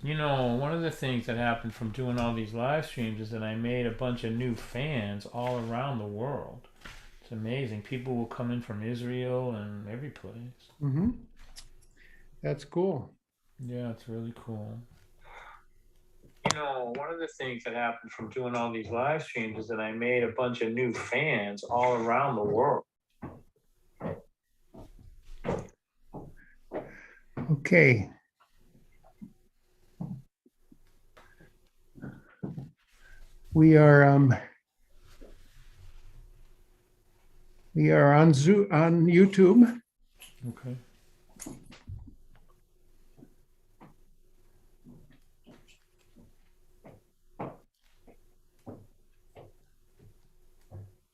One of the things that happened from doing all these live streams is that I made a bunch of new fans all around the world. It's amazing. People will come in from Israel and every place. Mm-hmm. That's cool. Yeah, it's really cool. One of the things that happened from doing all these live streams is that I made a bunch of new fans all around the world. Okay. We are on on YouTube. Okay.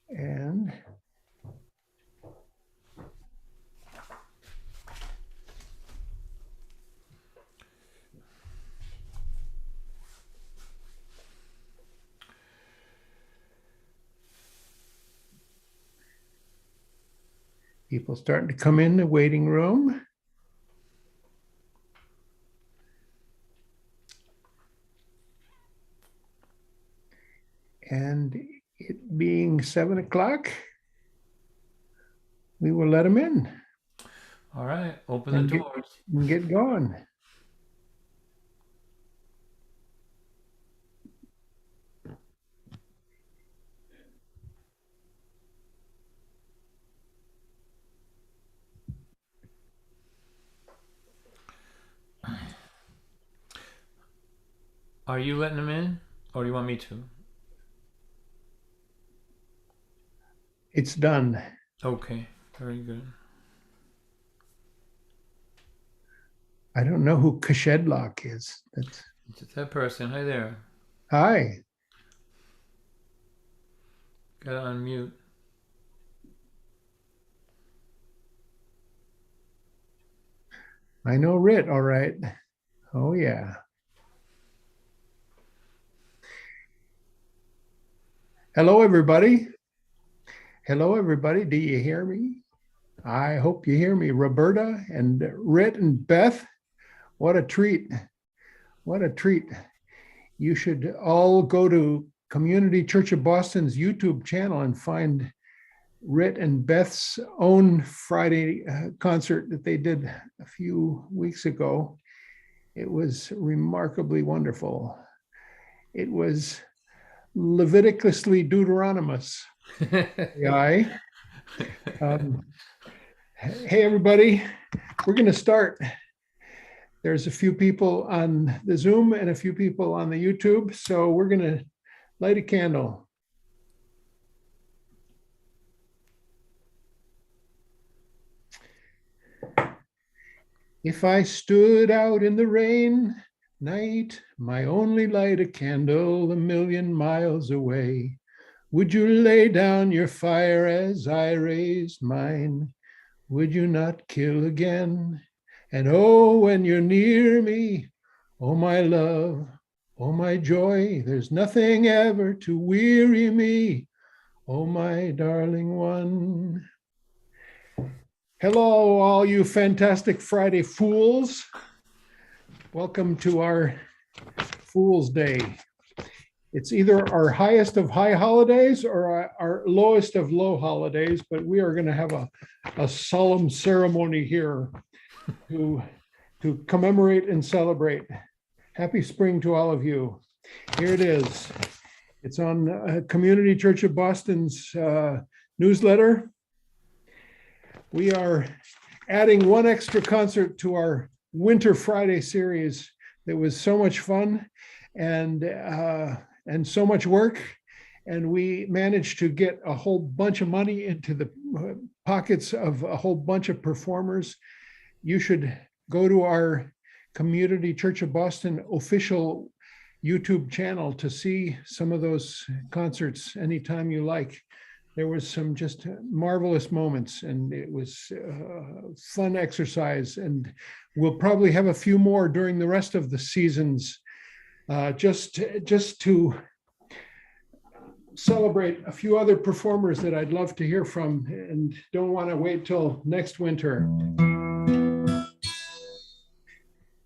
And people starting to come in the waiting room. And it being 7 o'clock, we will let them in All right. Open the and doors. get going. Are you letting them in? Or do you want me to? It's done. Okay. Very good. I don't know who Kashedlock is. That's It's that person. Hi there. hi. Gotta unmute. I know Rit, all right. Oh yeah. Hello, everybody. Hello, everybody. Do you hear me? I hope you hear me. Roberta and Rit and Beth. What a treat. What a treat. You should all go to Community Church of Boston's YouTube channel and find Rit and Beth's own Friday concert that they did a few weeks ago. It was remarkably wonderful. It was Leviticusly Deuteronomous. Yeah. Hey, everybody. We're going to start. There's a few people on the Zoom and a few people on the YouTube. So we're going to light a candle. If I stood out in the rain, night, my only light a candle 1,000,000 miles away, would you lay down your fire as I raised mine? Would you not kill again? And oh, when you're near me, oh, my love, oh, my joy, there's nothing ever to weary me, oh, my darling one. Hello, all you fantastic Friday fools. Welcome to our Fool's Day. It's either our highest of high holidays or our lowest of low holidays, but we are going to have a solemn ceremony here to commemorate and celebrate. Happy spring to all of you. Here it is. It's on Community Church of Boston's newsletter. We are adding one extra concert to our Winter Friday series that was so much fun and so much work. And we managed to get a whole bunch of money into the pockets of a whole bunch of performers. You should go to our Community Church of Boston official YouTube channel to see some of those concerts anytime you like. There was some just marvelous moments, and it was fun exercise. And we'll probably have a few more during the rest of the seasons, just to celebrate a few other performers that I'd love to hear from, and don't want to wait till next winter.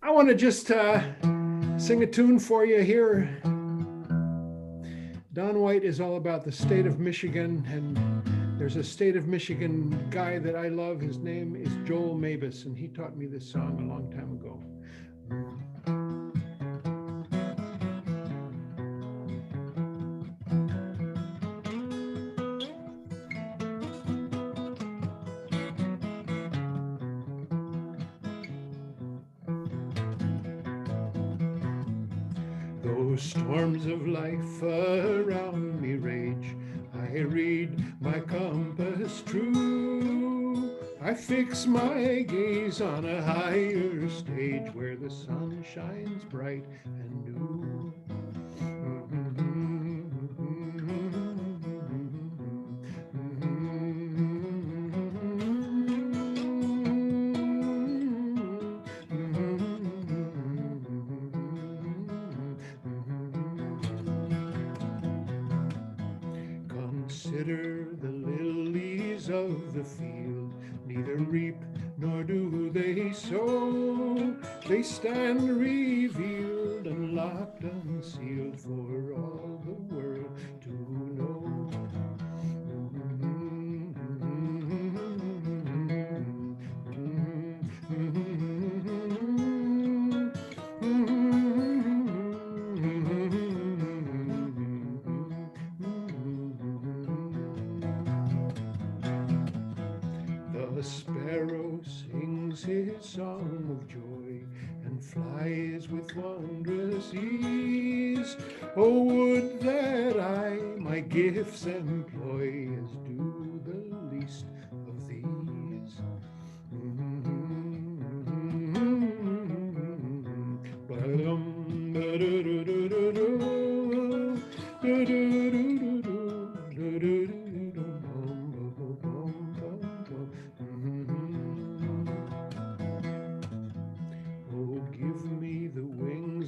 I want to just sing a tune for you here. Don White is all about the state of Michigan, and there's a state of Michigan guy that I love. His name is Joel Mabus, and he taught me this song a long time ago. Though storms of life around me rage, I read my compass true. I fix my gaze on a higher stage where the sun shines bright and new. Consider the lilies of the field, neither reap nor do they sow. They stand revealed and locked unsealed for all the world to know. The sparrow sings his song of joy and flies with wondrous ease. Oh, would that I my gifts employ as do the least of these.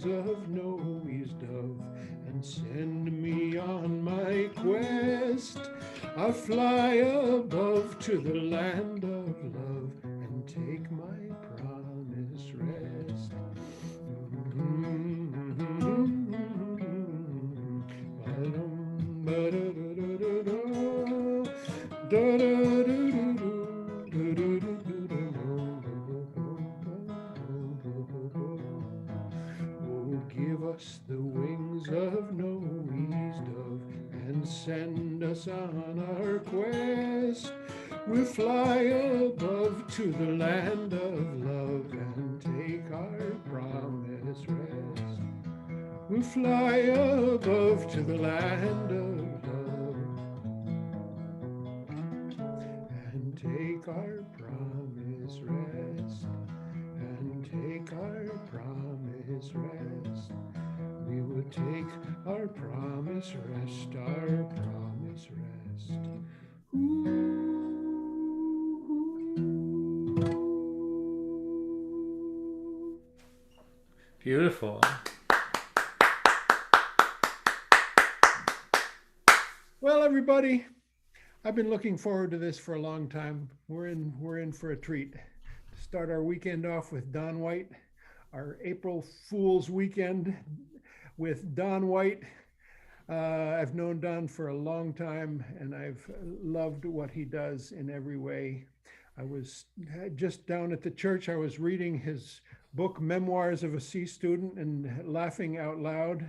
Of Noe's dove and send me on my quest. I'll fly above to the land of love and take my promised rest. Give us the wings of Noe's dove and send us on our quest. We'll fly above to the land of love and take our promised rest. We'll fly above to the land of love and take our promised rest. And take our promised rest. We will take our promised rest, our promised rest. Ooh. Beautiful. Well, everybody, I've been looking forward to this for a long time. We're in for a treat. Start our weekend off with Don White, our April Fool's weekend with Don White. I've known Don for a long time, and I've loved what he does in every way. I was just down at the church. I was reading his book, Memoirs of a Sea Student, and laughing out loud.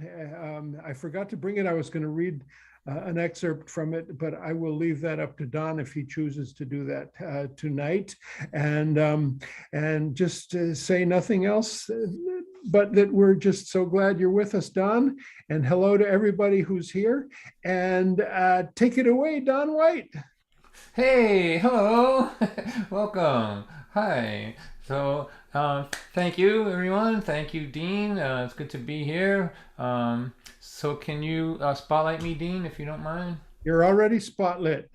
I forgot to bring it. I was going to read an excerpt from it, but I will leave that up to Don if he chooses to do that tonight. And just say nothing else, but that we're just so glad you're with us, Don. And hello to everybody who's here. And take it away, Don White. Hey, hello, welcome, hi. So thank you, everyone. Thank you, Dean. It's good to be here. So can you spotlight me, Dean, if you don't mind? You're already spotlit.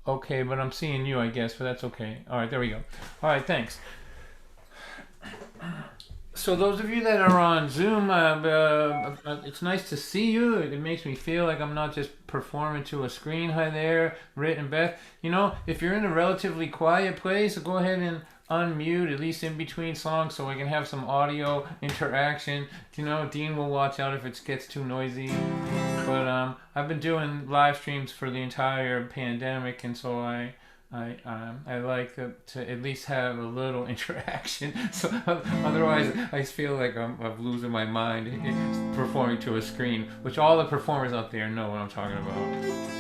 Okay, but I'm seeing you, I guess, but that's okay. All right, there we go. All right, thanks. So those of you that are on Zoom, it's nice to see you. It makes me feel like I'm not just performing to a screen. Hi there, Rit and Beth. You know, if you're in a relatively quiet place, go ahead and unmute, at least in between songs, so I can have some audio interaction. You know, Dean will watch out if it gets too noisy. But I've been doing live streams for the entire pandemic, and so I like to at least have a little interaction. So otherwise, I feel like I'm losing my mind performing to a screen, which all the performers out there know what I'm talking about.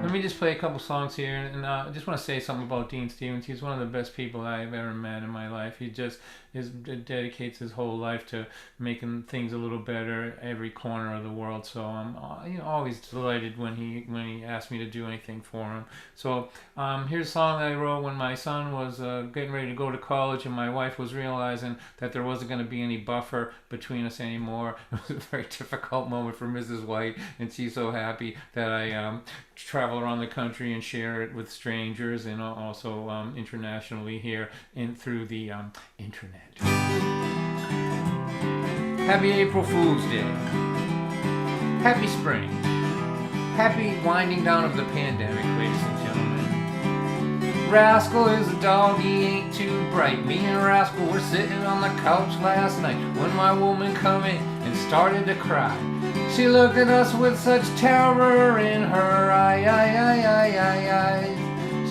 Let me just play a couple songs here, and I just want to say something about Dean Stevens. He's one of the best people I've ever met in my life. He just dedicates his whole life to making things a little better every corner of the world. So I'm always delighted when he asked me to do anything for him. So here's a song that I wrote when my son was getting ready to go to college, and my wife was realizing that there wasn't going to be any buffer between us anymore. It was a very difficult moment for Mrs. White, and she's so happy that I travel around the country and share it with strangers, and also internationally here through the internet. Happy April Fool's Day. Happy spring. Happy winding down of the pandemic, ladies and gentlemen. Rascal is a dog, he ain't too bright. Me and Rascal were sitting on the couch last night when my woman come in and started to cry. She looked at us with such terror in her eyes.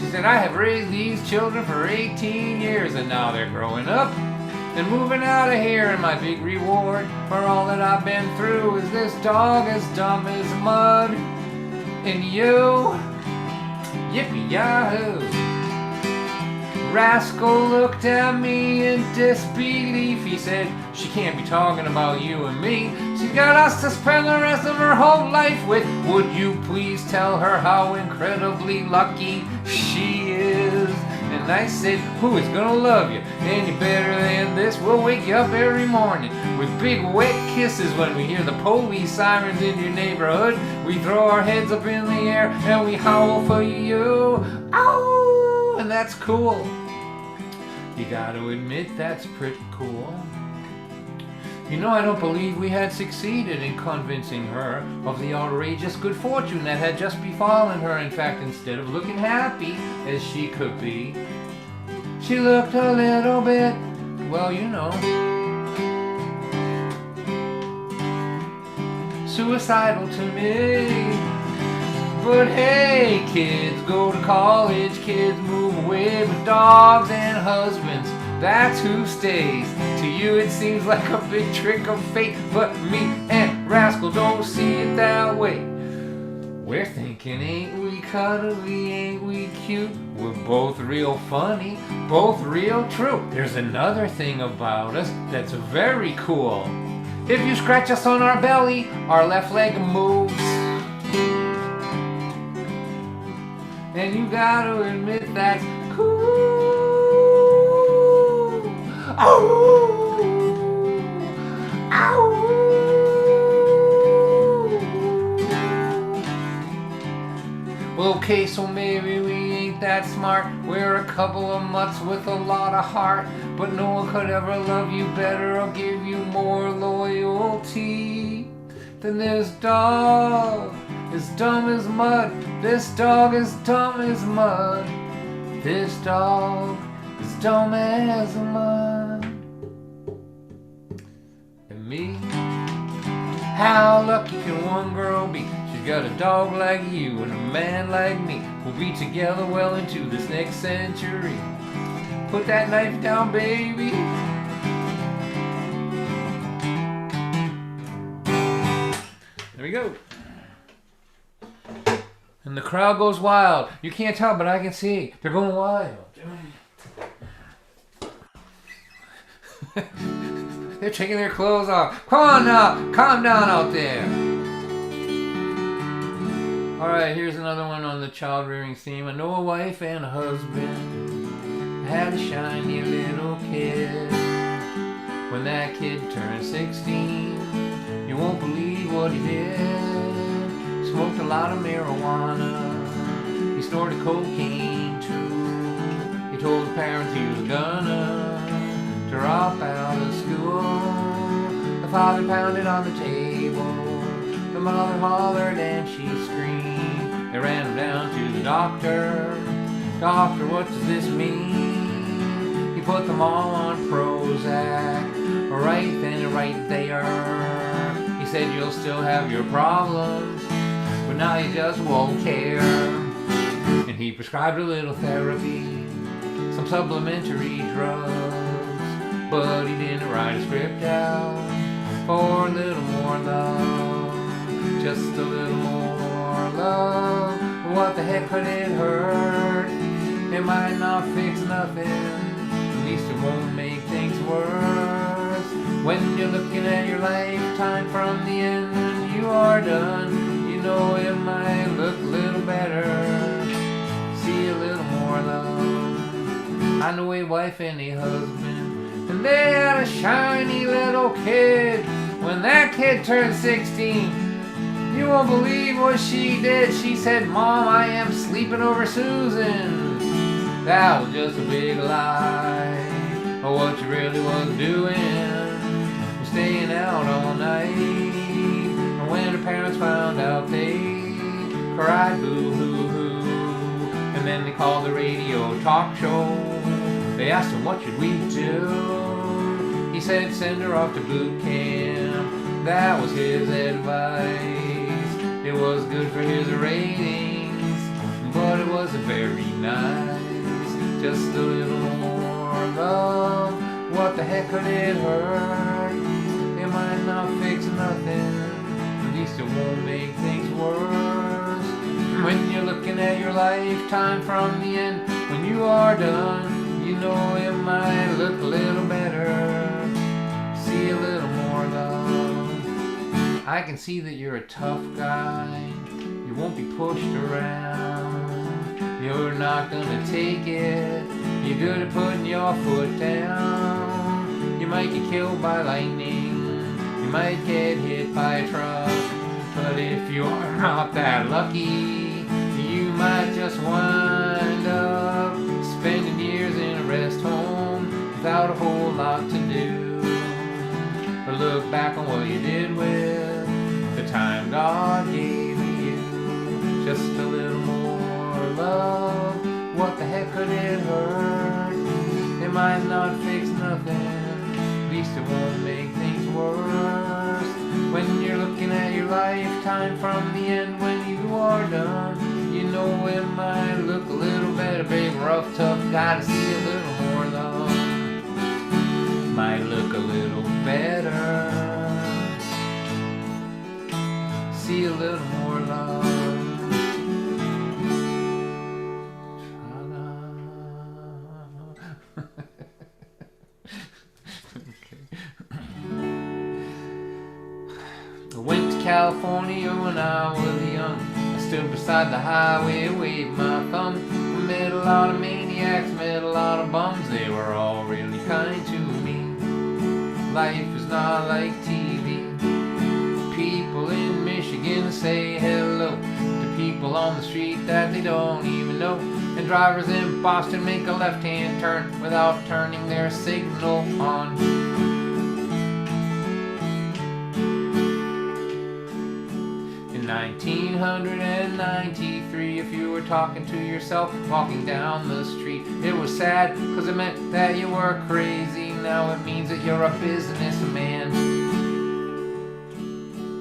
She said, I have raised these children for 18 years, and now they're growing up and moving out of here, and my big reward for all that I've been through is this dog as dumb as mud. And you, yippee-yahoo. Rascal looked at me in disbelief. He said, she can't be talking about you and me. She's got us to spend the rest of her whole life with. Would you please tell her how incredibly lucky she is? And I said, who is gonna love you any better than this? We'll wake you up every morning with big wet kisses when we hear the police sirens in your neighborhood. We throw our heads up in the air and we howl for you. Ow! And that's cool. You gotta admit that's pretty cool. You know, I don't believe we had succeeded in convincing her of the outrageous good fortune that had just befallen her. In fact, instead of looking happy as she could be, she looked a little bit, well, you know, suicidal to me. But hey, kids go to college, kids move away with dogs and husbands. That's who stays. To you it seems like a big trick of fate, but me and Rascal don't see it that way. We're thinking, ain't we cuddly, ain't we cute? We're both real funny, both real true. There's another thing about us that's very cool. If you scratch us on our belly, our left leg moves. And you gotta admit that's cool. Ow! Ow! Well, okay, so maybe we ain't that smart. We're a couple of mutts with a lot of heart, but no one could ever love you better or give you more loyalty than this dog. As dumb as mud. This dog is dumb as mud. This dog is dumb as mud. And me? How lucky can one girl be? She's got a dog like you and a man like me. We'll be together well into this next century. Put that knife down, baby. There we go. And the crowd goes wild. You can't tell, but I can see. They're going wild. They're taking their clothes off. Come on now. Calm down out there. Alright, here's another one on the child rearing theme. I know a wife and a husband had a shiny little kid. When that kid turned 16, you won't believe what he did. Smoked a lot of marijuana. He snorted cocaine too. He told the parents he was gonna drop out of school. The father pounded on the table. The mother hollered and she screamed. They ran him down to the doctor. Doctor, what does this mean? put them all on Prozac. Right then and right there. He said you'll still have your problems, but now you just won't care. And he prescribed a little therapy, some supplementary drugs, but he didn't write a script out for a little more love, just a little more love. What the heck could it hurt? It might not fix nothing, at least it won't make things worse. When you're looking at your lifetime from the end when you are done, you know it might look a little better. See a little more love. I know a wife and a husband, and they had a shiny little kid. When that kid turned 16, you won't believe what she did. She said, "Mom, I am sleeping over Susan." That was just a big lie. Oh, what you really was doing was staying out all night. And when her parents found out, they cried boo-hoo-hoo. And then they called the radio talk show. They asked him, what should we do? He said, send her off to boot camp. That was his advice. It was good for his ratings, but it wasn't very nice. Just a little more love. What the heck could it hurt? It might not fix nothing, at least it won't make things worse. When you're looking at your lifetime from the end, when you are done, you know it might look a little better. See a little more love. I can see that you're a tough guy. You won't be pushed around. You're not gonna take it. You're good at putting your foot down. You might get killed by lightning. You might get hit by a truck. But if you are not that lucky, you might just wind up spending years in a rest home without a whole lot to do. Or look back on what you did with the time God gave you. Just a little more love. What the heck could it hurt? It might not fix nothing, at least it won't make things worse. When you're looking at your lifetime from the end when you are done, you know it might look a little better. Big, rough, tough, gotta see a little more love. Might look a little better. See a little more love. I went to California when I was young. I stood beside the highway, waved my thumb. I met a lot of maniacs, met a lot of bums. They were all really kind to me. Life is not like TV. People in Michigan say hello to people on the street that they don't even know. And drivers in Boston make a left-hand turn without turning their signal on. In 1993, if you were talking to yourself walking down the street, it was sad because it meant that you were crazy. Now it means that you're a businessman.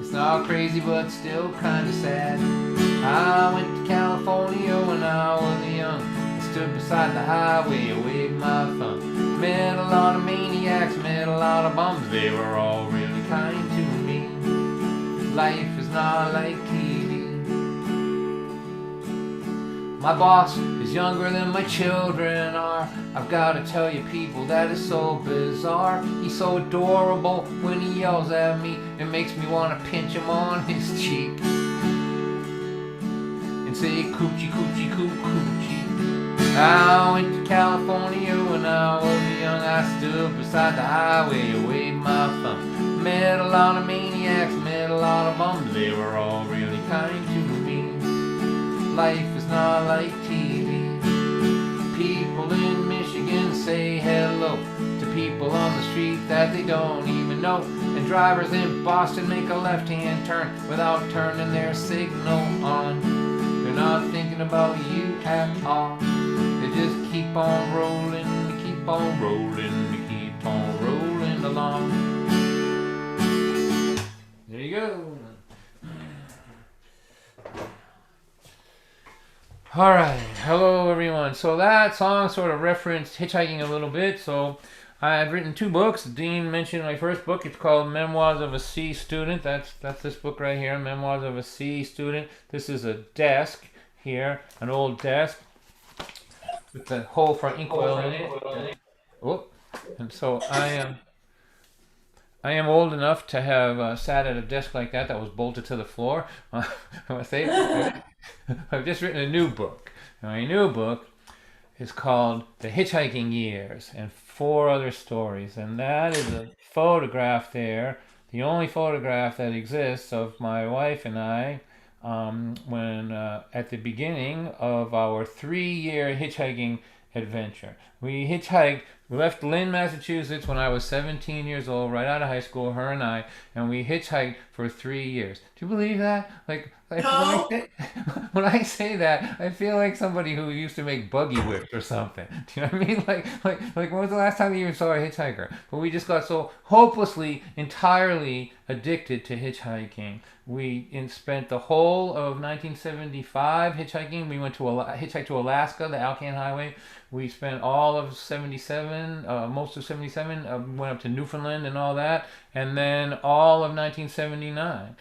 It's not crazy but still kinda sad. I went to California when I was young. I stood beside the highway, waved my thumb. Met a lot of maniacs, met a lot of bums. They were all really kind to me. Life is not like TV. My boss is younger than my children are. I've gotta tell you people, that is so bizarre. He's so adorable when he yells at me. It makes me wanna pinch him on his cheek and say coochie coochie coo coochie. I went to California when I was young. I stood beside the highway, waved my thumb. Met a lot of maniacs, met a lot of bums. They were all really kind to me. Life is not like TV. People in Michigan say hello to people on the street that they don't even know. And drivers in Boston make a left-hand turn without turning their signal on. They're not thinking about you at all. They just keep on rolling, keep on rolling, we keep on rolling along. There you go. All right, hello everyone. So that song sort of referenced hitchhiking a little bit. So I've written 2 books. Dean mentioned my first book. It's called Memoirs of a Sea Student. That's this book right here, Memoirs of a Sea Student. This is a desk here, an old desk with a hole for inkwell in it. Oh, and so I am old enough to have sat at a desk like that was bolted to the floor. I want to say I've just written a new book. And my new book is called The Hitchhiking Years and 4 Other Stories. And that is a photograph there, the only photograph that exists of my wife and I when at the beginning of our 3-year hitchhiking adventure. We hitchhiked. We left Lynn, Massachusetts when I was 17 years old, right out of high school, her and we hitchhiked for 3 years. Do you believe that? No. When I say that, I feel like somebody who used to make buggy whips or something. Do you know what I mean? Like when was the last time you even saw a hitchhiker? But we just got so hopelessly, entirely addicted to hitchhiking. We spent the whole of 1975 hitchhiking. We went to hitchhiked to Alaska, the Alcan Highway. We spent all of 77, most of 77, went up to Newfoundland and all that, and then all of 1979.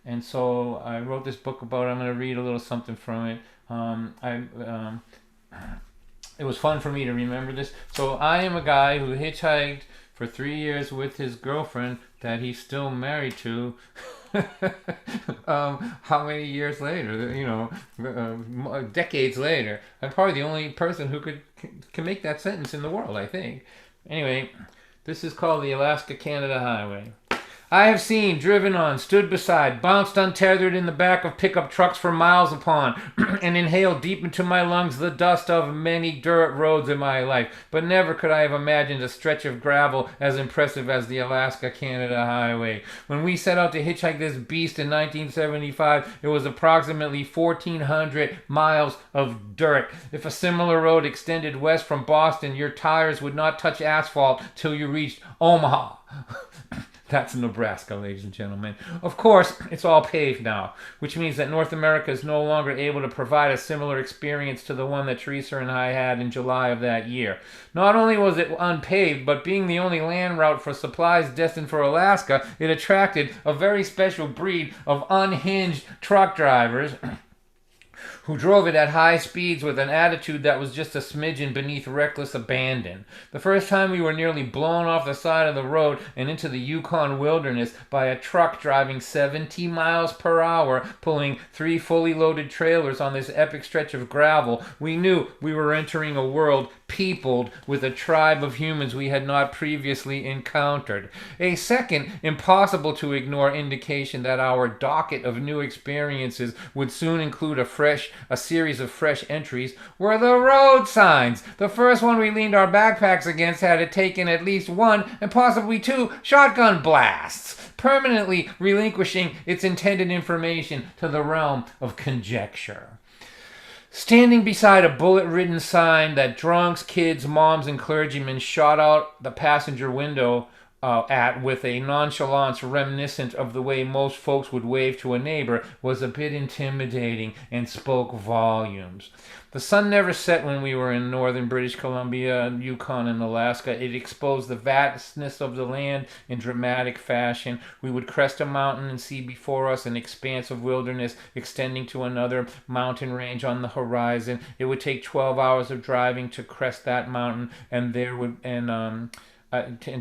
And so I wrote this book about it. I'm going to read a little something from it. It was fun for me to remember this. So I am a guy who hitchhiked for 3 years with his girlfriend that he's still married to. How many years later? Decades later. I'm probably the only person who can make that sentence in the world, I think. Anyway, this is called the Alaska-Canada Highway. I have seen, driven on, stood beside, bounced untethered in the back of pickup trucks for miles upon, and inhaled deep into my lungs the dust of many dirt roads in my life. But never could I have imagined a stretch of gravel as impressive as the Alaska-Canada Highway. When we set out to hitchhike this beast in 1975, it was approximately 1,400 miles of dirt. If a similar road extended west from Boston, your tires would not touch asphalt till you reached Omaha. That's Nebraska, ladies and gentlemen. Of course, it's all paved now, which means that North America is no longer able to provide a similar experience to the one that Teresa and I had in July of that year. Not only was it unpaved, but being the only land route for supplies destined for Alaska, it attracted a very special breed of unhinged truck drivers who drove it at high speeds with an attitude that was just a smidgen beneath reckless abandon. The first time we were nearly blown off the side of the road and into the Yukon wilderness by a truck driving 70 miles per hour, pulling 3 fully loaded trailers on this epic stretch of gravel, we knew we were entering a world peopled with a tribe of humans we had not previously encountered. A second, impossible to ignore indication that our docket of new experiences would soon include a series of fresh entries were the road signs. The first one we leaned our backpacks against had taken at least 1 and possibly 2 shotgun blasts, permanently relinquishing its intended information to the realm of conjecture. Standing beside a bullet-ridden sign that drunks, kids, moms, and clergymen shot out the passenger window at with a nonchalance reminiscent of the way most folks would wave to a neighbor was a bit intimidating and spoke volumes. The sun never set when we were in northern British Columbia, Yukon, and Alaska. It exposed the vastness of the land in dramatic fashion. We would crest a mountain and see before us an expanse of wilderness extending to another mountain range on the horizon. It would take 12 hours of driving to crest that mountain, and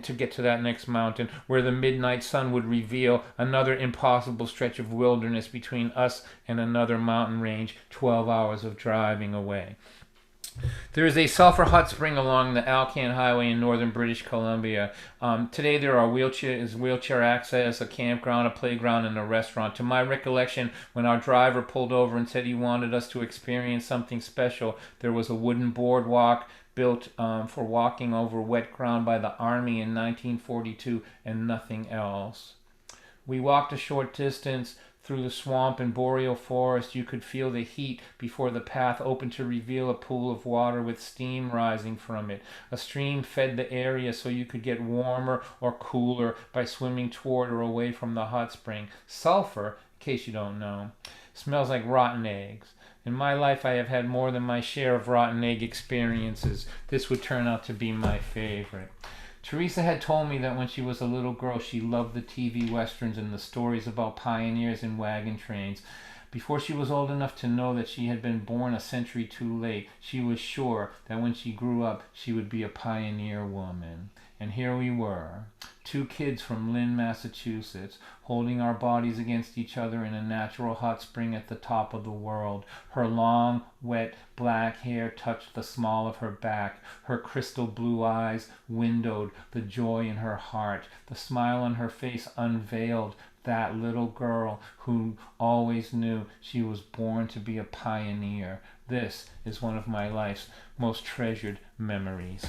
to get to that next mountain, where the midnight sun would reveal another impossible stretch of wilderness between us and another mountain range, 12 hours of driving away. There is a sulfur hot spring along the Alcan Highway in northern British Columbia. Today there are wheelchair access, a campground, a playground, and a restaurant. To my recollection, when our driver pulled over and said he wanted us to experience something special, there was a wooden boardwalk built for walking over wet ground by the Army in 1942 and nothing else. We walked a short distance through the swamp and boreal forest. You could feel the heat before the path opened to reveal a pool of water with steam rising from it. A stream fed the area so you could get warmer or cooler by swimming toward or away from the hot spring. Sulfur, in case you don't know, smells like rotten eggs. In my life, I have had more than my share of rotten egg experiences. This would turn out to be my favorite. Teresa had told me that when she was a little girl, she loved the TV westerns and the stories about pioneers and wagon trains. Before she was old enough to know that she had been born a century too late, she was sure that when she grew up, she would be a pioneer woman. And here we were, two kids from Lynn, Massachusetts, holding our bodies against each other in a natural hot spring at the top of the world. Her long, wet, black hair touched the small of her back. Her crystal blue eyes windowed the joy in her heart. The smile on her face unveiled that little girl who always knew she was born to be a pioneer. This is one of my life's most treasured memories.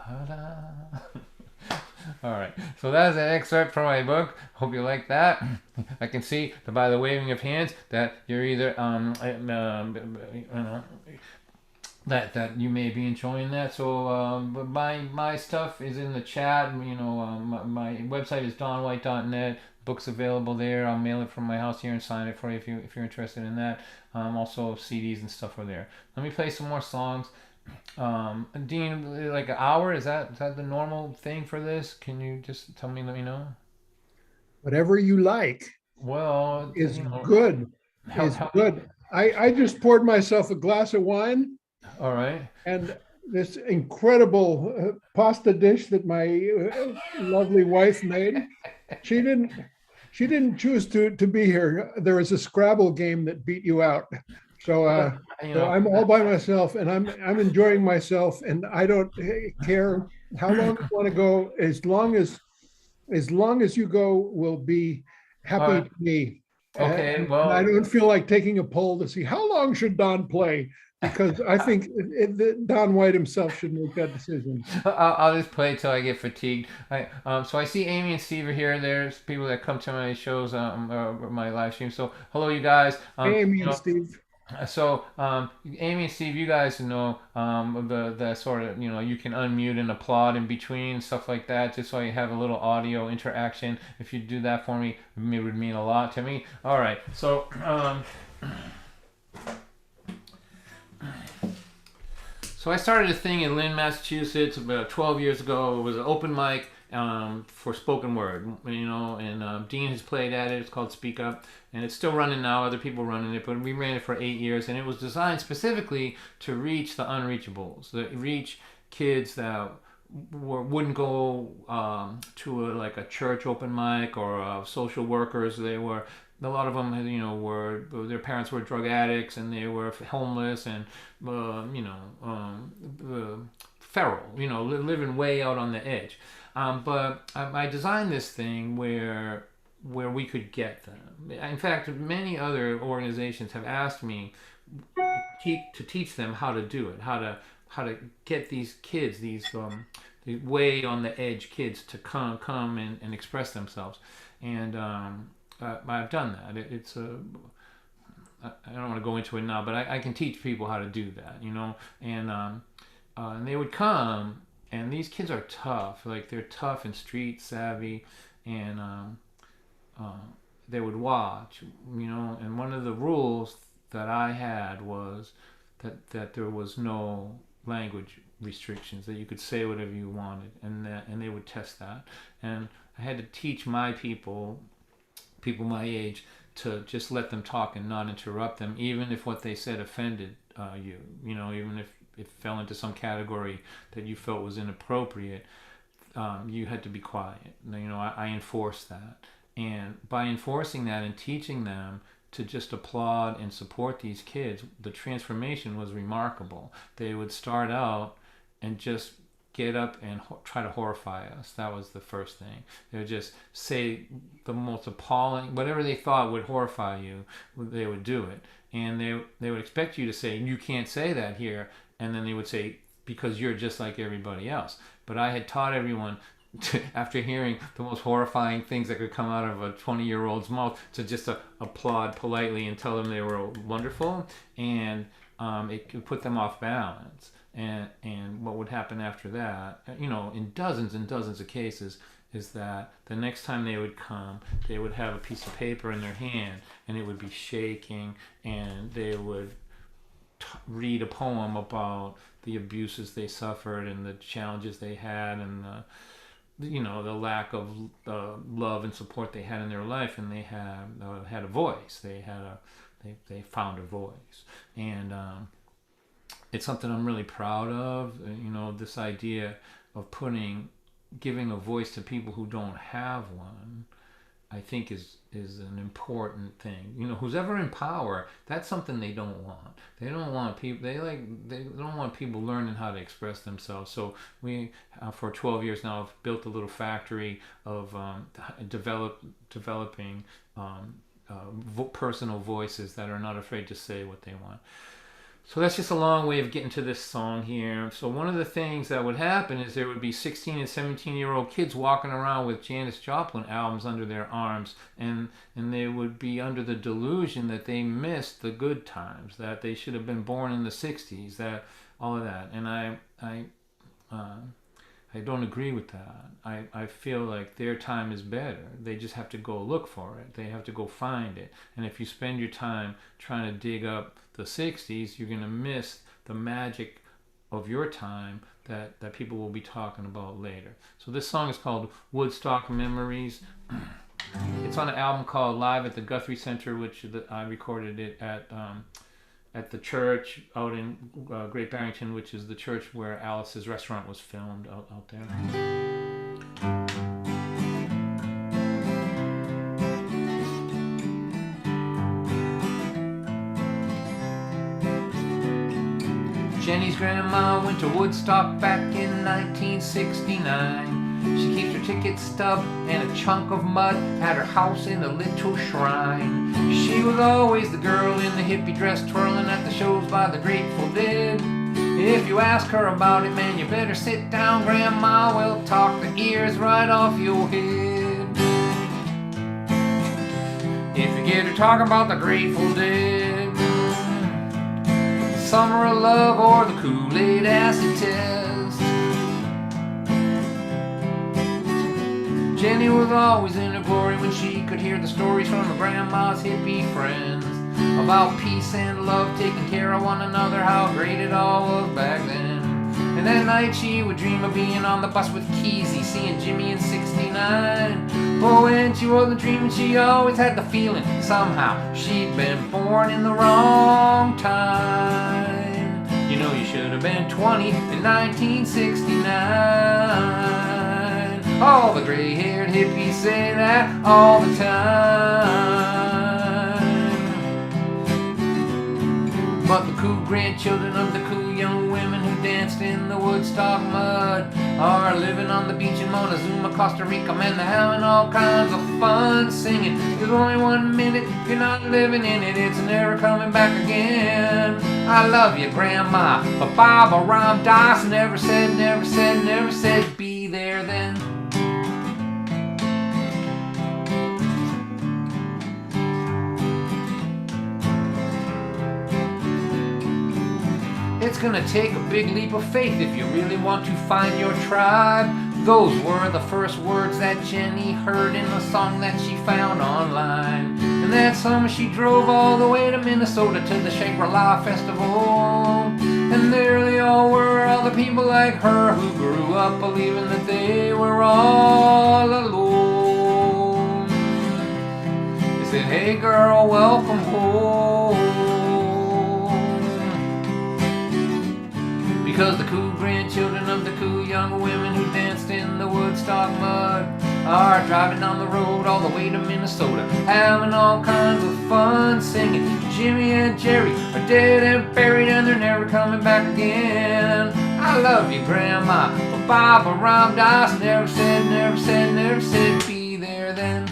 Ta-da! All right, so that's an excerpt from my book. Hope you like that. I can see that by the waving of hands that you're either that you may be enjoying that. So my stuff is in the chat. My website is donwhite.net. Book's available there. I'll mail it from my house here and sign it for you if you're interested in that. Also CDs and stuff are there. Let me play some more songs. Dean, like an hour, is that the normal thing for this? Can you just let me know? Whatever you like Well, is good. Is good. I just poured myself a glass of wine. All right. And this incredible pasta dish that my lovely wife made. She didn't choose to be here. There was a Scrabble game that beat you out. So I'm all by myself, and I'm enjoying myself, and I don't care how long you want to go. As long as you go, will be happy to me. Okay, and well, I don't feel like taking a poll to see how long should Don play, because I think Don White himself should make that decision. I'll just play till I get fatigued. So I see Amy and Steve are here. There's people that come to my shows, my live stream. So hello, you guys. Amy and Steve. So, Amy and Steve, you guys know the sort of, you can unmute and applaud in between, stuff like that, just so you have a little audio interaction. If you do that for me, it would mean a lot to me. All right, so I started a thing in Lynn, Massachusetts about 12 years ago. It was an open mic for spoken word, and Dean has played at it. It's called Speak Up, and it's still running now. Other people running it, but we ran it for 8 years, and it was designed specifically to reach the unreachables, to reach kids that wouldn't go to a church open mic or social workers. They were, a lot of them, were, their parents were drug addicts and they were homeless and feral, living way out on the edge. But I designed this thing where we could get them. In fact, many other organizations have asked me to teach them how to do it, how to get these kids, these way on the edge kids, to come and express themselves. And I've done that. It's I don't want to go into it now, but I can teach people how to do that, and they would come. And these kids are tough, they're tough and street savvy, and they would watch, and one of the rules that I had was that there was no language restrictions, that you could say whatever you wanted, and they would test that. And I had to teach my people my age, to just let them talk and not interrupt them, even if what they said offended you, even if it fell into some category that you felt was inappropriate, you had to be quiet. I enforced that. And by enforcing that and teaching them to just applaud and support these kids, the transformation was remarkable. They would start out and just get up and try to horrify us. That was the first thing. They would just say the most appalling, whatever they thought would horrify you, they would do it. And they would expect you to say, you can't say that here. And then they would say, because you're just like everybody else. But I had taught everyone after hearing the most horrifying things that could come out of a 20-year-old's mouth, to just applaud politely and tell them they were wonderful, and it could put them off balance. And what would happen after that, in dozens and dozens of cases, is that the next time they would come, they would have a piece of paper in their hand, and it would be shaking, and they would read a poem about the abuses they suffered and the challenges they had, and the lack of love and support they had in their life, and they had a voice. They found a voice, and it's something I'm really proud of. This idea of giving a voice to people who don't have one, I think is an important thing. Who's ever in power, that's something they don't want. They don't want people. They don't want people learning how to express themselves. So we, for 12 years now, have built a little factory of developing personal voices that are not afraid to say what they want. So that's just a long way of getting to this song here. So one of the things that would happen is there would be 16 and 17-year-old kids walking around with Janis Joplin albums under their arms, and they would be under the delusion that they missed the good times, that they should have been born in the 60s, that all of that. And I don't agree with that. I feel like their time is better. They just have to go look for it. They have to go find it. And if you spend your time trying to dig up the 60s, you're going to miss the magic of your time that people will be talking about later. So this song is called Woodstock Memories. It's on an album called Live at the Guthrie Center, which I recorded it at the church out in Great Barrington, which is the church where Alice's Restaurant was filmed out there. Jenny's grandma went to Woodstock back in 1969. She keeps her ticket stub and a chunk of mud at her house in a little shrine. She was always the girl in the hippie dress twirling at the shows by the Grateful Dead. If you ask her about it, man, you better sit down. Grandma will talk the ears right off your head. If you get her talking about the Grateful Dead, Summer of Love, or the Kool-Aid acid test, Jenny was always in her glory when she could hear the stories from her grandma's hippie friends about peace and love, taking care of one another, how great it all was back then. And that night she would dream of being on the bus with Keezy, seeing Jimmy in 69. But when she wasn't dreaming, she always had the feeling somehow she'd been born in the wrong time. You should have been 20 in 1969. All the gray-haired hippies say that all the time. But the cool grandchildren of the cool young women who danced in the Woodstock mud are living on the beach in Montezuma, Costa Rica, man, they're having all kinds of fun singing. There's only 1 minute, if you're not living in it, it's never coming back again. I love you, Grandma, but Baba Ram Dass never said, be there then. It's gonna take a big leap of faith if you really want to find your tribe. Those were the first words that Jenny heard in the song that she found online. And that summer she drove all the way to Minnesota to the Shangri-La Festival. And there they all were, all the people like her who grew up believing that they were all alone. They said, hey girl, welcome home. Because the cool grandchildren of the cool young women who danced in the Woodstock mud are driving down the road all the way to Minnesota, having all kinds of fun singing. Jimmy and Jerry are dead and buried and they're never coming back again. I love you, Grandma, but Baba Ram Dass never said, be there then.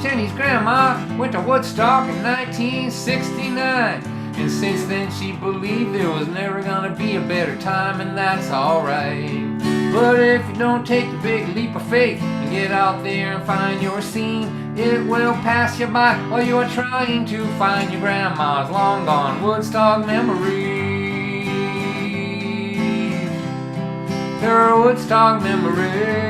Jenny's grandma grandma went to Woodstock in 1969. And since then she believed there was never gonna be a better time, and that's alright. But if you don't take the big leap of faith and get out there and find your scene, it will pass you by while you are trying to find your grandma's long gone Woodstock memories. There are Woodstock memories.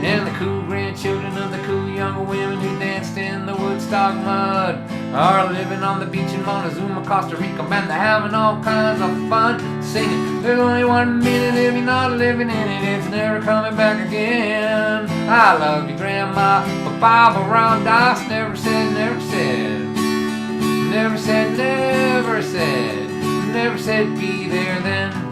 And the cool grandchildren of the cool young women who danced in the Woodstock mud are living on the beach in Montezuma, Costa Rica, man, they're having all kinds of fun singing. There's only 1 minute if you're not living in it, it's never coming back again. I love you, Grandma, but Barbara Ram Dass never said, never said, never said, never said, never said be there then.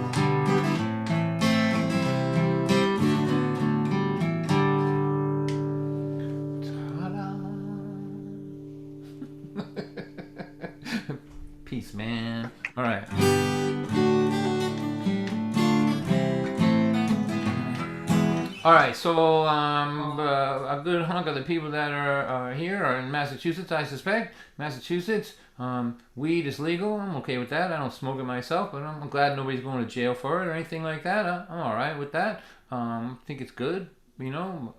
Peace, man. All right. All right. So a good hunk of the people that are here are in Massachusetts, I suspect. Massachusetts, weed is legal. I'm okay with that. I don't smoke it myself, but I'm glad nobody's going to jail for it or anything like that. I'm all right with that. I think it's good, you know.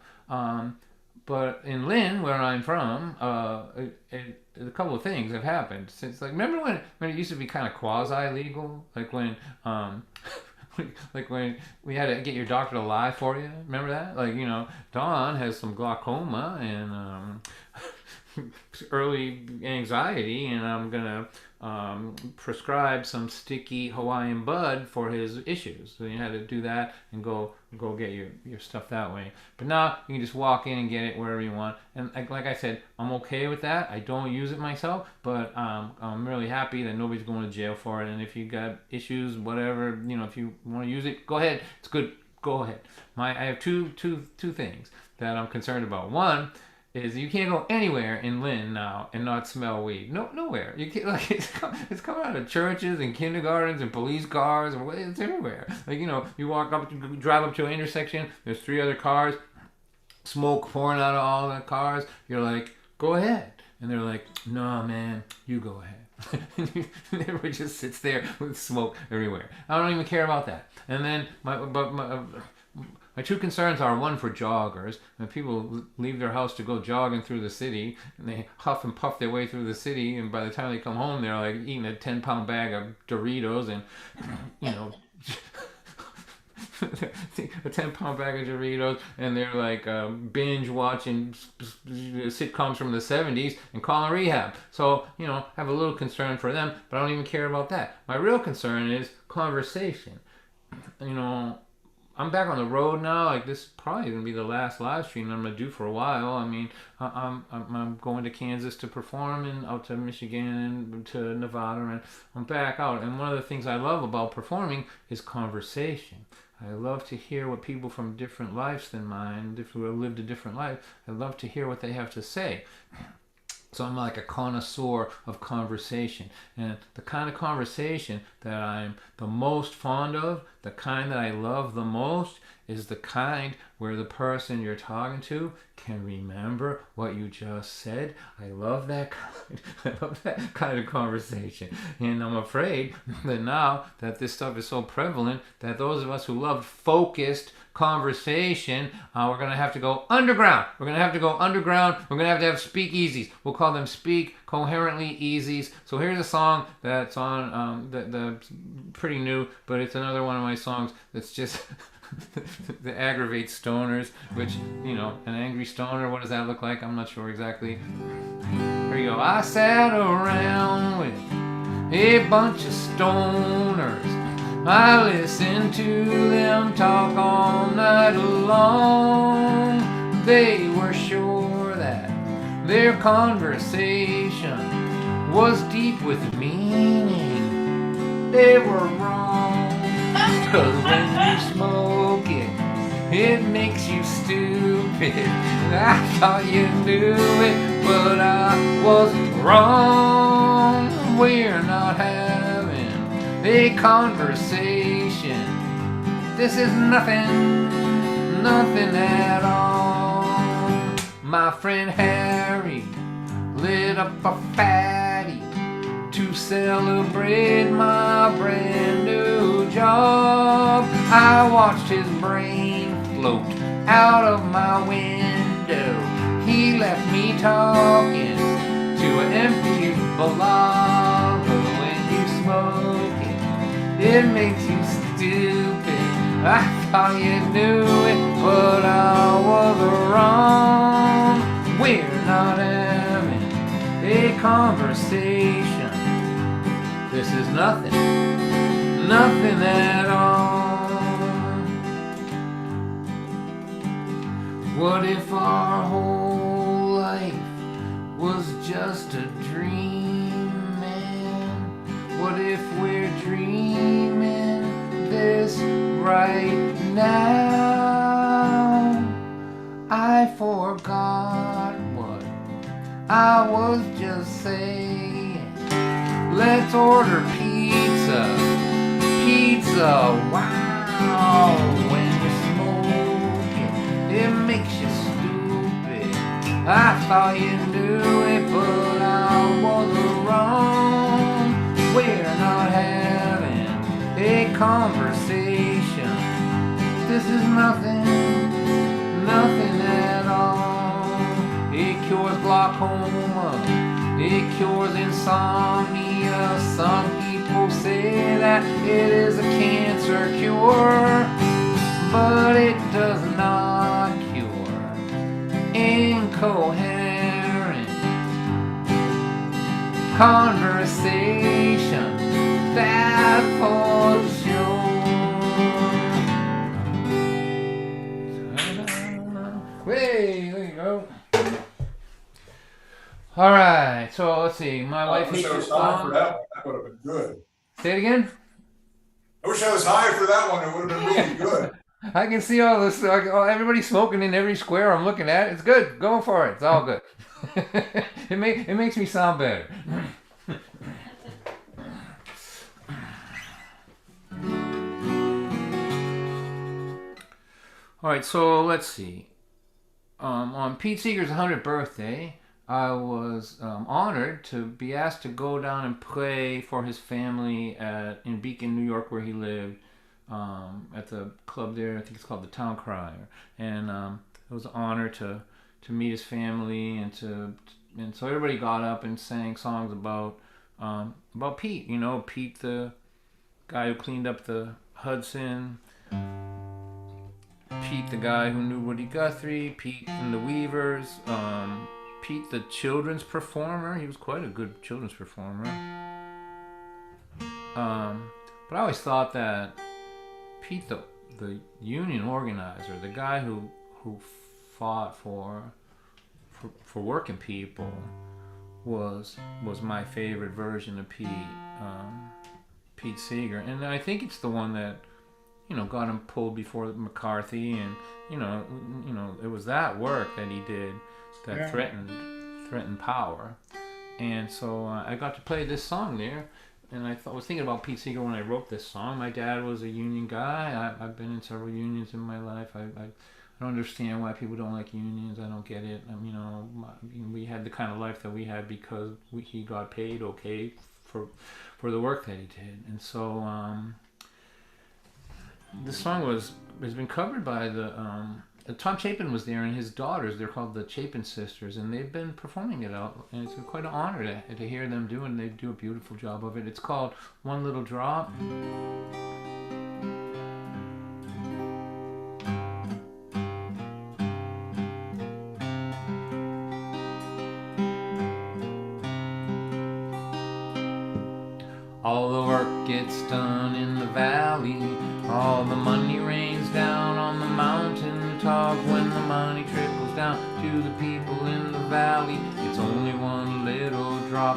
But in Lynn, where I'm from, a couple of things have happened since. Like, remember when it used to be kind of quasi-legal, like when we had to get your doctor to lie for you. Remember that? Like, you know, Dawn has some glaucoma and early anxiety, and I'm gonna prescribe some sticky Hawaiian bud for his issues. So you had to do that and go get your stuff that way. But now you can just walk in and get it wherever you want. And like I said, I'm okay with that. I don't use it myself, but I'm really happy that nobody's going to jail for it. And if you got issues, whatever, you know, if you want to use it, go ahead. It's good. Go ahead. I have two things that I'm concerned about. One is you can't go anywhere in Lynn now and not smell weed. Nowhere. You can't, like, it's coming out of churches and kindergartens and police cars, and it's everywhere. Like, you know, you drive up to an intersection, there's 3 other cars, smoke pouring out of all the cars. You're like, go ahead. And they're like, no, man, you go ahead. And everybody just sits there with smoke everywhere. I don't even care about that. And then my two concerns are, one, for joggers. When people leave their house to go jogging through the city, and they huff and puff their way through the city, and by the time they come home, they're like eating a 10-pound bag of Doritos and, you know, a 10-pound bag of Doritos, and they're like binge watching sitcoms from the 70s and calling rehab. So, you know, I have a little concern for them, but I don't even care about that. My real concern is conversation. You know, I'm back on the road now. Like, this is probably gonna be the last live stream I'm gonna do for a while. I mean, I'm going to Kansas to perform, and out to Michigan and to Nevada, and I'm back out. And one of the things I love about performing is conversation. I love to hear what people from different lives than mine, who have lived a different life, I love to hear what they have to say. So I'm like a connoisseur of conversation. And the kind of conversation that I'm the most fond of, the kind that I love the most, is the kind where the person you're talking to can remember what you just said. I love that kind. I love that kind of conversation. And I'm afraid that now that this stuff is so prevalent, that those of us who love focused conversation, we're going to have to go underground. We're going to have to go underground. We're going to have speakeasies. We'll call them Speak Coherently Easies. So here's a song that's on, that's pretty new, but it's another one of my songs that's just that aggravates stoners, which, you know, an angry stoner, what does that look like? I'm not sure exactly. Here you go. I sat around with a bunch of stoners. I listened to them talk all night long. They were sure that their conversation was deep with meaning. They were wrong, 'cause when you smoke it, it makes you stupid. I thought you knew it, but I was wrong. We're not having a conversation. This is nothing nothing at all. My friend Harry lit up a fatty to celebrate my brand new job. I watched his brain float out of my window. He left me talking to an empty blob. But when you smoke it makes you stupid. I thought you knew it, but I was wrong. We're not having a conversation. This is nothing, nothing at all. What if our whole life was just a dream, man? What if we're dreaming this right now? I forgot what I was just saying. Let's order pizza, pizza, wow. When you're smoking, it makes you stupid. I thought you knew it, but I was wrong. We're not having a conversation. This is nothing, nothing at all. It cures glaucoma, it cures insomnia. Some people say that it is a cancer cure, but it does not cure incoherent conversation. That for sure. Hey, there you go. All right, so let's see. My wife hates this song. That would have been good. Say it again. I wish I was high for that one. It would have been really good. I can see all this. Everybody's smoking in every square I'm looking at. It's good. Go for it. It's all good. it makes me sound better. All right, so let's see. On Pete Seeger's 100th birthday, I was honored to be asked to go down and play for his family in Beacon, New York, where he lived, at the club there. I think it's called the Town Crier, and it was an honor to meet his family, and so everybody got up and sang songs about Pete. You know, Pete, the guy who cleaned up the Hudson. Pete, the guy who knew Woody Guthrie. Pete and the Weavers. Pete, the children's performer. He was quite a good children's performer. But I always thought that Pete, the union organizer, the guy who fought for working people, was my favorite version of Pete Seeger, and I think it's the one that got him pulled before McCarthy, and it was that work that he did that threatened power, and so I got to play this song there, and I was thinking about Pete Seeger when I wrote this song. My dad was a union guy. I've been in several unions in my life. I don't understand why people don't like unions. I don't get it. We had the kind of life that we had because he got paid okay for the work that he did, and so this song has been covered by Tom Chapin was there, and his daughters. They're called the Chapin sisters, and they've been performing it out, and it's been quite an honor to hear them do it, and they do a beautiful job of it. It's called One Little Drop. All the work gets done in the valley. All the money rains down on the mountain top. When the money trickles down to the people in the valley, it's only one little drop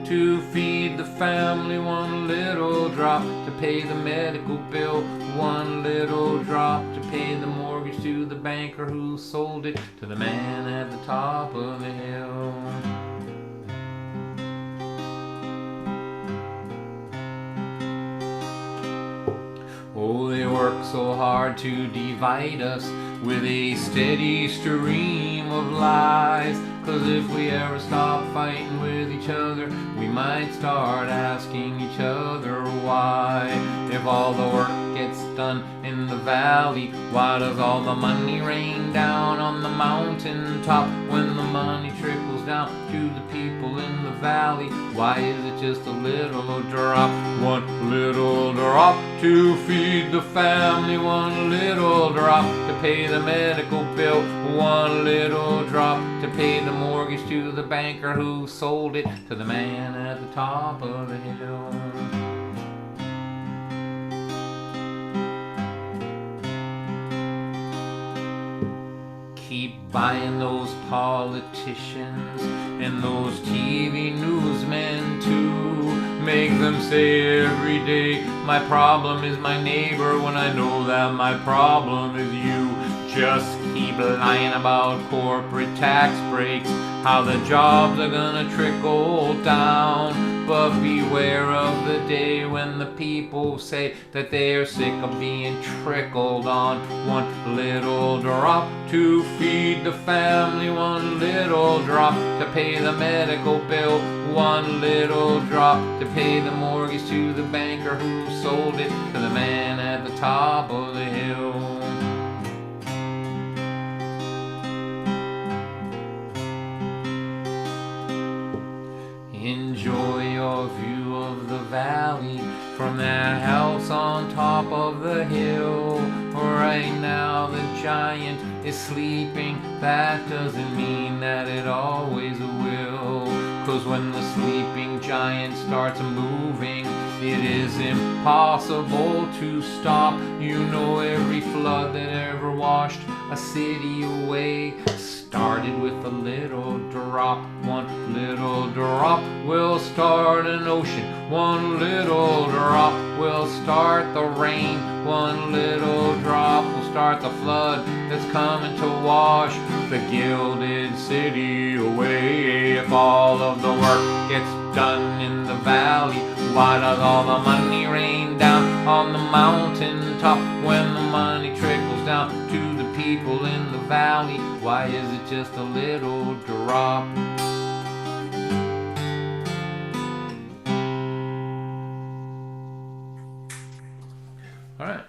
to feed the family, one little drop to pay the medical bill, one little drop to pay the mortgage to the banker who sold it to the man at the top of the hill. Oh, they work so hard to divide us with a steady stream of lies. 'Cause if we ever stop fighting with each other, we might start asking each other why. If all the work gets done in the valley, why does all the money rain down on the mountain top? When the money trickles down to the people in the valley, why is it just a little drop? One little drop to feed the family, one little drop to pay the medical bill, one little drop to pay the mortgage to the banker who sold it to the man at the top of the hill. Keep buying those politicians and those TV newsmen too. Make them say every day, my problem is my neighbor, when I know that my problem is you. Just keep lying about corporate tax breaks, how the jobs are gonna trickle down. But beware of the day when the people say that they're sick of being trickled on. One little drop to feed the family, one little drop to pay the medical bill, one little drop to pay the mortgage to the banker who sold it to the man at the top of the hill. Enjoy your view of the valley from that house on top of the hill. Right now the giant is sleeping, that doesn't mean that it always will. 'Cause when the sleeping giant starts moving, it is impossible to stop. You know every flood that ever washed a city away started with a little drop. One little drop will start an ocean, one little drop will start the rain, one little drop will start the flood that's coming to wash the gilded city away. If all of the work gets done in the valley, why does all the money rain down on the mountain top? When the money trickles down to the people in the valley, why is it just a little drop? All right.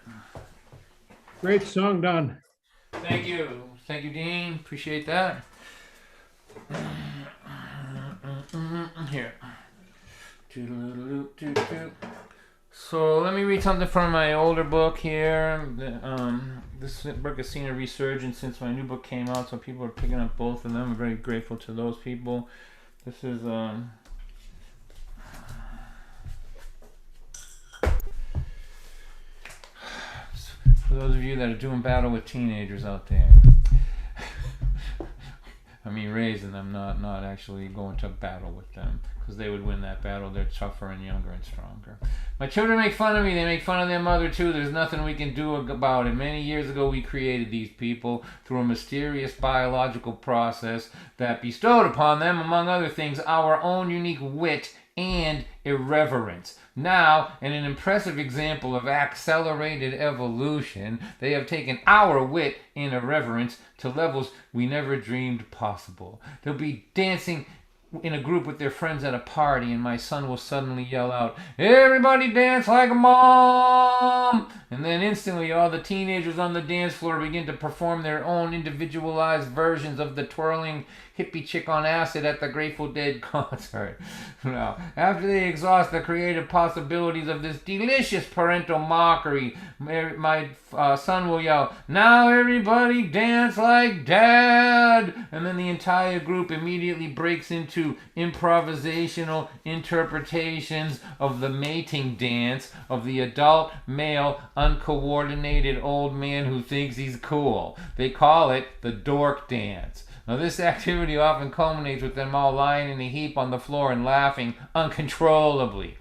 Great song, Don. Thank you. Thank you, Dean. Appreciate that. Here. So let me read something from my older book here. This book has seen a resurgence since my new book came out, so people are picking up both of them. I'm very grateful to those people. This is for those of you that are doing battle with teenagers out there. I mean, raising them, not actually going to battle with them, because they would win that battle. They're tougher and younger and stronger. My children make fun of me. They make fun of their mother too. There's nothing we can do about it. Many years ago, we created these people through a mysterious biological process that bestowed upon them, among other things, our own unique wit and irreverence. Now, in an impressive example of accelerated evolution, they have taken our wit and irreverence to levels we never dreamed possible. They'll be dancing in a group with their friends at a party, and my son will suddenly yell out, "Everybody dance like a mom!" And then instantly all the teenagers on the dance floor begin to perform their own individualized versions of the twirling hippie chick on acid at the Grateful Dead concert. Now, after they exhaust the creative possibilities of this delicious parental mockery, my son will yell, "Now everybody dance like Dad!" And then the entire group immediately breaks into improvisational interpretations of the mating dance of the adult, male, uncoordinated old man who thinks he's cool. They call it the dork dance. Now, this activity often culminates with them all lying in a heap on the floor and laughing uncontrollably.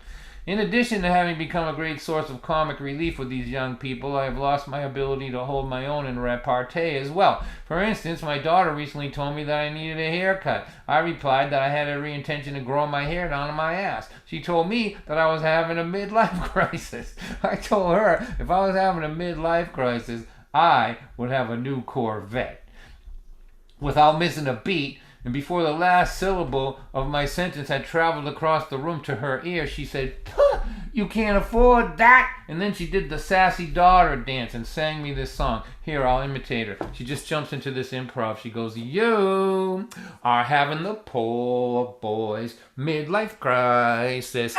In addition to having become a great source of comic relief with these young people, I have lost my ability to hold my own in repartee as well. For instance, my daughter recently told me that I needed a haircut. I replied that I had every intention of growing my hair down to my ass. She told me that I was having a midlife crisis. I told her if I was having a midlife crisis, I would have a new Corvette. Without missing a beat, and before the last syllable of my sentence had traveled across the room to her ear, she said, "Huh, you can't afford that." And then she did the sassy daughter dance and sang me this song. Here, I'll imitate her. She just jumps into this improv. She goes, "You are having the poor boy's midlife crisis.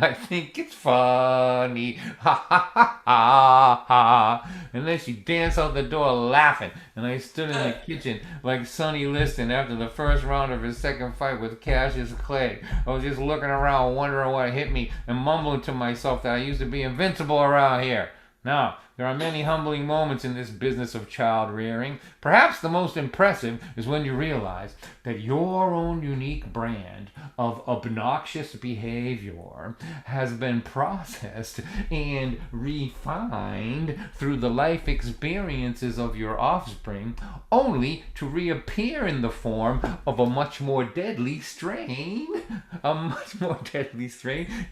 I think it's funny. Ha ha ha ha ha." And then she danced out the door laughing. And I stood in the kitchen like Sonny Liston after the first round of his second fight with Cassius Clay. I was just looking around wondering what hit me and mumbling to myself that I used to be invincible around here. Now, there are many humbling moments in this business of child rearing. Perhaps the most impressive is when you realize that your own unique brand of obnoxious behavior has been processed and refined through the life experiences of your offspring, only to reappear in the form of a much more deadly strain,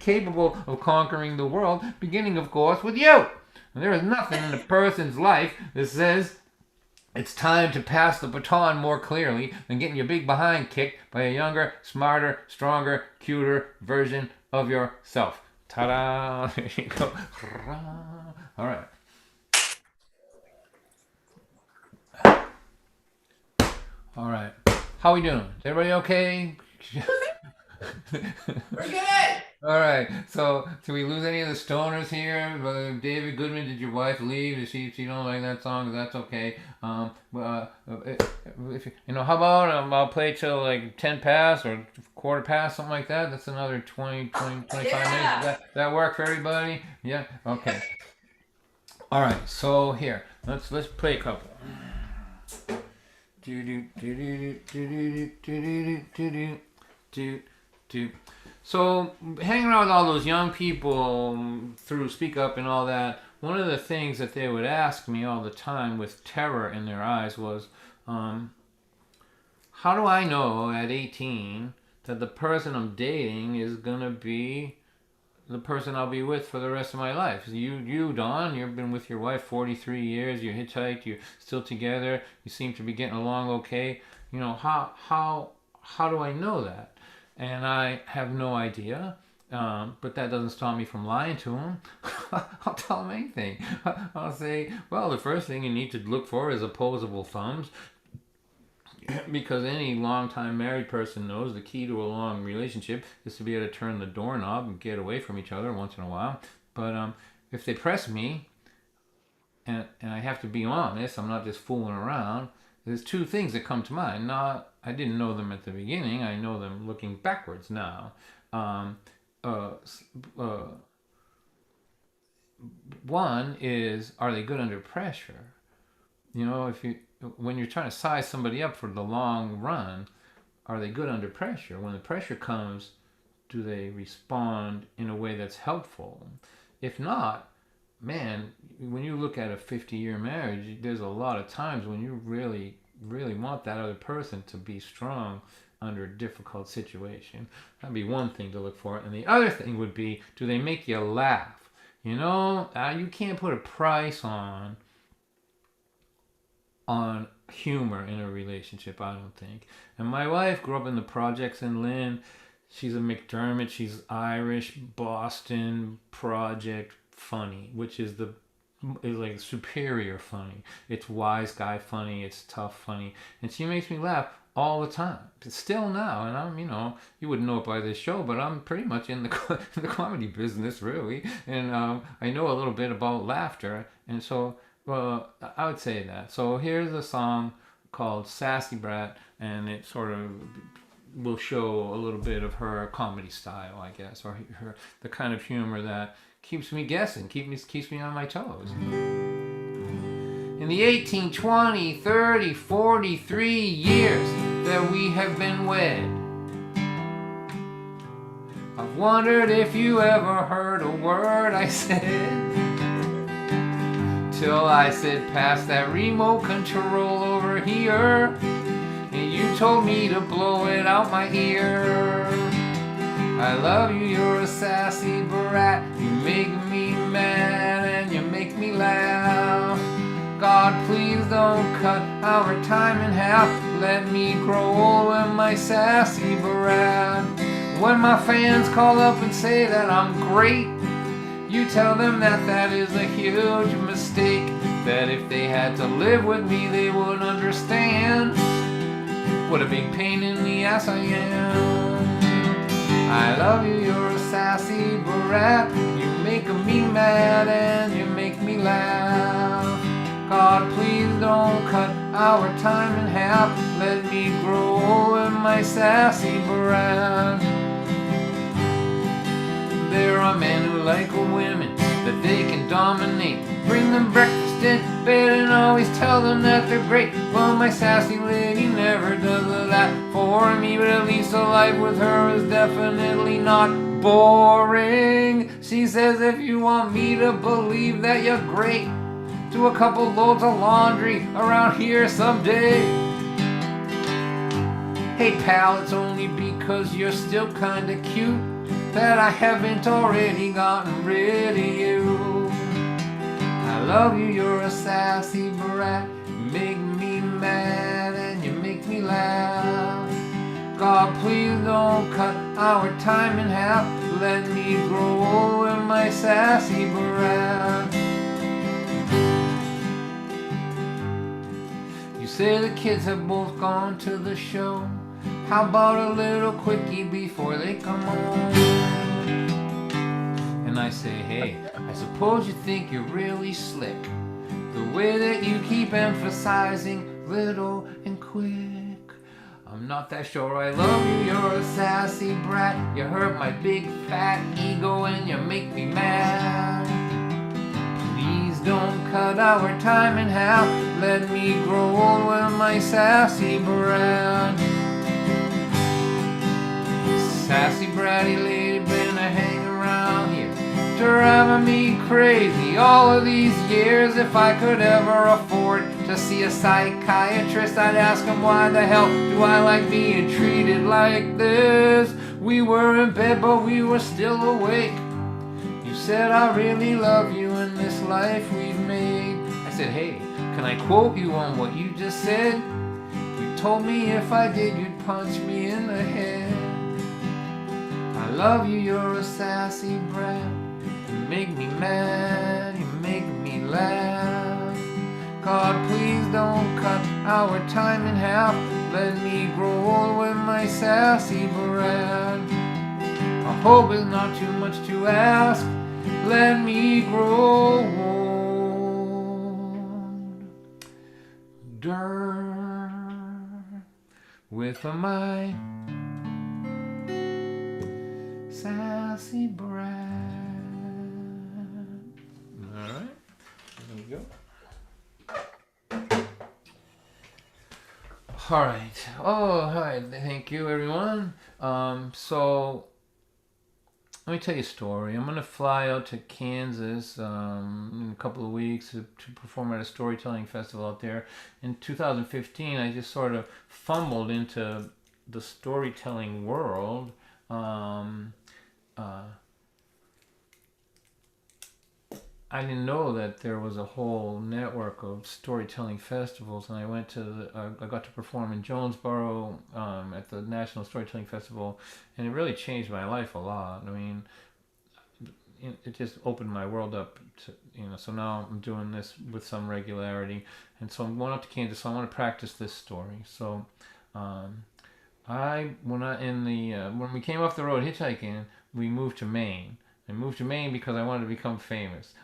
capable of conquering the world, beginning, of course, with you. There is nothing in a person's life that says it's time to pass the baton more clearly than getting your big behind kicked by a younger, smarter, stronger, cuter version of yourself. Ta-da! There you go. All right. All right. How we doing? Is everybody okay? We're good. All right. So, did we lose any of the stoners here? David Goodman, did your wife leave? If she don't like that song, that's okay. How about I'll play till like 10 past or quarter past, something like that. That's another 20, 25 Yeah. minutes. That work for everybody? Yeah. Okay. All right. So here, let's play a couple. So, hanging around with all those young people through Speak Up and all that, one of the things that they would ask me all the time with terror in their eyes was, how do I know at 18 that the person I'm dating is going to be the person I'll be with for the rest of my life? You, Don, you've been with your wife 43 years, you hitchhiked, you're still together, you seem to be getting along okay. How do I know that? And I have no idea, but that doesn't stop me from lying to him. I'll tell him anything. I'll say, well, the first thing you need to look for is opposable thumbs, because any long-time married person knows the key to a long relationship is to be able to turn the doorknob and get away from each other once in a while. But if they press me, and I have to be honest, I'm not just fooling around, there's two things that come to mind. I didn't know them at the beginning. I know them looking backwards now. One is, are they good under pressure? When you're trying to size somebody up for the long run, are they good under pressure? When the pressure comes, do they respond in a way that's helpful? If not, man, when you look at a 50-year marriage, there's a lot of times when you really want that other person to be strong under a difficult situation. That'd be one thing to look for. And the other thing would be, do they make you laugh? You can't put a price on humor in a relationship, I don't think. And my wife grew up in the projects in Lynn. She's a McDermott. She's Irish, Boston project funny, which is like superior funny. It's wise guy funny. It's tough funny. And she makes me laugh all the time. Still now. And I'm, you wouldn't know it by this show, but I'm pretty much in the comedy business, really. And I know a little bit about laughter. And so, I would say that. So here's a song called Sassy Brat, and it sort of will show a little bit of her comedy style, I guess, or the kind of humor that keeps me guessing, keeps me on my toes. In the 18, 20, 30, 43 years that we have been wed, I've Wondered if you ever heard a word I said. Till I said, pass that remote control over here. And you told me to blow it out my ear. I love you, you're a sassy brat. You make me mad and you make me laugh. God, please don't cut our time in half. Let me grow old with my sassy brat. When my fans call up and say that I'm great, you tell them that that is a huge mistake. That if they had to live with me, they would understand what a big pain in the ass I am. I love you, you're a sassy brat. You make me mad and you make me laugh. God, please don't cut our time in half. Let me grow old with my sassy brat. There are men who like women that they can dominate. Bring them breakfast in bed and always tell them that they're great. Well, my sassy lady never does that for me, but at least a life with her is definitely not boring. She says, if you want me to believe that you're great, do a couple loads of laundry around here someday. Hey pal, it's only because you're still kinda cute that I haven't already gotten rid of you. I love you, you're a sassy brat. You make me mad and you make me laugh. God, please don't cut our time in half. Let me grow old with my sassy brat. You say the kids have both gone to the show. How about a little quickie before they come home? And I say, hey, I suppose you think you're really slick, the way that you keep emphasizing little and quick. I'm not that sure I love you, you're a sassy brat. You hurt my big fat ego and you make me mad. Please don't cut our time in half. Let me grow old with my sassy brat. Sassy bratty lady been a hang around here, driving me crazy all of these years. If I could ever afford to see a psychiatrist, I'd ask him why the hell do I like being treated like this. We were in bed but we were still awake. You said I really love you in this life we've made. I said, hey, can I quote you on what you just said? You told me if I did you'd punch me in the head. I love you, you're a sassy brat. You make me mad, you make me laugh. God, please don't cut our time in half. Let me grow old with my sassy brat. I hope it's not too much to ask. Let me grow old with my sassy brat. All right, there we go. All right. Oh, hi. Thank you, everyone. So let me tell you a story. I'm gonna fly out to Kansas in a couple of weeks to perform at a storytelling festival out there. In 2015, I just sort of fumbled into the storytelling world. I didn't know that there was a whole network of storytelling festivals, and I went to I got to perform in Jonesboro at the National Storytelling Festival, and it really changed my life a lot. I mean, it just opened my world up to, so now I'm doing this with some regularity, and so I'm going up to Kansas, so I want to practice this story. So when we came off the road hitchhiking, we moved to Maine. I moved to Maine because I wanted to become famous.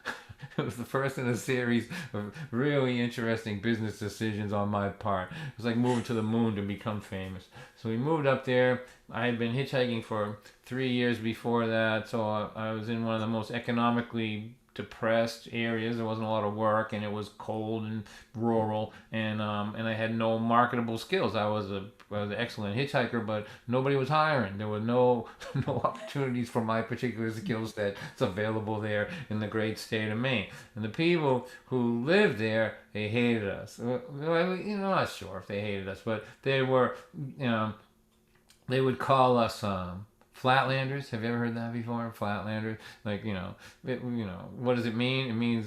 It was the first in a series of really interesting business decisions on my part. It was like moving to the moon to become famous. So we moved up there. I had been hitchhiking for 3 years before that, so I was in one of the most economically depressed areas. There wasn't a lot of work, and it was cold and rural, and I had no marketable skills. I was a was an excellent hitchhiker, but nobody was hiring. There were no no opportunities for my particular skill set that's available there in the great state of Maine. And the people who lived there, they hated us. Well, you know, I'm not sure if they hated us, but they were, you know, they would call us Flatlanders. Have you ever heard that before? Flatlanders, like what does it mean? It means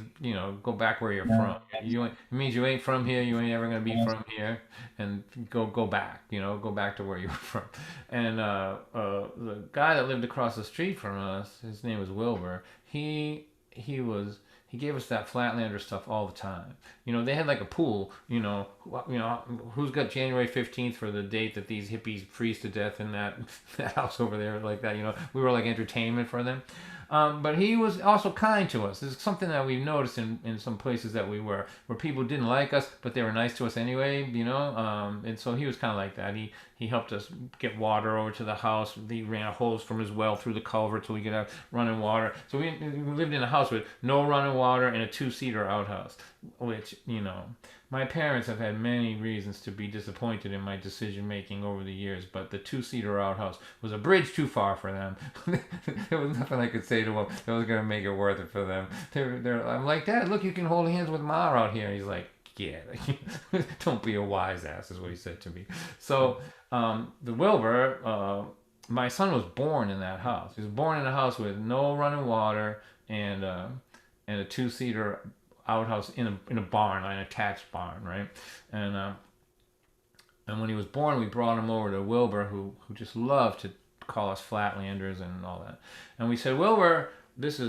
go back where you're from. It means you ain't from here. You ain't ever gonna be from here, and go back. Go back to where you were from. And the guy that lived across the street from us, his name was Wilbur. He gave us that Flatlander stuff all the time. They had like a pool. Who's got January 15th for the date that these hippies freeze to death in that house over there, like that. We were like entertainment for them. But he was also kind to us. This is something that we've noticed in some places that we were, where people didn't like us, but they were nice to us anyway, And so he was kind of like that. He helped us get water over to the house. He ran a hose from his well through the culvert so we could have running water. So we lived in a house with no running water and a 2-seater outhouse, which, my parents have had many reasons to be disappointed in my decision making over the years, but the 2-seater outhouse was a bridge too far for them. There was nothing I could say to them that was going to make it worth it for them. I'm like, Dad, look, you can hold hands with Ma out here. And he's like, yeah, don't be a wise ass, is what he said to me. So the Wilbur, my son was born in that house. He was born in a house with no running water and a 2-seater outhouse in a barn, an attached barn, right? And when he was born, we brought him over to Wilbur, who just loved to call us Flatlanders and all that. And we said, Wilbur, this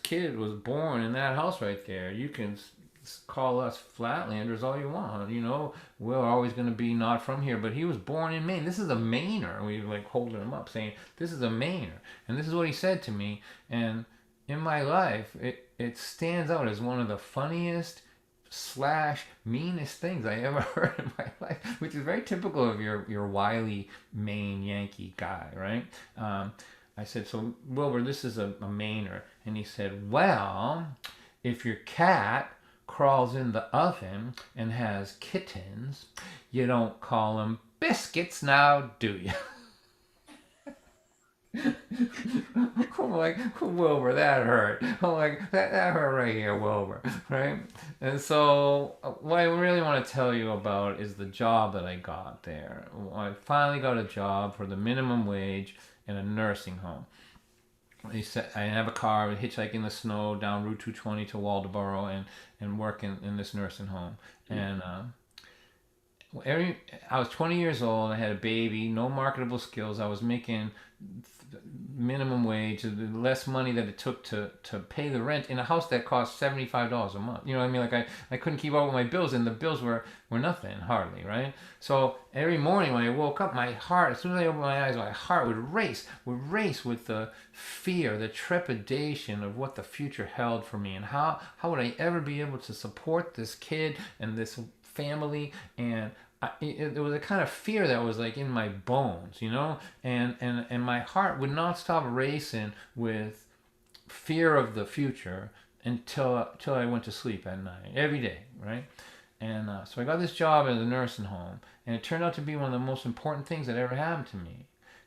kid was born in that house right there. You can call us Flatlanders all you want. We're always going to be not from here, but he was born in Maine. This is a Mainer. We like holding him up, saying this is a Mainer, and this is what he said to me. And in my life, it stands out as one of the funniest / meanest things I ever heard in my life, which is very typical of your wily Maine Yankee guy, right? I said, so Wilbur, this is a Mainer. And he said, well, if your cat crawls in the oven and has kittens, you don't call them biscuits now, do you? I'm like, Wilbur, that hurt. I'm like, that hurt right here, Wilbur, right? And so what I really want to tell you about is the job that I got there. I finally got a job for the minimum wage in a nursing home. He said I have a car, I would hitchhike in the snow down Route 220 to Waldoboro and work in this nursing home. And I was 20 years old. I had a baby, no marketable skills. I was making minimum wage, less money that it took to pay the rent in a house that cost $75 a month. You know what I mean? Like I couldn't keep up with my bills, and the bills were nothing, hardly, right? So every morning when I woke up, my heart, as soon as I opened my eyes, my heart would race with the fear, the trepidation of what the future held for me, and how would I ever be able to support this kid and this family. And there was a kind of fear that was like in my bones, and my heart would not stop racing with fear of the future until I went to sleep at night, every day, right? And so I got this job at the nursing home, and it turned out to be one of the most important things that ever happened to me,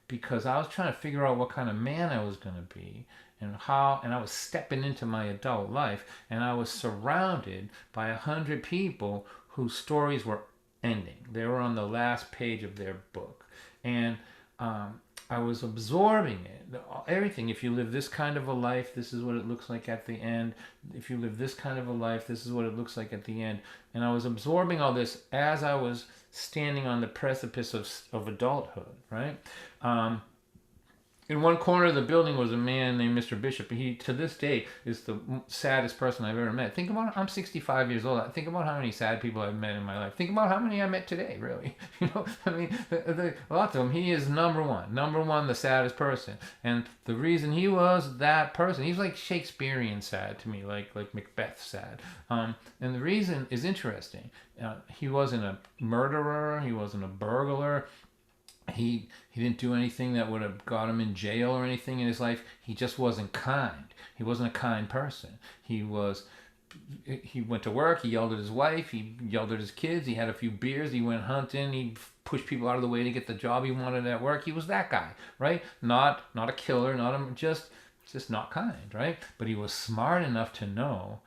because I was trying to figure out what kind of man I was going to be, and I was stepping into my adult life, and I was surrounded by 100 people whose stories were ending. They were on the last page of their book, and I was absorbing it, everything. If you live this kind of a life, this is what it looks like at the end. If you live this kind of a life, this is what it looks like at the end. And I was absorbing all this as I was standing on the precipice of adulthood, right? In one corner of the building was a man named Mr. Bishop. He, to this day, is the saddest person I've ever met. Think about it. I'm 65 years old. Think about how many sad people I've met in my life. Think about how many I met today, really. I mean, lots of them. He is number one, the saddest person. And the reason he was that person, he's like Shakespearean sad to me, like Macbeth sad. And the reason is interesting. He wasn't a murderer. He wasn't a burglar. He didn't do anything that would have got him in jail or anything in his life. He just wasn't kind. He wasn't a kind person. He was he went to work, he yelled at his wife, he yelled at his kids, he had a few beers, he went hunting, he pushed people out of the way to get the job he wanted at work. He was that guy, right? Not a killer, not a, just not kind, right? But he was smart enough to know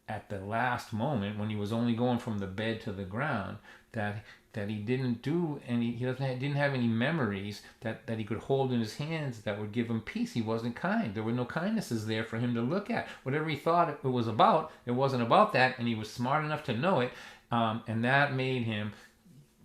at the last moment, when he was only going from the bed to the ground, that he didn't do any, didn't have any memories that he could hold in his hands that would give him peace. He wasn't kind. There were no kindnesses there for him to look at. Whatever he thought it was about, it wasn't about that, and he was smart enough to know it, and that made him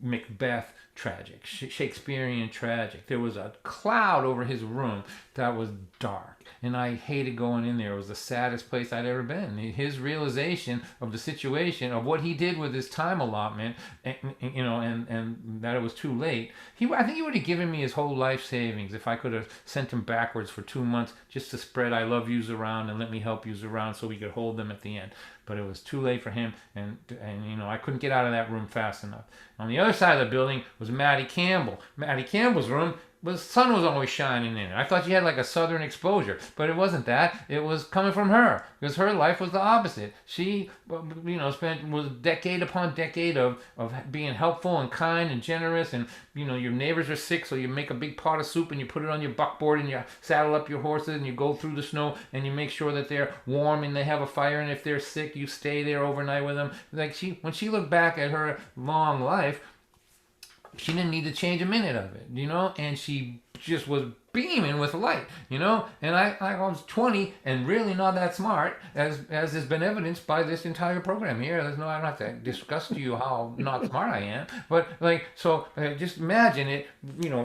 Macbeth tragic, Shakespearean tragic. There was a cloud over his room that was dark, and I hated going in there. It was the saddest place I'd ever been. His realization of the situation, of what he did with his time allotment, and that it was too late. I think he would have given me his whole life savings if I could have sent him backwards for 2 months just to spread "I love yous" around and "let me help yous" around so we could hold them at the end. But it was too late for him, and I couldn't get out of that room fast enough. On the other side of the building was Maddie Campbell. Maddie Campbell's room, the sun was always shining in it. I thought she had like a southern exposure, but it wasn't that. It was coming from her, because her life was the opposite. She, was decade upon decade of being helpful and kind and generous, and your neighbors are sick, so you make a big pot of soup and you put it on your buckboard and you saddle up your horses and you go through the snow and you make sure that they're warm and they have a fire, and if they're sick, you stay there overnight with them. Like when she looked back at her long life, she didn't need to change a minute of it, and she just was beaming with light, and I was 20 and really not that smart, as has been evidenced by this entire program here. I don't have to discuss to you how not smart I am, but just imagine it,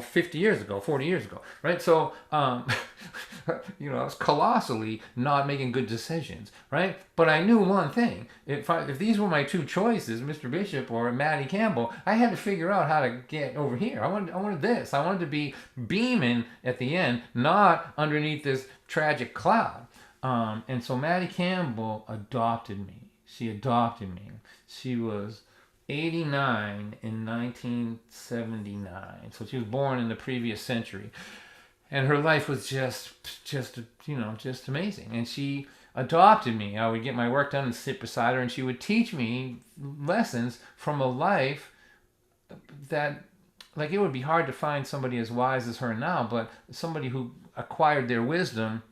50 years ago, 40 years ago, right? So, I was colossally not making good decisions, right? But I knew one thing: if these were my two choices, Mr. Bishop or Maddie Campbell, I had to figure out how to get over here. I wanted this. I wanted to be beaming at the end, not underneath this tragic cloud. And so Maddie Campbell adopted me. She adopted me. She was 89 in 1979. So she was born in the previous century. And her life was just amazing. And she adopted me. I would get my work done and sit beside her, and she would teach me lessons from a life that, like, it would be hard to find somebody as wise as her now, but somebody who acquired their wisdom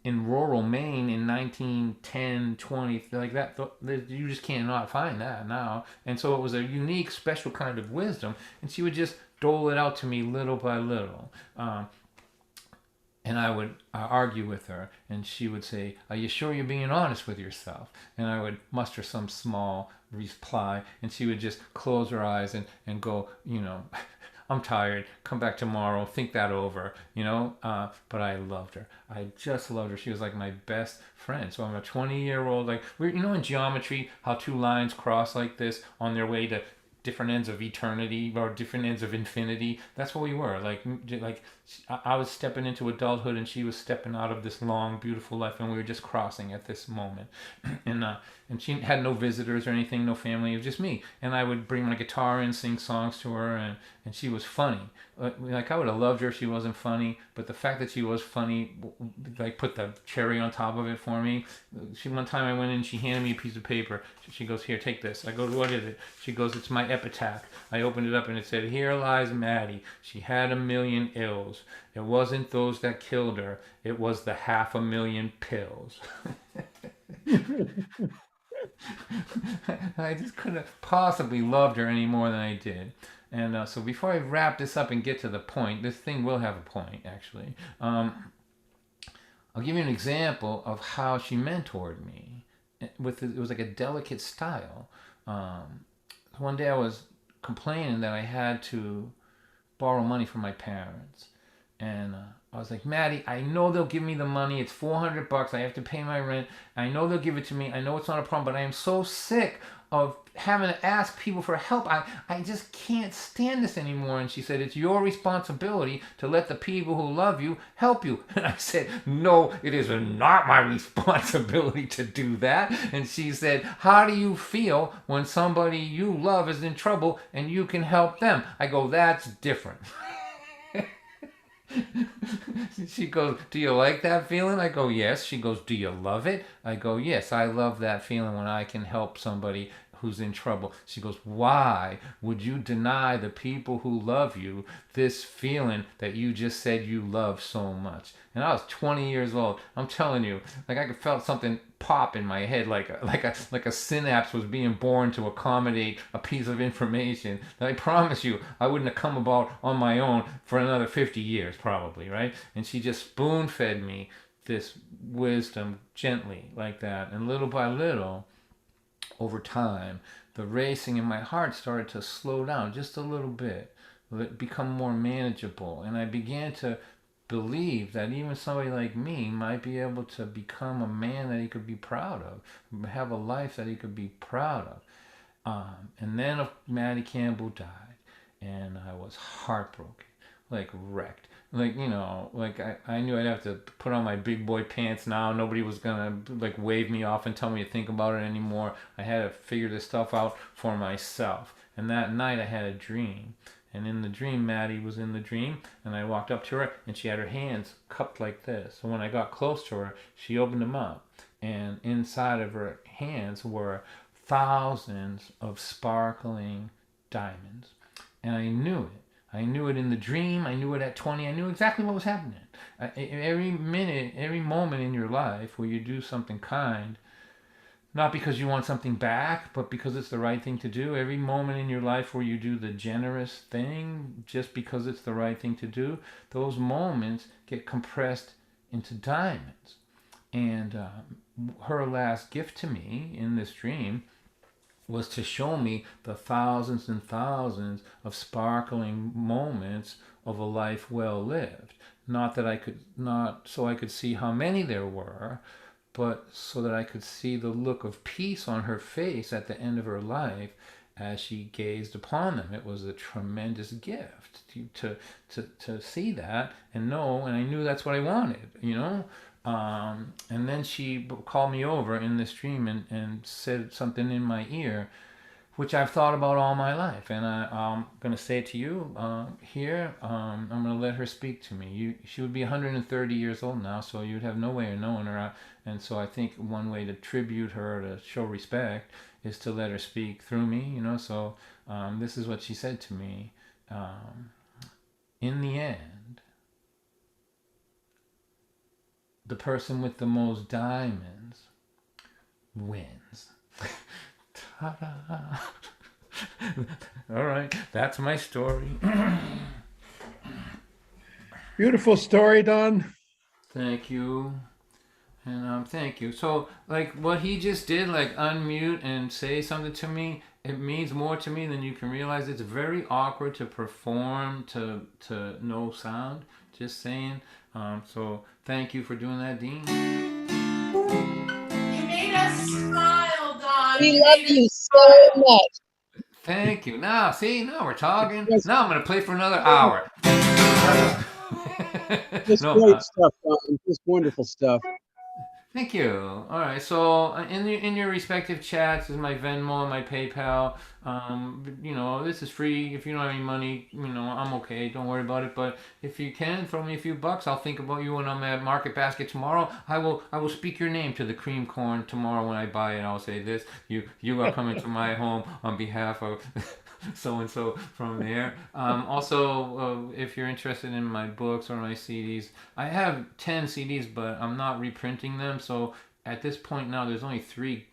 in rural Maine in 1910, 20, like that, you just cannot find that now. And so it was a unique, special kind of wisdom, and she would just dole it out to me little by little. And I would argue with her, and she would say, "Are you sure you're being honest with yourself?" And I would muster some small reply, and she would just close her eyes and go, "I'm tired, come back tomorrow, think that over," but I loved her. I just loved her. She was like my best friend. So I'm a 20-year-old, like, we're, in geometry, how two lines cross like this on their way to different ends of eternity or different ends of infinity. That's what we were. Like I was stepping into adulthood, and she was stepping out of this long, beautiful life, and we were just crossing at this moment. And she had no visitors or anything, no family. It was just me. And I would bring my guitar and sing songs to her, and she was funny. Like, I would have loved her if she wasn't funny, but the fact that she was funny, like, put the cherry on top of it for me. One time I went in, she handed me a piece of paper. She goes, "Here, take this." I go, "What is it?" She goes, "It's my epitaph." I opened it up, and it said, "Here lies Maddie. She had 1,000,000 ills. It wasn't those that killed her. It was the 500,000 pills." I just couldn't have possibly loved her any more than I did. And so before I wrap this up and get to the point, this thing will have a point, actually. I'll give you an example of how she mentored me. It was like a delicate style. One day I was complaining that I had to borrow money from my parents. And I was like, "Maddie, I know they'll give me the money. It's $400. I have to pay my rent. I know they'll give it to me. I know it's not a problem, but I am so sick of having to ask people for help. I just can't stand this anymore." And she said, "It's your responsibility to let the people who love you help you." And I said, "No, it is not my responsibility to do that." And she said, "How do you feel when somebody you love is in trouble and you can help them?" I go, "That's different." She goes, "Do you like that feeling?" I go, "Yes." She goes, "Do you love it?" I go, "Yes, I love that feeling when I can help somebody who's in trouble." She goes, "Why would you deny the people who love you this feeling that you just said you love so much?" And I was 20 years old. I'm telling you, like I felt something pop in my head, like a synapse was being born to accommodate a piece of information that I promise you I wouldn't have come about on my own for another 50 years probably, right? And she just spoon fed me this wisdom gently like that, and little by little over time, the racing in my heart started to slow down just a little bit, become more manageable, and I began to believe that even somebody like me might be able to become a man that he could be proud of, have a life that he could be proud of. And then Maddie Campbell died, and I was heartbroken, like wrecked. Like, like I knew I'd have to put on my big boy pants now. Nobody was gonna like wave me off and tell me to think about it anymore. I had to figure this stuff out for myself. And that night I had a dream. And in the dream, Maddie was in the dream, and I walked up to her, and she had her hands cupped like this. So when I got close to her, she opened them up, and inside of her hands were thousands of sparkling diamonds. And I knew it. I knew it in the dream. I knew it at 20. I knew exactly what was happening. Every minute, every moment in your life where you do something kind, not because you want something back, but because it's the right thing to do. Every moment in your life where you do the generous thing just because it's the right thing to do, those moments get compressed into diamonds. And her last gift to me in this dream was to show me the thousands and thousands of sparkling moments of a life well lived. Not so I could see how many there were, but so that I could see the look of peace on her face at the end of her life as she gazed upon them. It was a tremendous gift to see that and know, and I knew that's what I wanted. And then she called me over in this dream and said something in my ear, which I've thought about all my life. And I'm going to say it to you here. I'm going to let her speak to me. She would be 130 years old now, so you'd have no way of knowing her. And so I think one way to tribute her, to show respect, is to let her speak through me, So this is what she said to me. In the end, the person with the most diamonds wins. Ta-da! All right, that's my story. Beautiful story, Don. Thank you. And thank you. So, like, what he just did, like, unmute and say something to me, it means more to me than you can realize. It's very awkward to perform to no sound, just saying. So, thank you for doing that, Dean. You made us smile, Don. We love you so much. Thank you. Now we're talking. Now I'm going to play for another hour. Just great stuff, Don. Just wonderful stuff. Thank you. All right. So in your respective chats is my Venmo and my PayPal. This is free. If you don't have any money, I'm okay. Don't worry about it. But if you can throw me a few bucks, I'll think about you when I'm at Market Basket tomorrow. I will speak your name to the cream corn tomorrow when I buy it. I'll say this: you are coming to my home on behalf of so and so from there. Also, if you're interested in my books or my CDs, I have 10 CDs, but I'm not reprinting them. So at this point now, there's only three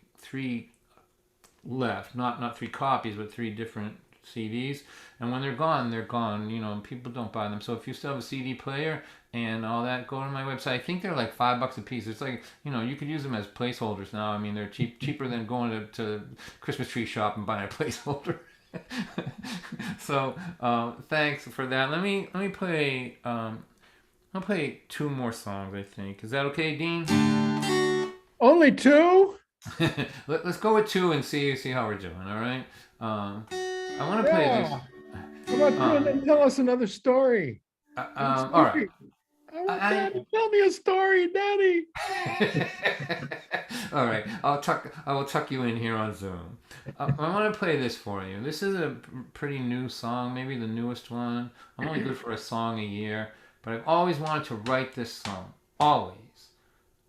left. Not 3 copies, but 3 different CDs. And when they're gone, they're gone. And people don't buy them. So if you still have a CD player and all that, go to my website. I think they're like $5 a piece. It's like, you could use them as placeholders now. I mean, they're cheaper than going to Christmas tree shop and buying a placeholder. So thanks for that. Let me play. I'll play 2 more songs. I think, is that okay, Dean? Only 2? Let's go with 2 and see how we're doing. All right. I want to play this. How about you and tell us another story? All right. Daddy, tell me a story, Daddy. All right, I will tuck you in here on Zoom. I want to play this for you. This is a pretty new song, maybe the newest one. I'm only good for a song a year, but I've always wanted to write this song. Always.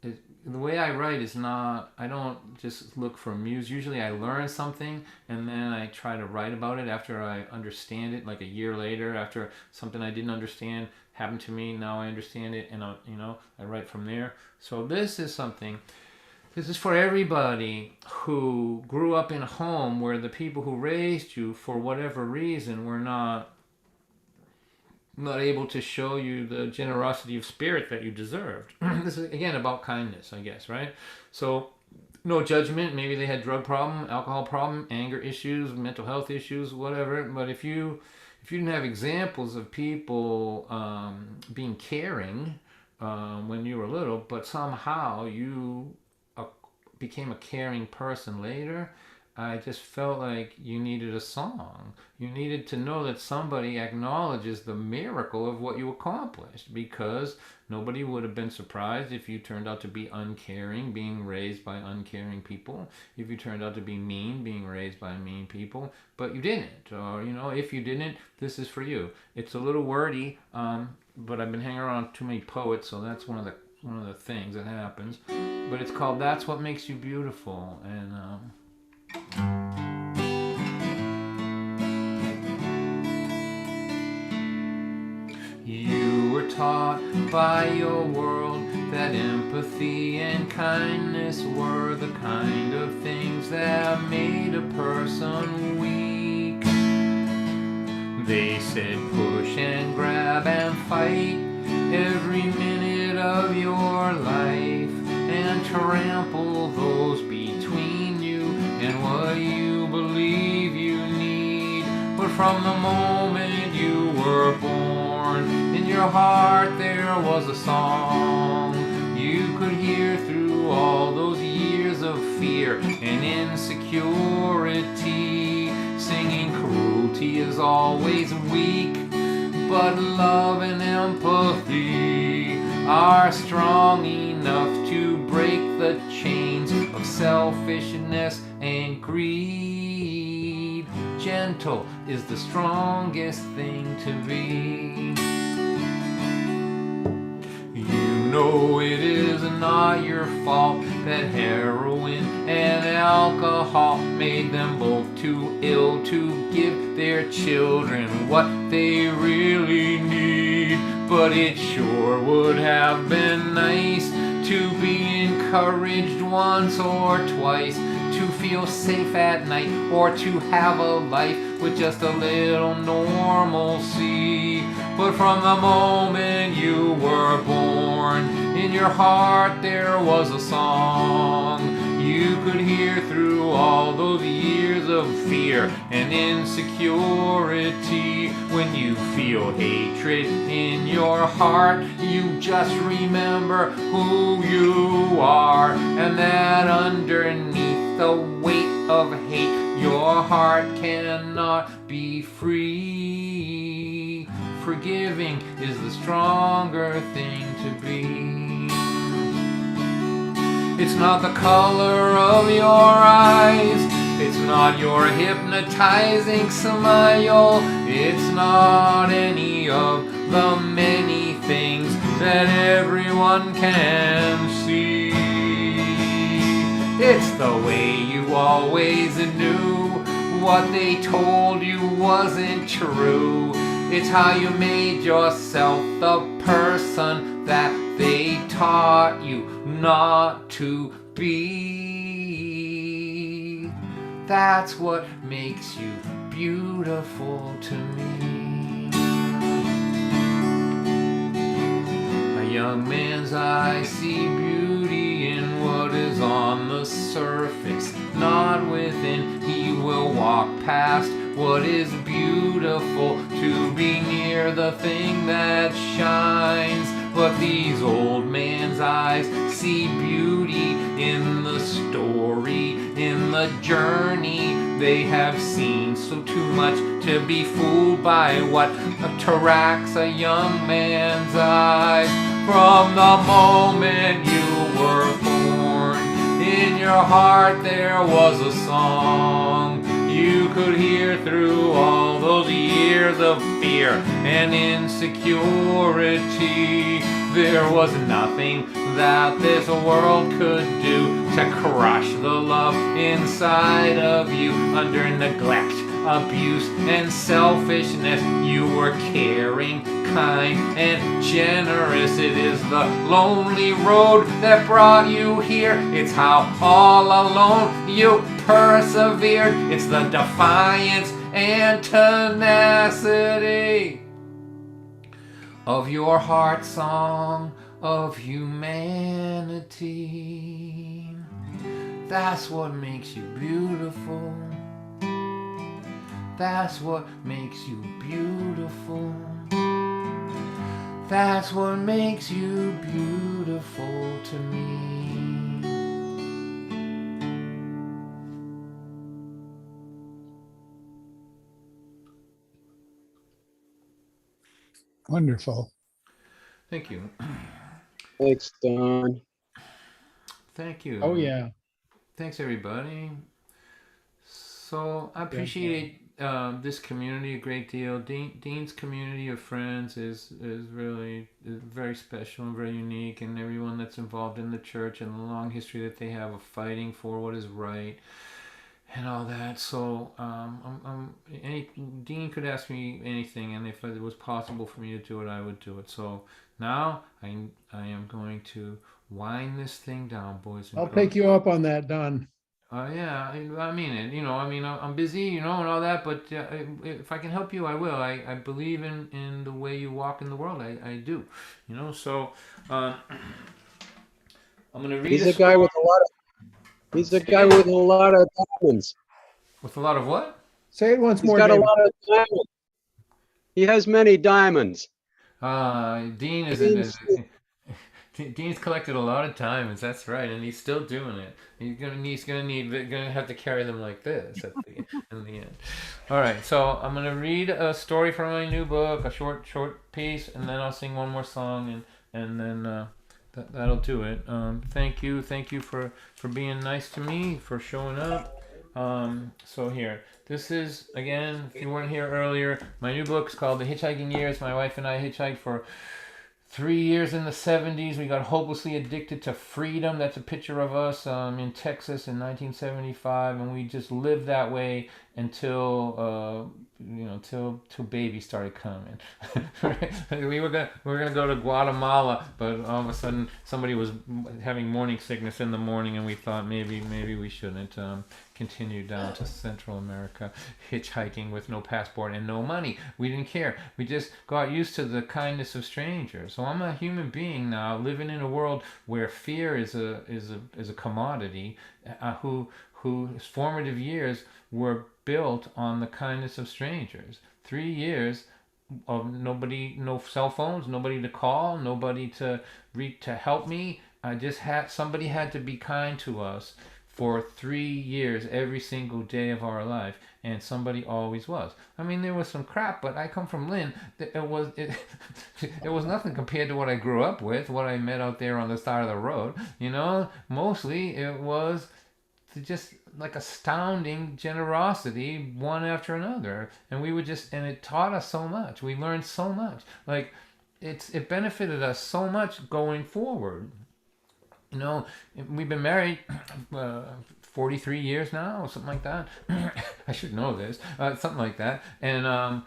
The way I write is not, I don't just look for muse. Usually I learn something and then I try to write about it after I understand it, like a year later, after something I didn't understand happened to me. Now I understand it, and I write from there. So this is for everybody who grew up in a home where the people who raised you, for whatever reason, were not able to show you the generosity of spirit that you deserved. This is, again, about kindness, I guess, right? So, no judgment. Maybe they had drug problem, alcohol problem, anger issues, mental health issues, whatever. But if you didn't have examples of people being caring when you were little, but somehow you became a caring person later, I just felt like you needed a song. You needed to know that somebody acknowledges the miracle of what you accomplished, because nobody would have been surprised if you turned out to be uncaring, being raised by uncaring people. If you turned out to be mean, being raised by mean people, but you didn't. Or, if you didn't, this is for you. It's a little wordy, but I've been hanging around too many poets, so that's one of the things that happens. But it's called That's What Makes You Beautiful, and you were taught by your world that empathy and kindness were the kind of things that made a person weak. They said push and grab and fight every minute of your life and trample those between you and what you believe you need. But from the moment you were born, in your heart there was a song you could hear through all those years of fear and insecurity, singing cruelty is always weak, but love and empathy are strong enough to break the chains of selfishness and greed. Gentle is the strongest thing to be. You know it is not your fault that heroin and alcohol made them both too ill to give their children what they really need. But it sure would have been nice to be encouraged once or twice, to feel safe at night, or to have a life with just a little normalcy. But from the moment you were born, in your heart there was a song you could hear through all those years of fear and insecurity. When you feel hatred in your heart, you just remember who you are, and that underneath the weight of hate, your heart cannot be free. Forgiving is the stronger thing to be. It's not the color of your eyes, it's not your hypnotizing smile, it's not any of the many things that everyone can see. It's the way you always knew what they told you wasn't true. It's how you made yourself the person that they taught you not to be. That's what makes you beautiful to me. A young man's eyes see beauty in what is on the surface, not within. He will walk past what is beautiful to be near the thing that shines. But these old man's eyes see beauty in the story, in the journey they have seen. So too much to be fooled by what attracts a young man's eyes. From the moment you were born, in your heart there was a song you could hear through all those years of fear and insecurity. There was nothing that this world could do to crush the love inside of you. Under neglect, abuse, and selfishness, you were caring, kind, and generous. It is the lonely road that brought you here. It's how all alone you persevered. It's the defiance and tenacity of your heart song of humanity. That's what makes you beautiful. That's what makes you beautiful. That's what makes you beautiful to me. Wonderful. Thank you. Thanks, Don. Thank you. Oh, yeah. Thanks, everybody. So I appreciate this community a great deal. Dean's community of friends is really very special and very unique, and everyone that's involved in the church and the long history that they have of fighting for what is right and all that. So Dean could ask me anything, and if it was possible for me to do it, I would do it. So now I am going to wind this thing down, boys and I'll girls. take you up on that, Don. Yeah, I mean it. I'm busy, and all that. But if I can help you, I will. I believe in the way you walk in the world. I do. So I'm gonna read. He's a guy with a lot of. He's a guy with a lot of diamonds. With a lot of what? Say it once He's more, got David. a lot of diamonds. He has many diamonds. Dean is. Dean's collected a lot of diamonds. That's right, and he's still doing it. He's gonna have to carry them like this in the end. All right, so I'm gonna read a story from my new book, a short piece, and then I'll sing one more song, and then that'll do it. Thank you for being nice to me, for showing up. So here, this is, again, if you weren't here earlier, my new book is called The Hitchhiking Years. My wife and I hitchhiked for 3 years in the 70s. We got hopelessly addicted to freedom. That's a picture of us in Texas in 1975, and we just lived that way until till baby started coming. we were gonna go to Guatemala, but all of a sudden somebody was having morning sickness in the morning, and we thought maybe we shouldn't continue down to Central America hitchhiking with no passport and no money. We didn't care. We just got used to the kindness of strangers. So I'm a human being now, living in a world where fear is a commodity, whose formative years were built on the kindness of strangers. 3 years of no cell phones, nobody to call, nobody to help me. Somebody had to be kind to us for 3 years, every single day of our life, and somebody always was. I mean, there was some crap, but I come from Lynn. It was nothing compared to what I grew up with, what I met out there on the side of the road. Mostly it was just like astounding generosity, one after another, and it taught us so much. We learned so much. Like it benefited us so much going forward. We've been married 43 years now, or something like that. I should know this, something like that. And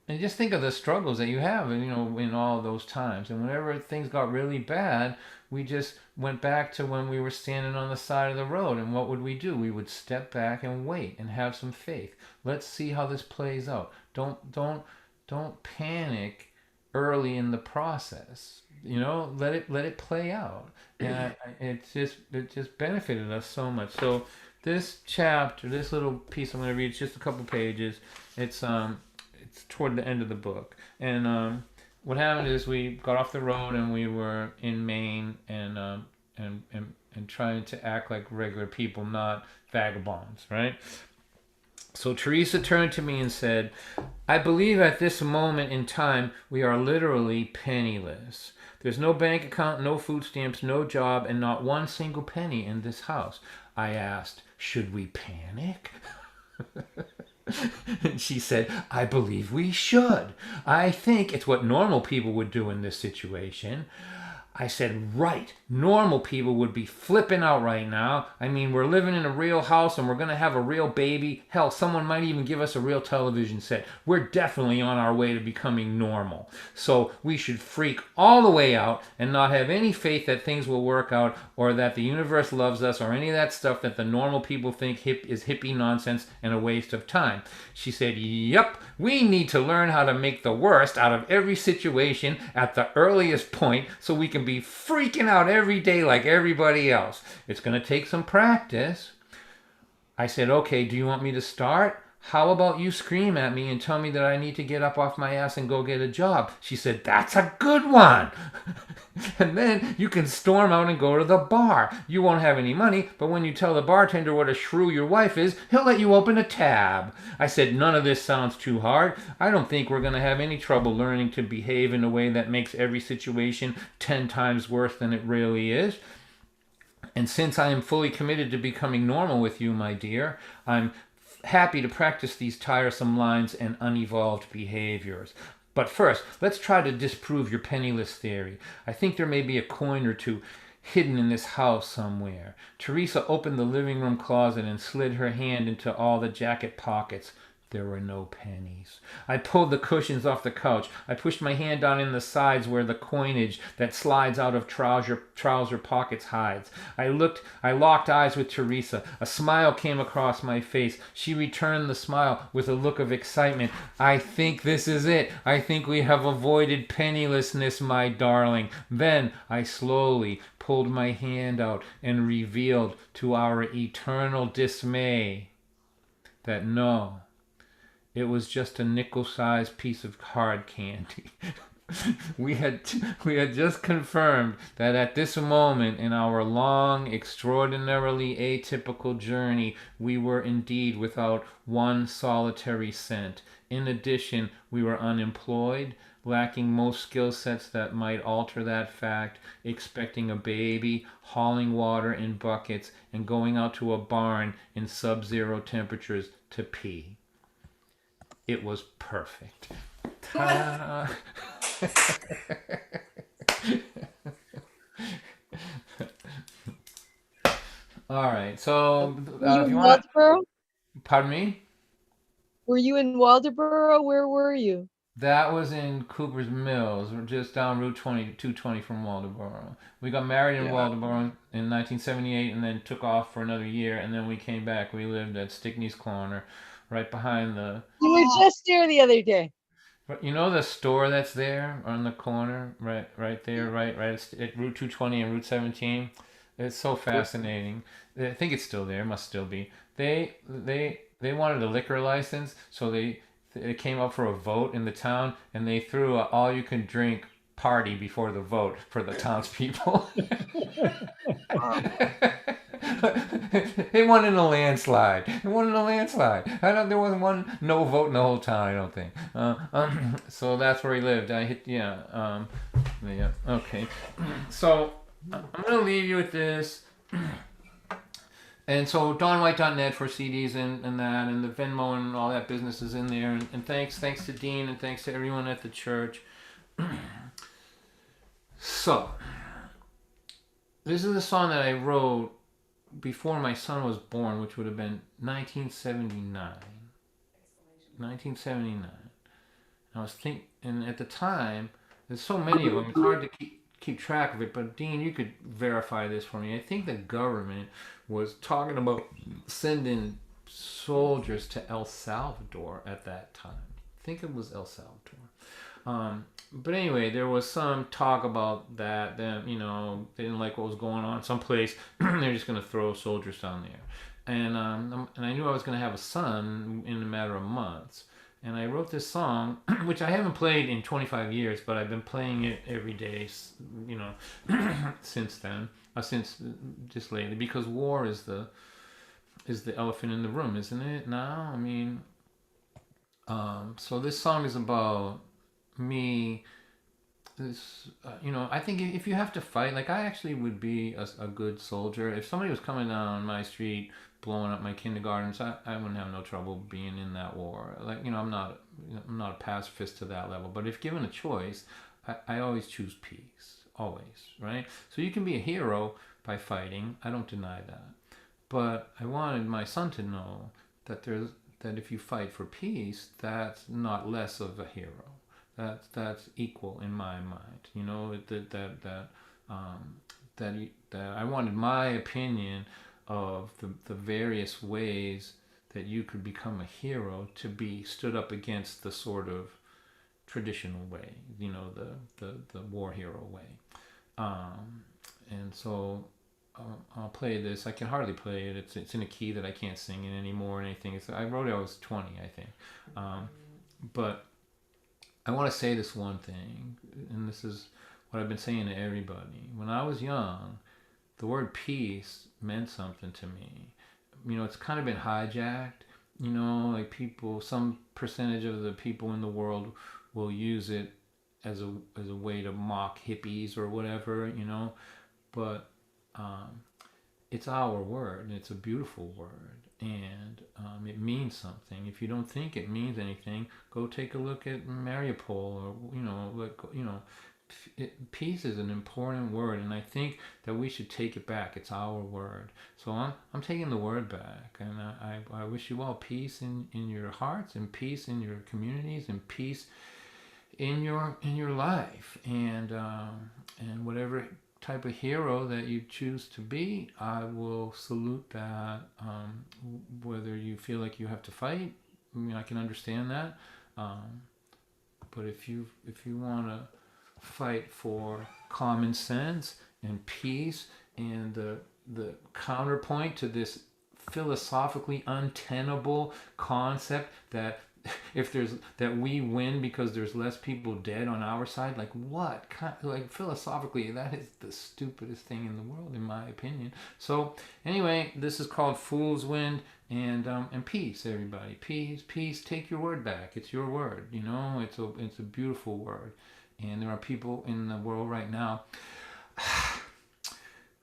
just think of the struggles that you have, in all those times. And whenever things got really bad, we just went back to when we were standing on the side of the road. And what would we do? We would step back and wait and have some faith. Let's see how this plays out. Don't panic early in the process. Let it play out. And it just benefited us so much. So this chapter, this little piece I'm going to read, it's just a couple pages. It's toward the end of the book. And what happened is we got off the road and we were in Maine and trying to act like regular people, not vagabonds, right? So Teresa turned to me and said, "I believe at this moment in time we are literally penniless. There's no bank account, no food stamps, no job, and not one single penny in this house." I asked, "Should we panic?" And she said, I believe we should. I think it's what normal people would do in this situation. I said, right. Normal people would be flipping out right now. I mean, we're living in a real house and we're going to have a real baby. Hell, someone might even give us a real television set. We're definitely on our way to becoming normal. So we should freak all the way out and not have any faith that things will work out or that the universe loves us or any of that stuff that the normal people think is hippie nonsense and a waste of time. She said, yep, we need to learn how to make the worst out of every situation at the earliest point so we can be freaking out every day like everybody else. It's going to take some practice. I said, okay, do you want me to start? How about you scream at me and tell me that I need to get up off my ass and go get a job? She said, that's a good one. And then you can storm out and go to the bar. You won't have any money, but when you tell the bartender what a shrew your wife is, he'll let you open a tab. I said, none of this sounds too hard. I don't think we're going to have any trouble learning to behave in a way that makes every situation 10 times worse than it really is. And since I am fully committed to becoming normal with you, my dear, I'm happy to practice these tiresome lines and unevolved behaviors. But first, let's try to disprove your penniless theory. I think there may be a coin or two hidden in this house somewhere. Teresa opened the living room closet and slid her hand into all the jacket pockets. There were no pennies. I pulled the cushions off the couch. I pushed my hand down in the sides where the coinage that slides out of trouser pockets hides. I locked eyes with Teresa. A smile came across my face. She returned the smile with a look of excitement. I think this is it. I think we have avoided pennilessness, my darling. Then I slowly pulled my hand out and revealed to our eternal dismay that no, it was just a nickel-sized piece of hard candy. we had just confirmed that at this moment in our long, extraordinarily atypical journey, we were indeed without one solitary cent. In addition, we were unemployed, lacking most skill sets that might alter that fact, expecting a baby, hauling water in buckets, and going out to a barn in sub-zero temperatures to pee. It was perfect. Ta-da! All right. So, Were you if in you want, Waldeboro? pardon me. Were you in Waldeboro? Where were you? That was in Cooper's Mills, just down Route 220 from Waldeboro. We got married in Waldeboro in 1978, and then took off for another year, and then we came back. We lived at Stickney's Corner, right behind the. You were just there the other day. You know the store that's there on the corner, right there, right at Route 220 and Route 17. It's so fascinating. I think it's still there. Must still be. They wanted a liquor license, so they came up for a vote in the town, and they threw a all-you-can-drink party before the vote for the townspeople. They won in a landslide. They won in a landslide. There wasn't one no vote in the whole town, I don't think. So that's where he lived. Yeah. Okay. So I'm gonna leave you with this. And so DonWhite.net for CDs and that, and the Venmo and all that business is in there. And thanks to Dean, and thanks to everyone at the church. So this is a song that I wrote before my son was born, which would have been 1979. 1979. I was thinking, and at the time, there's so many of them, it's hard to keep track of it, but Dean, you could verify this for me. I think the government was talking about sending soldiers to El Salvador at that time. I think it was El Salvador. But anyway, there was some talk about that. Then they didn't like what was going on someplace. They're just going to throw soldiers down there, and I knew I was going to have a son in a matter of months. And I wrote this song, which I haven't played in 25 years, but I've been playing it every day, since then, since just lately, because war is the elephant in the room, isn't it? Now, I mean, so this song is about me. I think if you have to fight, like I actually would be a good soldier. If somebody was coming down my street blowing up my kindergartens, I wouldn't have no trouble being in that war. Like, I'm not a pacifist to that level. But if given a choice, I always choose peace. Always, right? So you can be a hero by fighting. I don't deny that. But I wanted my son to know that if you fight for peace, that's not less of a hero. That's equal in my mind. That I wanted my opinion of the various ways that you could become a hero to be stood up against the sort of traditional way, the war hero way. And so I'll play this. I can hardly play it. It's in a key that I can't sing in anymore or anything. I wrote it when I was 20, I think. But I want to say this one thing, and this is what I've been saying to everybody. When I was young, the word peace meant something to me. It's kind of been hijacked. Like some percentage of the people in the world will use it as a way to mock hippies or whatever, but it's our word, and it's a beautiful word, and it means something. If you don't think it means anything, go take a look at Mariupol, or peace is an important word, and I think that we should take it back. It's our word. So I'm taking the word back, and I wish you all peace in your hearts, and peace in your communities, and peace in your life, and whatever type of hero that you choose to be, I will salute that. Whether you feel like you have to fight, I can understand that. But if you want to fight for common sense and peace, and the counterpoint to this philosophically untenable concept that that we win because there's less people dead on our side, like what? Like philosophically, that is the stupidest thing in the world, in my opinion. So anyway, this is called Fool's Wind, and peace, everybody. Peace. Take your word back. It's your word. It's a beautiful word, and there are people in the world right now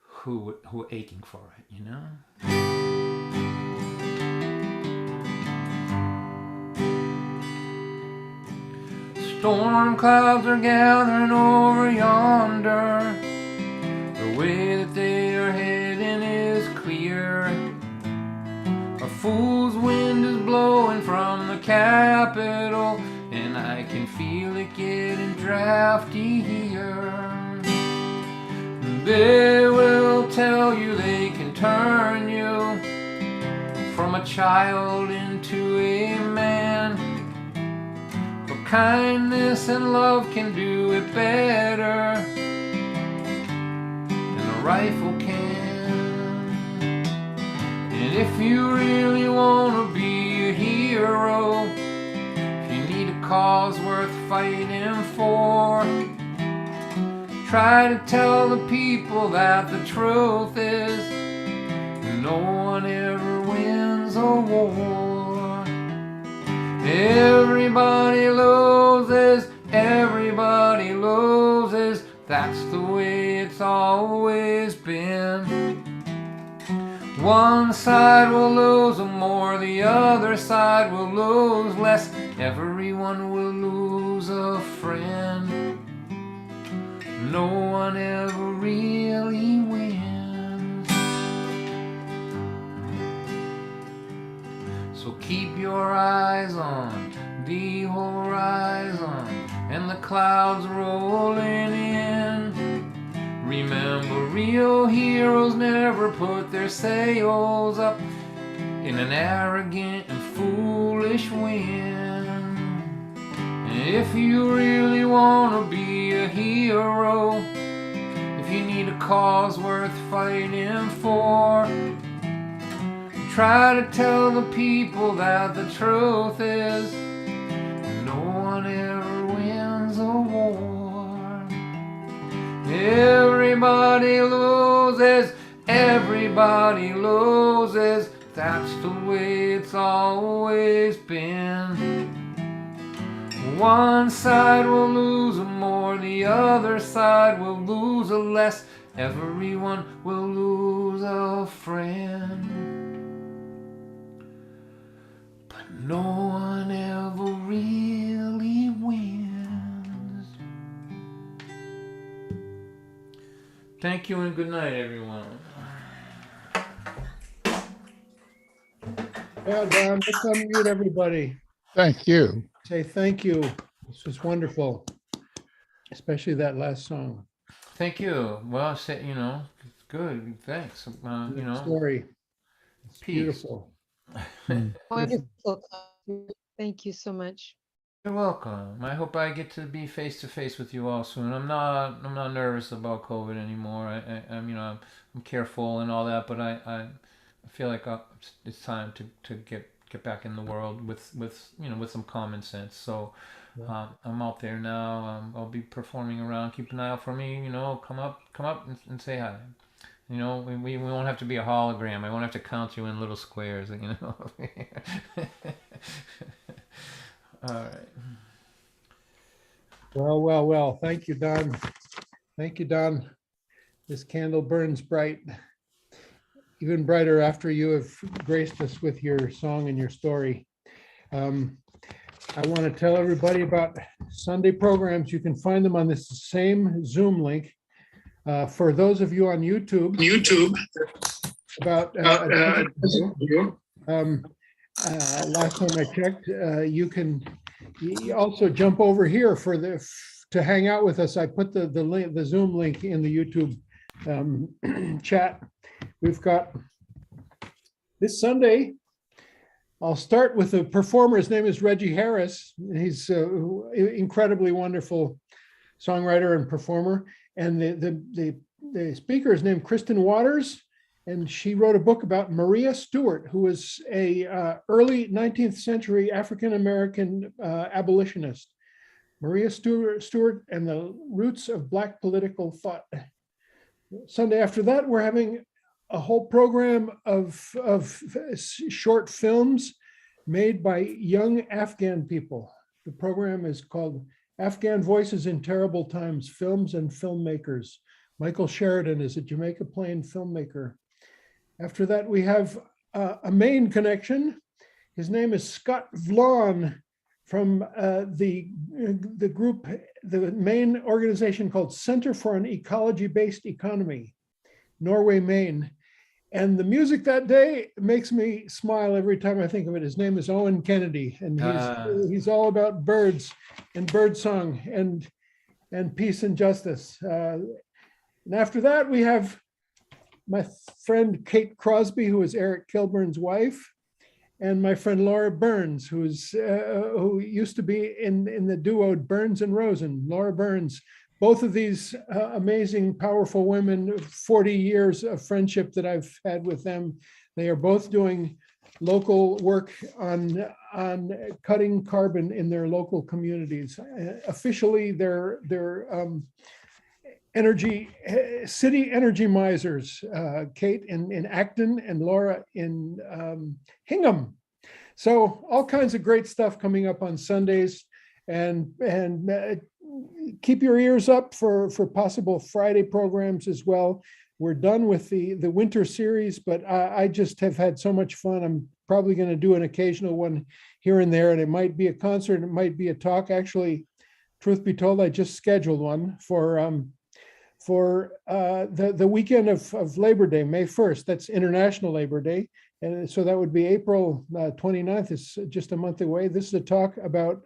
who are aching for it. Storm clouds are gathering over yonder. The way that they are heading is clear. A fool's wind is blowing from the capital, and I can feel it getting drafty here. They will tell you they can turn you from a child into a man. Kindness and love can do it better than a rifle can. And if you really want to be a hero, if you need a cause worth fighting for, try to tell the people that the truth is no one ever wins a war. Everybody loses, that's the way it's always been. One side will lose more, the other side will lose less. Everyone will lose a friend. No one ever really wins. So keep your eyes on the horizon and the clouds rolling in. Remember, real heroes never put their sails up in an arrogant and foolish wind. And if you really want to be a hero, if you need a cause worth fighting for, try to tell the people that the truth is no one ever wins a war. Everybody loses, that's the way it's always been. One side will lose more, the other side will lose a less. Everyone will lose a friend. No one ever really wins. Thank you and good night, everyone. Well, Don, let's unmute everybody. Thank you. Say thank you. This was wonderful, especially that last song. Thank you. Well, you know, it's good. Thanks. You know, Story. It's peace. beautiful. Wonderful. Thank you so much. You're welcome. I hope I get to be face to face with you all soon. I'm not nervous about COVID anymore. I'm you know I'm careful and all that, but I feel like it's time to get back in the world with you know with some common sense. So I'm out there now. I'll be performing around. Keep an eye out for me. You know, come up and say hi. You know, we won't have to be a hologram. I won't have to count you in little squares. You know. All right. Well. Thank you, Don. Thank you, Don. This candle burns bright, even brighter after you have graced us with your song and your story. I want to tell everybody about Sunday programs. You can find them on this same Zoom link. For those of you on YouTube, about last time I checked, you can also jump over here to hang out with us. I put the link, the Zoom link in the YouTube chat. We've got this Sunday. I'll start with a performer. His name is Reggie Harris. He's an incredibly wonderful songwriter and performer. And the speaker is named Kristen Waters. And she wrote a book about Maria Stewart, who was a early 19th century African-American abolitionist. Maria Stewart and the Roots of Black Political Thought. Sunday after that, we're having a whole program of short films made by young Afghan people. The program is called Afghan Voices in Terrible Times, Films and Filmmakers. Michael Sheridan is a Jamaica Plain filmmaker. After that, we have a Maine connection. His name is Scott Vlon from the group, the Maine organization called Center for an Ecology-Based Economy, Norway, Maine. And the music that day makes me smile every time I think of it. His name is Owen Kennedy, and he's all about birds and birdsong and peace and justice. And after that, we have my friend Kate Crosby, who is Eric Kilburn's wife, and my friend Laura Burns, who used to be in the duo Burns and Rosen. Laura Burns. Both of these amazing, powerful women, 40 years of friendship that I've had with them. They are both doing local work on cutting carbon in their local communities. Officially, they're city energy misers, Kate in Acton and Laura in Hingham. So all kinds of great stuff coming up on Sundays, and keep your ears up for possible Friday programs as well. We're done with the winter series, but I just have had so much fun. I'm probably going to do an occasional one here and there, and it might be a concert, it might be a talk. Actually, truth be told, I just scheduled one for the weekend of Labor Day, May 1st. That's International Labor Day. And so that would be April 29th. It's just a month away. This is a talk about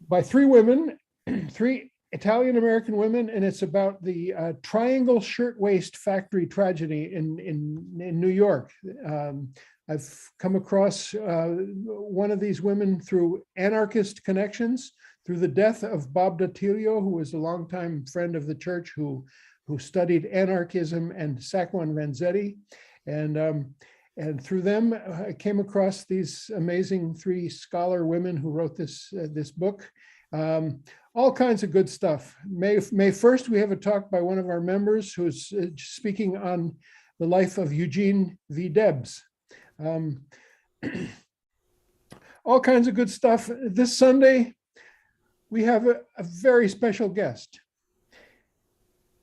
by three women, three Italian-American women, and it's about the Triangle Shirtwaist Factory tragedy in New York. I've come across one of these women through anarchist connections, through the death of Bob Datilio, who was a longtime friend of the church who studied anarchism, and Sacco and Vanzetti. And through them, I came across these amazing three scholar women who wrote this book. All kinds of good stuff. May 1st, we have a talk by one of our members who's speaking on the life of Eugene V. Debs. All kinds of good stuff. This Sunday, we have a very special guest.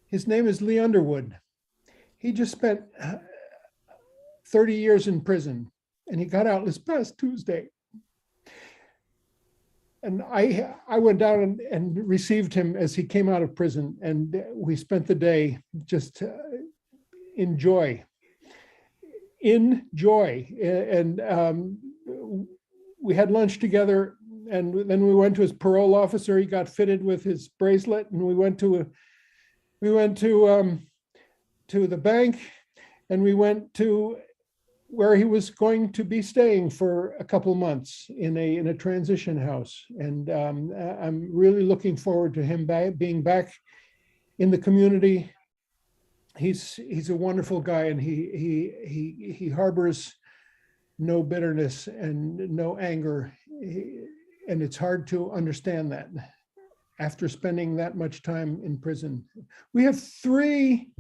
His name is Lee Underwood. He just spent 30 years in prison, and he got out this past Tuesday. And I went down and received him as he came out of prison, and we spent the day just in joy. And we had lunch together, and then we went to his parole officer. He got fitted with his bracelet, and we went to the bank, and we went to where he was going to be staying for a couple months in a transition house. And I'm really looking forward to him being back in the community. He's a wonderful guy, and he harbors no bitterness and no anger. And it's hard to understand that after spending that much time in prison. We have 3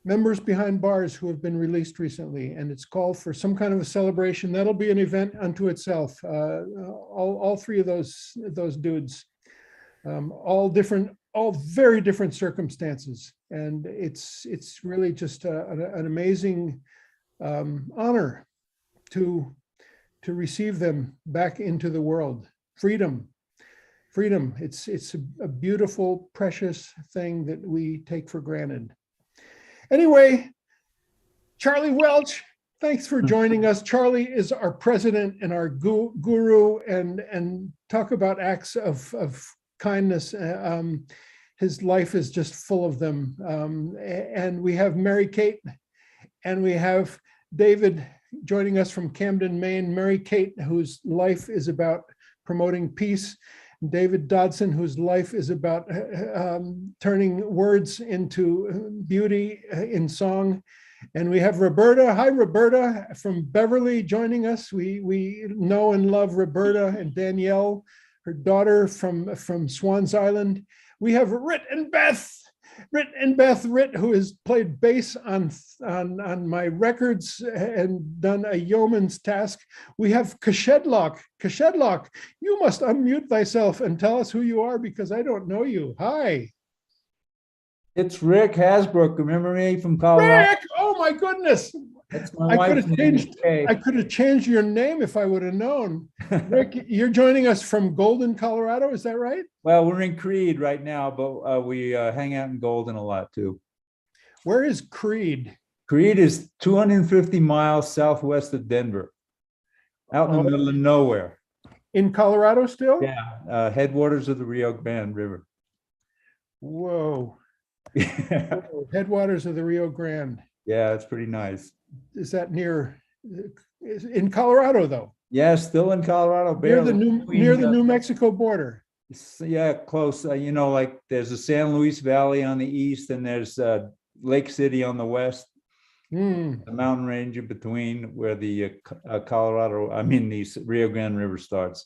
members behind bars who have been released recently, and it's called for some kind of a celebration. That'll be an event unto itself. All 3 of those dudes, all very different circumstances, and it's really just an amazing honor to receive them back into the world. Freedom. It's a beautiful, precious thing that we take for granted. Anyway, Charlie Welch, thanks for joining us. Charlie is our president and our guru, and talk about acts of kindness. His life is just full of them. And we have Mary Kate, and we have David joining us from Camden, Maine. Mary Kate, whose life is about promoting peace. David Dodson, whose life is about turning words into beauty in song. And we have Roberta. Hi, Roberta, from Beverly joining us. We know and love Roberta, and Danielle, her daughter from Swans Island. We have Rit and Beth, who has played bass on my records and done a yeoman's task. We have Kashedlock. Kashedlock, you must unmute thyself and tell us who you are, because I don't know you. Hi. It's Rick Hasbrook. Remember me from Colorado? Rick! Oh my goodness. That's my I wife's could have name. changed. Kay. I could have changed your name if I would have known. Rick, you're joining us from Golden, Colorado. Is that right? Well, we're in Creed right now, but we hang out in Golden a lot too. Where is Creed? Creed is 250 miles southwest of Denver, out in the middle of nowhere. In Colorado still? Yeah, headwaters of the Rio Grande River. Whoa. Yeah, Headwaters of the Rio Grande. it's pretty nice. Is that near, in Colorado though? Yeah, still in Colorado. Near the barely. New Mexico border. Yeah, close. Like there's the San Luis Valley on the east, and there's Lake City on the west. The mountain range in between, where the the Rio Grande River starts.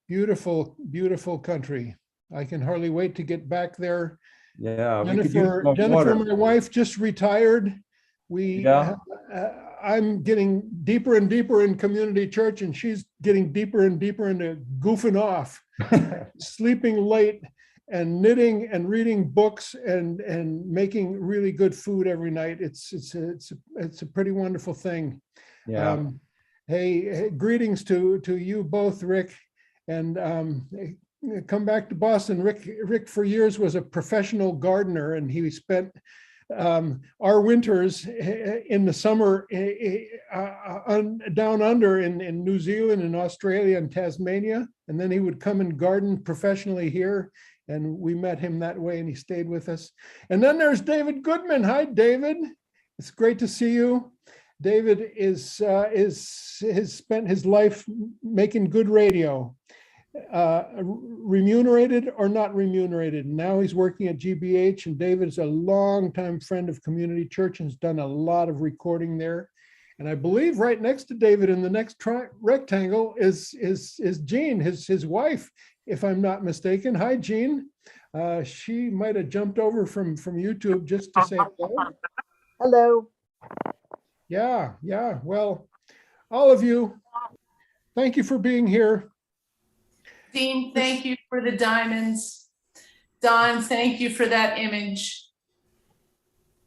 Beautiful, beautiful country. I can hardly wait to get back there. Yeah, we could use Jennifer, more water. my wife, just retired. I'm getting deeper and deeper in community church, and she's getting deeper and deeper into goofing off, sleeping late, and knitting and reading books and making really good food every night. It's a pretty wonderful thing. Yeah. Hey, greetings to you both, Rick, and come back to Boston. Rick for years was a professional gardener, and he spent our winters in the summer down under in New Zealand and Australia and Tasmania, and then he would come and garden professionally here, and we met him that way, and he stayed with us. And then there's David Goodman. Hi, David. It's great to see you. David has spent his life making good radio, remunerated or not remunerated. Now he's working at GBH, and David is a longtime friend of Community Church and has done a lot of recording there. And I believe right next to David in the next rectangle is Jean, his wife, if I'm not mistaken. Hi, Jean. She might have jumped over from YouTube just to say hello. Hello. Yeah. Well, all of you, thank you for being here. Dean, thank you for the diamonds. Don, thank you for that image.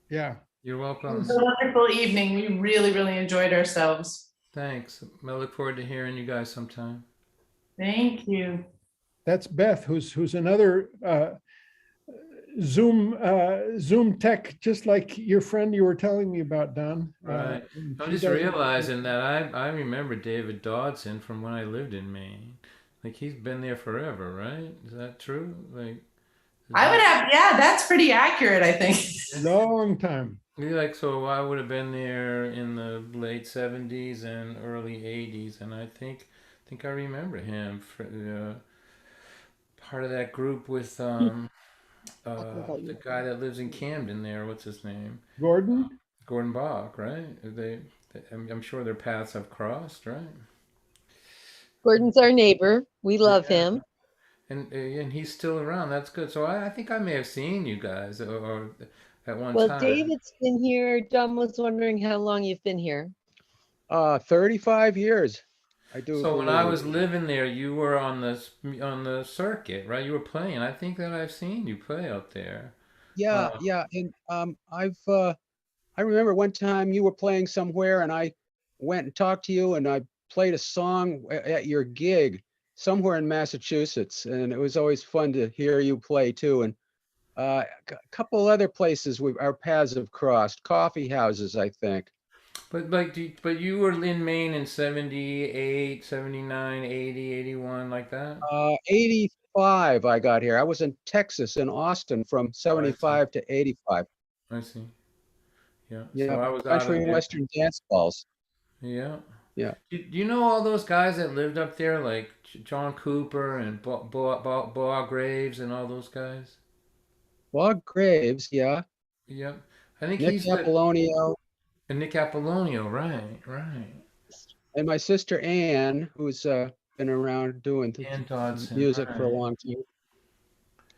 Yeah, You're It welcome. was a wonderful evening. We really, really enjoyed ourselves. Thanks. I look forward to hearing you guys sometime. Thank you. That's Beth, who's another Zoom tech, just like your friend you were telling me about, Don. Right. And I'm she just does- realizing that I remember David Dodson from when I lived in Maine. Like he's been there forever, right? Is that true? Like is I would that- have, yeah, that's pretty accurate, I think. long time. Yeah, like so I would have been there in the late 70s and early 80s, and I think I remember him for part of that group with the guy that lives in Camden there. What's his name? Gordon? Gordon Bach, right? I'm sure their paths have crossed, right? Gordon's our neighbor. We love Yeah. him. And he's still around. That's good. So I think I may have seen you guys or at one Well, time. David's been here. Don was wondering how long you've been here. 35 years. I do. So when I believe. was living there, you were on the circuit, right? You were playing. I think that I've seen you play out there. Yeah, yeah, and I remember one time you were playing somewhere, and I went and talked to you, and I played a song at your gig somewhere in Massachusetts, and it was always fun to hear you play too. And a couple other places our paths have crossed, coffee houses, I think. But but you were in Maine in 78, 79, 80, 81, like that? 85, I got here. I was in Texas, in Austin, from 75 to 85. I see. Yeah. Yeah, So I was out country of and there. western dance balls. Yeah. Yeah. Do you know all those guys that lived up there, like John Cooper and Boa Graves and all those guys? Bog Graves, yeah. Yep. I think Nick he's the Apollonio, and Nick Apollonio, right, right. and my sister Ann, who's been around doing And Dodson, music for a right. long time.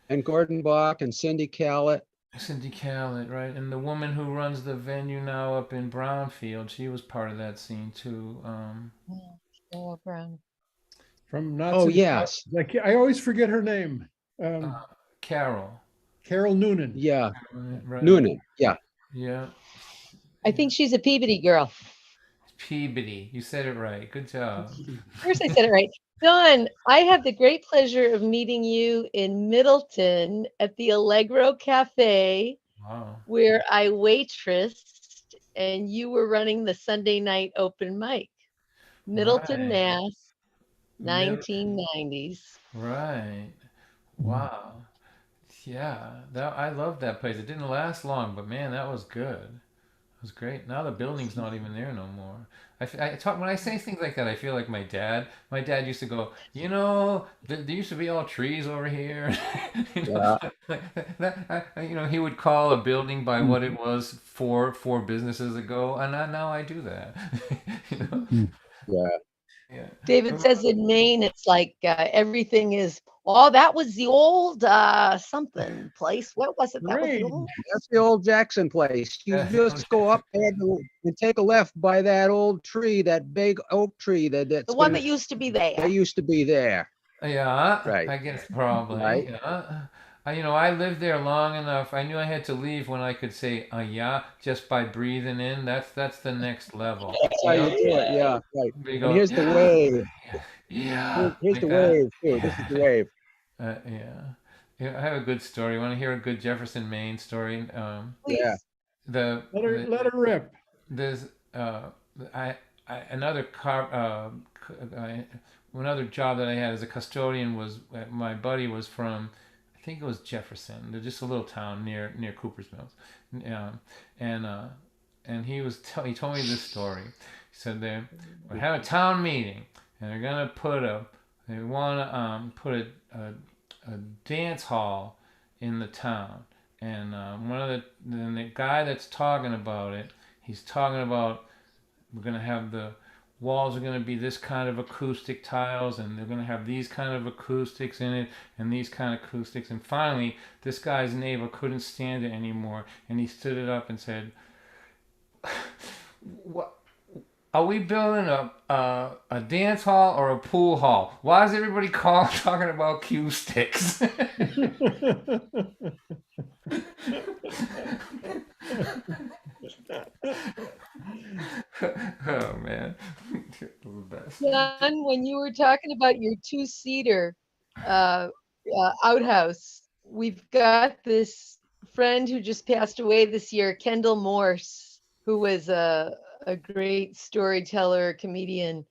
And Gordon Bach and Cindy Callett. Cindy Callett, right? And the woman who runs the venue now up in Brownfield, she was part of that scene too. Carol Brown. From Knots Oh, and yes. Like I always forget her name. Carol. Carol Noonan. Yeah. Right. Noonan. Yeah. Yeah. I think she's a Peabody girl. Peabody. You said it right. Good job. Of course, I said it right. Don, I have the great pleasure of meeting you in Middleton at the Allegro Cafe, Wow. where I waitressed, and you were running the Sunday night open mic. Middleton, Right. Mass, 1990s. Right. Wow. Yeah. That I love that place. It didn't last long, but man, that was good. It was great. Now the building's not even there no more. I talk when I say things like that. I feel like my dad. My dad used to go, there used to be all trees over here. Yeah. He would call a building by what it was four businesses ago, and now I do that. you know? Yeah. Yeah. David says in Maine, it's like everything is, oh, that was the old something place. What was it? That was the Great. old. That's the old Jackson place. You just go up there and take a left by that old tree, that big oak tree that's The one that used to be there. that used to be there. Yeah, Right. I guess probably. Right. Yeah. I lived there long enough. I knew I had to leave when I could say yeah just by breathing in. That's the next level. That's how you do it. Yeah. Right. We And go, here's the wave. yeah. Here's like the that. wave too. This is the wave. Yeah. Yeah, I have a good story. Want to hear a good Jefferson, Maine story? Please. Yeah. Let her rip. There's I another another job that I had as a custodian was my buddy was from I think it was Jefferson. They're just a little town near Cooper's Mills, and he told me this story. He said we have a town meeting and they're gonna they want to put a dance hall in the town, and the guy that's talking about it, he's talking about we're gonna have the walls are going to be this kind of acoustic tiles, and they're going to have these kind of acoustics in it and these kind of acoustics. And finally this guy's neighbor couldn't stand it anymore, and he stood it up and said, what are we building, a dance hall or a pool hall? Why is everybody talking about cue sticks? John, when you were talking about your two-seater uh, outhouse, we've got this friend who just passed away this year, Kendall Morse, who was a great storyteller, comedian.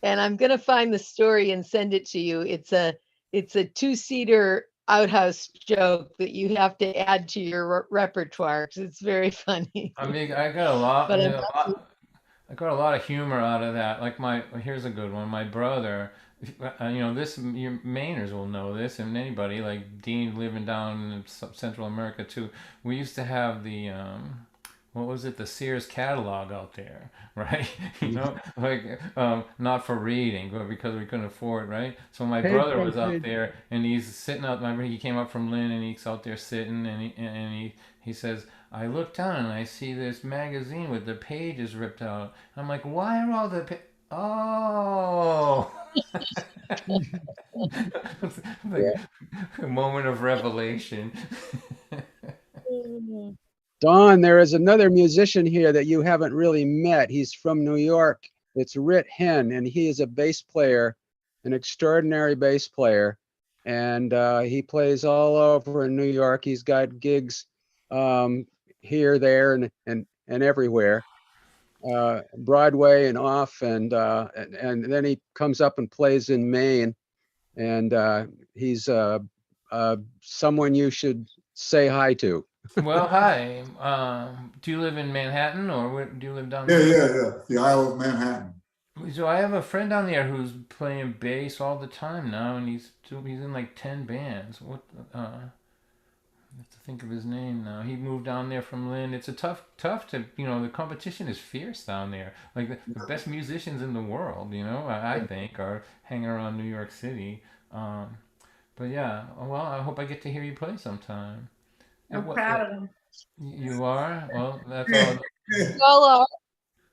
And I'm gonna find the story and send it to you. It's a two-seater outhouse joke that you have to add to your repertoire 'cause it's very funny. I mean, I got a lot. But I, I'm mean, a lot I got a lot of humor out of that. Like here's a good one. My brother, this your Mainers will know this, and anybody like Dean living down in Central America too. We used to have the what was it, the Sears catalog out there, right? Like not for reading, but because we couldn't afford, right? So my Page brother by was out page. there, and he's sitting out. Remember, he came up from Lynn, and he's out there sitting, and he says, I look down and I see this magazine with the pages ripped out. I'm like, why are all the oh, like a moment of revelation. Don, there is another musician here that you haven't really met. He's from New York. It's Rit Hen, and he is a bass player, an extraordinary bass player. And he plays all over in New York. He's got gigs here, there, and everywhere. Broadway and off, and then he comes up and plays in Maine. And he's someone you should say hi to. Well, hi. Do you live in Manhattan or where do you live down Yeah, there? yeah, yeah. The Isle of Manhattan. So I have a friend down there who's playing bass all the time now, and he's in like 10 bands. What? I have to think of his name now. He moved down there from Lynn. It's a tough to, the competition is fierce down there. Like the best musicians in the world, I think, are hanging around New York City. But yeah, well, I hope I get to hear you play sometime. I'm proud of him. You are? Well, that's all. Y'all are.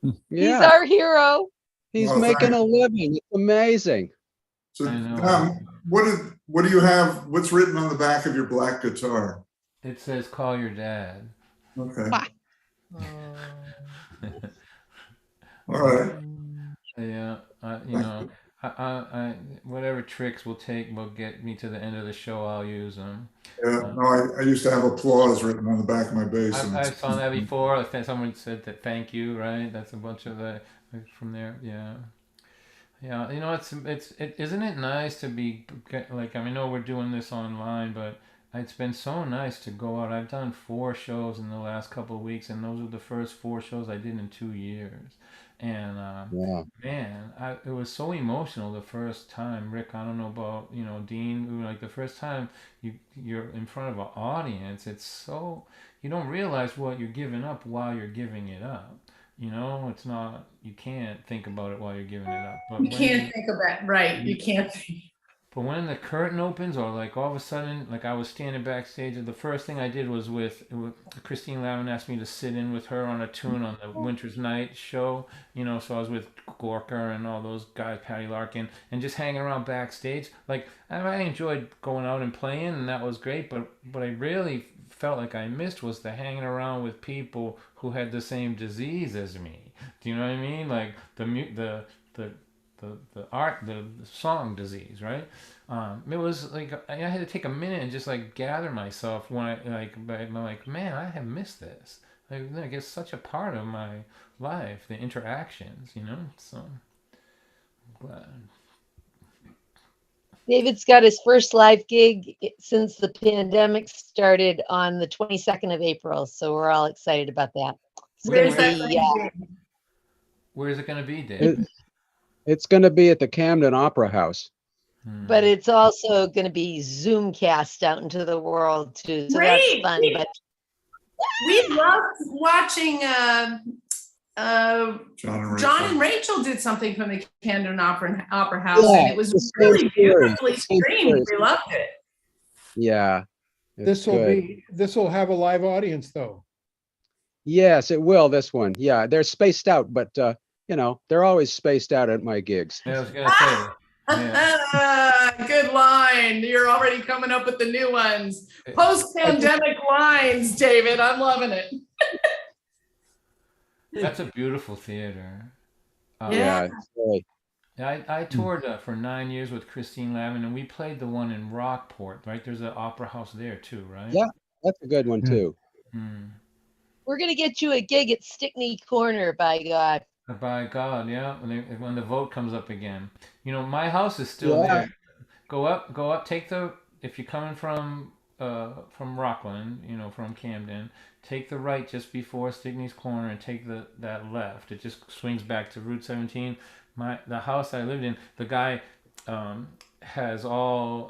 He's Yeah, our hero. he's Well, making thank- a living. It's amazing. So, I know. what do you have? What's written on the back of your black guitar? It says, call your dad. Okay. Oh. All right. Yeah, whatever tricks will get me to the end of the show, I'll use them. Yeah. No, I used to have applause written on the back of my bass. and I it's- saw that before. I think someone said that thank you, right? That's a bunch of the from there. Yeah, yeah. Isn't it nice to be like, I know we're doing this online, but it's been so nice to go out. I've done 4 shows in the last couple of weeks, and those were the first 4 shows I did in 2 years. And Yeah. man, it was so emotional the first time. Rick, I don't know about Dean. Like the first time you're in front of an audience, it's so you don't realize what you're giving up while you're giving it up. It's not, you can't think about it while you're giving it up. But You can't think of that, right? You can't think. but when the curtain opens, or like all of a sudden, like I was standing backstage, and the first thing I did was with Christine Lavin asked me to sit in with her on a tune on the Winter's Night show. So I was with Gorka and all those guys, Patty Larkin, and just hanging around backstage. Like I enjoyed going out and playing, and that was great. But what I really felt like I missed was the hanging around with people who had the same disease as me. Do you know what I mean? Like the art, the song disease, right? It was like I had to take a minute and just like gather myself when I'm like, man, I have missed this. Like it's such a part of my life, the interactions, So I'm glad. David's got his first live gig since the pandemic started on the 22nd of April. So we're all excited about that. It's gonna Where's that? be, Where's it gonna be, Dave? It's going to be at the Camden Opera House. but it's also going to be Zoomcast out into the world too. So Great. that's fun. But We loved watching John and Rachel did something from the Camden Opera House, Yeah, and it was the same really series, beautifully same streamed. series. We loved it. Yeah. it's good. This will have a live audience though. Yes, it will, this one. Yeah, they're spaced out, but they're always spaced out at my gigs. Yeah, I was gonna say. Yeah. Good line. You're already coming up with the new ones. Post-pandemic lines, David. I'm loving it. That's a beautiful theater. Yeah. It's really, I toured for 9 years with Christine Lavin, and we played the one in Rockport, right? There's an opera house there too, right? Yeah, that's a good one Yeah. too. Mm. We're gonna get you a gig at Stickney Corner, by God. By God, yeah. When the vote comes up again, my house is still Yeah. there. Go up. Take the if you're coming from Rockland, from Camden, take the right just before Stickney's Corner and take that left. It just swings back to Route 17. The house I lived in, the guy has all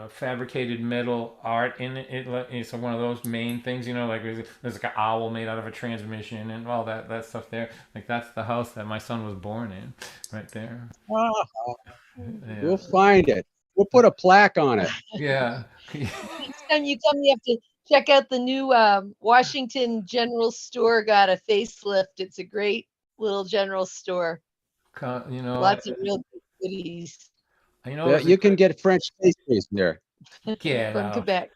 fabricated metal art in it. It's one of those main things, like there's like an owl made out of a transmission and all that stuff there. Like that's the house that my son was born in, right there. Ah, Yeah. we'll find it. We'll put a plaque on it. Yeah. Next time you come, you have to check out the new Washington General Store. Got a facelift. It's a great little general store. Lots of real good goodies Yeah, you can get French pastries there. Get from out. Quebec.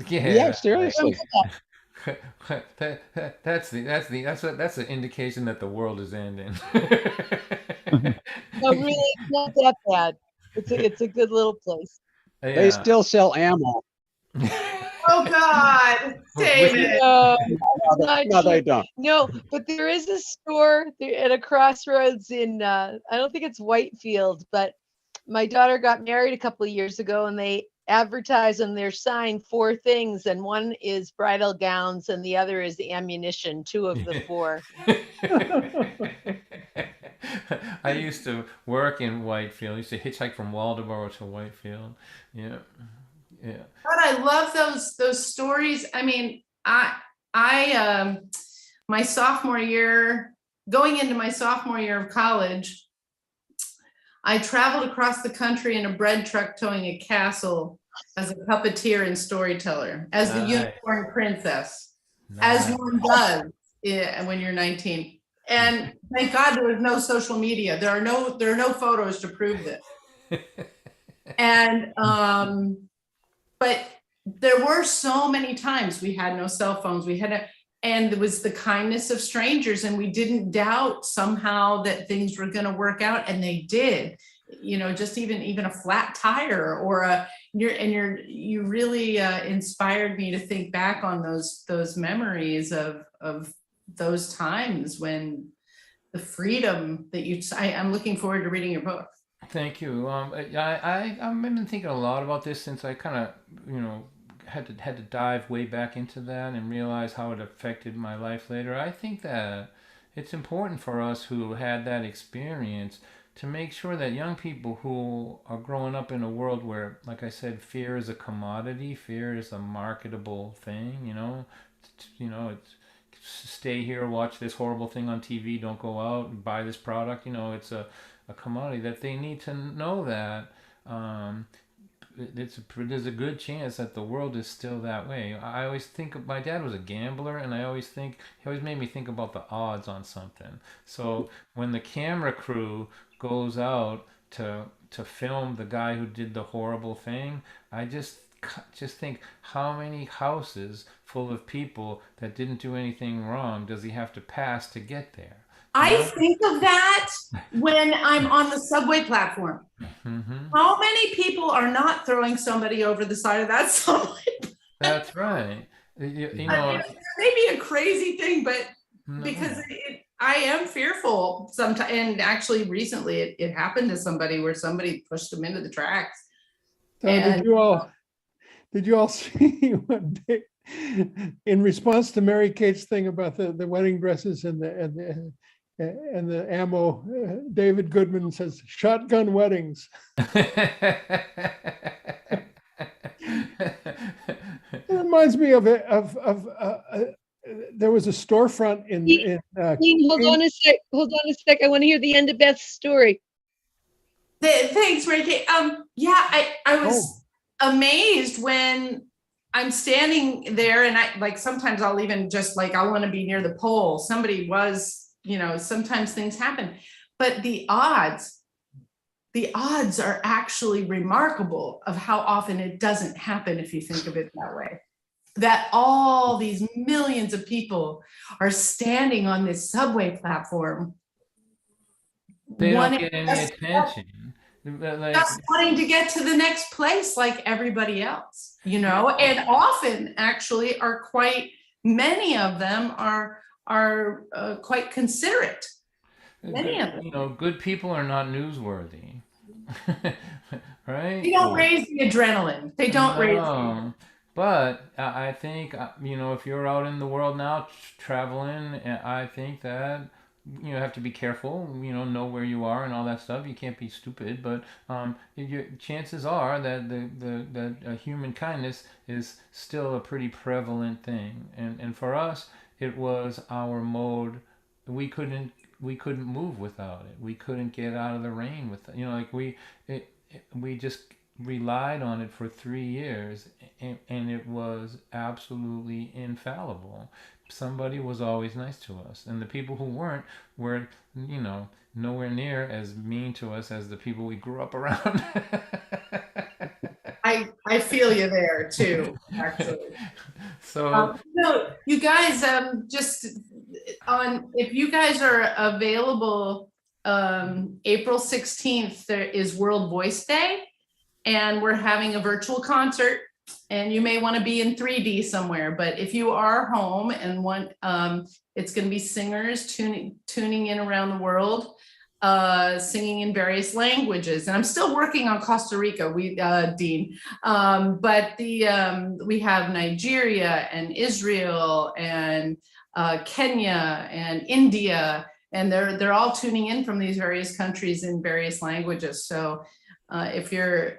Yeah, seriously. That's an indication that the world is ending. No, really, it's not that bad. It's a good little place. They Yeah. still sell ammo. Oh God, David. No, No, they don't. No, but there is a store there at a crossroads in I don't think it's Whitefield, but my daughter got married a couple of years ago and they advertise on their sign 4 things, and one is bridal gowns and the other is ammunition, 2 of the 4. I used to work in Whitefield. I used to hitchhike from Waldoboro to Whitefield. Yeah. Yeah. But I love those stories. I mean, I my sophomore year, going into my sophomore year of college, I traveled across the country in a bread truck towing a castle as a puppeteer and storyteller, as the Nice. unicorn princess, as Nice. one does when you're 19. And thank God there was no social media. There are no photos to prove this. And but there were so many times we had no cell phones. And it was the kindness of strangers, and we didn't doubt somehow that things were going to work out, and they did. Just even a flat tire or you really inspired me to think back on those memories of those times when the freedom that I'm looking forward to reading your book. Thank you. I've been thinking a lot about this since I kind of, had to dive way back into that and realize how it affected my life later. I think that it's important for us who had that experience to make sure that young people who are growing up in a world where, like I said, fear is a commodity, fear is a marketable thing, it's stay here, watch this horrible thing on TV, don't go out and buy this product, it's a commodity, that they need to know that there's a good chance that the world is still that way. I always think of, my dad was a gambler, and he always made me think about the odds on something. So when the camera crew goes out to film the guy who did the horrible thing, I just think, how many houses full of people that didn't do anything wrong does he have to pass to get there? I think of that when I'm on the subway platform. Mm-hmm. How many people are not throwing somebody over the side of that subway? That's right. I mean, it may be a crazy thing, but because I am fearful sometimes. And actually, recently it happened to somebody where somebody pushed them into the tracks. Did you all see what in response to Mary Kate's thing about the wedding dresses and the ammo, David Goodman says shotgun weddings. It reminds me of there was a storefront in Hold on a sec. I want to hear the end of Beth's story. Thanks, Mary Kate. I was amazed when I'm standing there, and sometimes I'll even just I want to be near the pole. Somebody was, sometimes things happen, but the odds are actually remarkable of how often it doesn't happen if you think of it that way. That all these millions of people are standing on this subway platform They don't wanting get any just, attention. Like, just wanting to get to the next place like everybody else, and often actually are quite, many of them are quite considerate. Many of them. good people are not newsworthy. Right? They don't raise the adrenaline. They don't raise. No. But I think, if you're out in the world now traveling, I think that you have to be careful, know where you are and all that stuff. You can't be stupid, but chances are that that human kindness is still a pretty prevalent thing. And for us, it was our mode. We couldn't move without it. We couldn't get out of the rain with like we just relied on it for 3 years, and it was absolutely infallible. Somebody was always nice to us, and the people who weren't were nowhere near as mean to us as the people we grew up around. I feel you there too, actually. So No, you guys, just if you guys are available, April 16th, there is World Voice Day, and we're having a virtual concert, and you may want to be in 3D somewhere, but if you are home and want, it's going to be singers tuning in around the world, singing in various languages. And I'm still working on Costa Rica, Dean, but we have Nigeria and Israel and Kenya and India, and they're all tuning in from these various countries in various languages. So if you're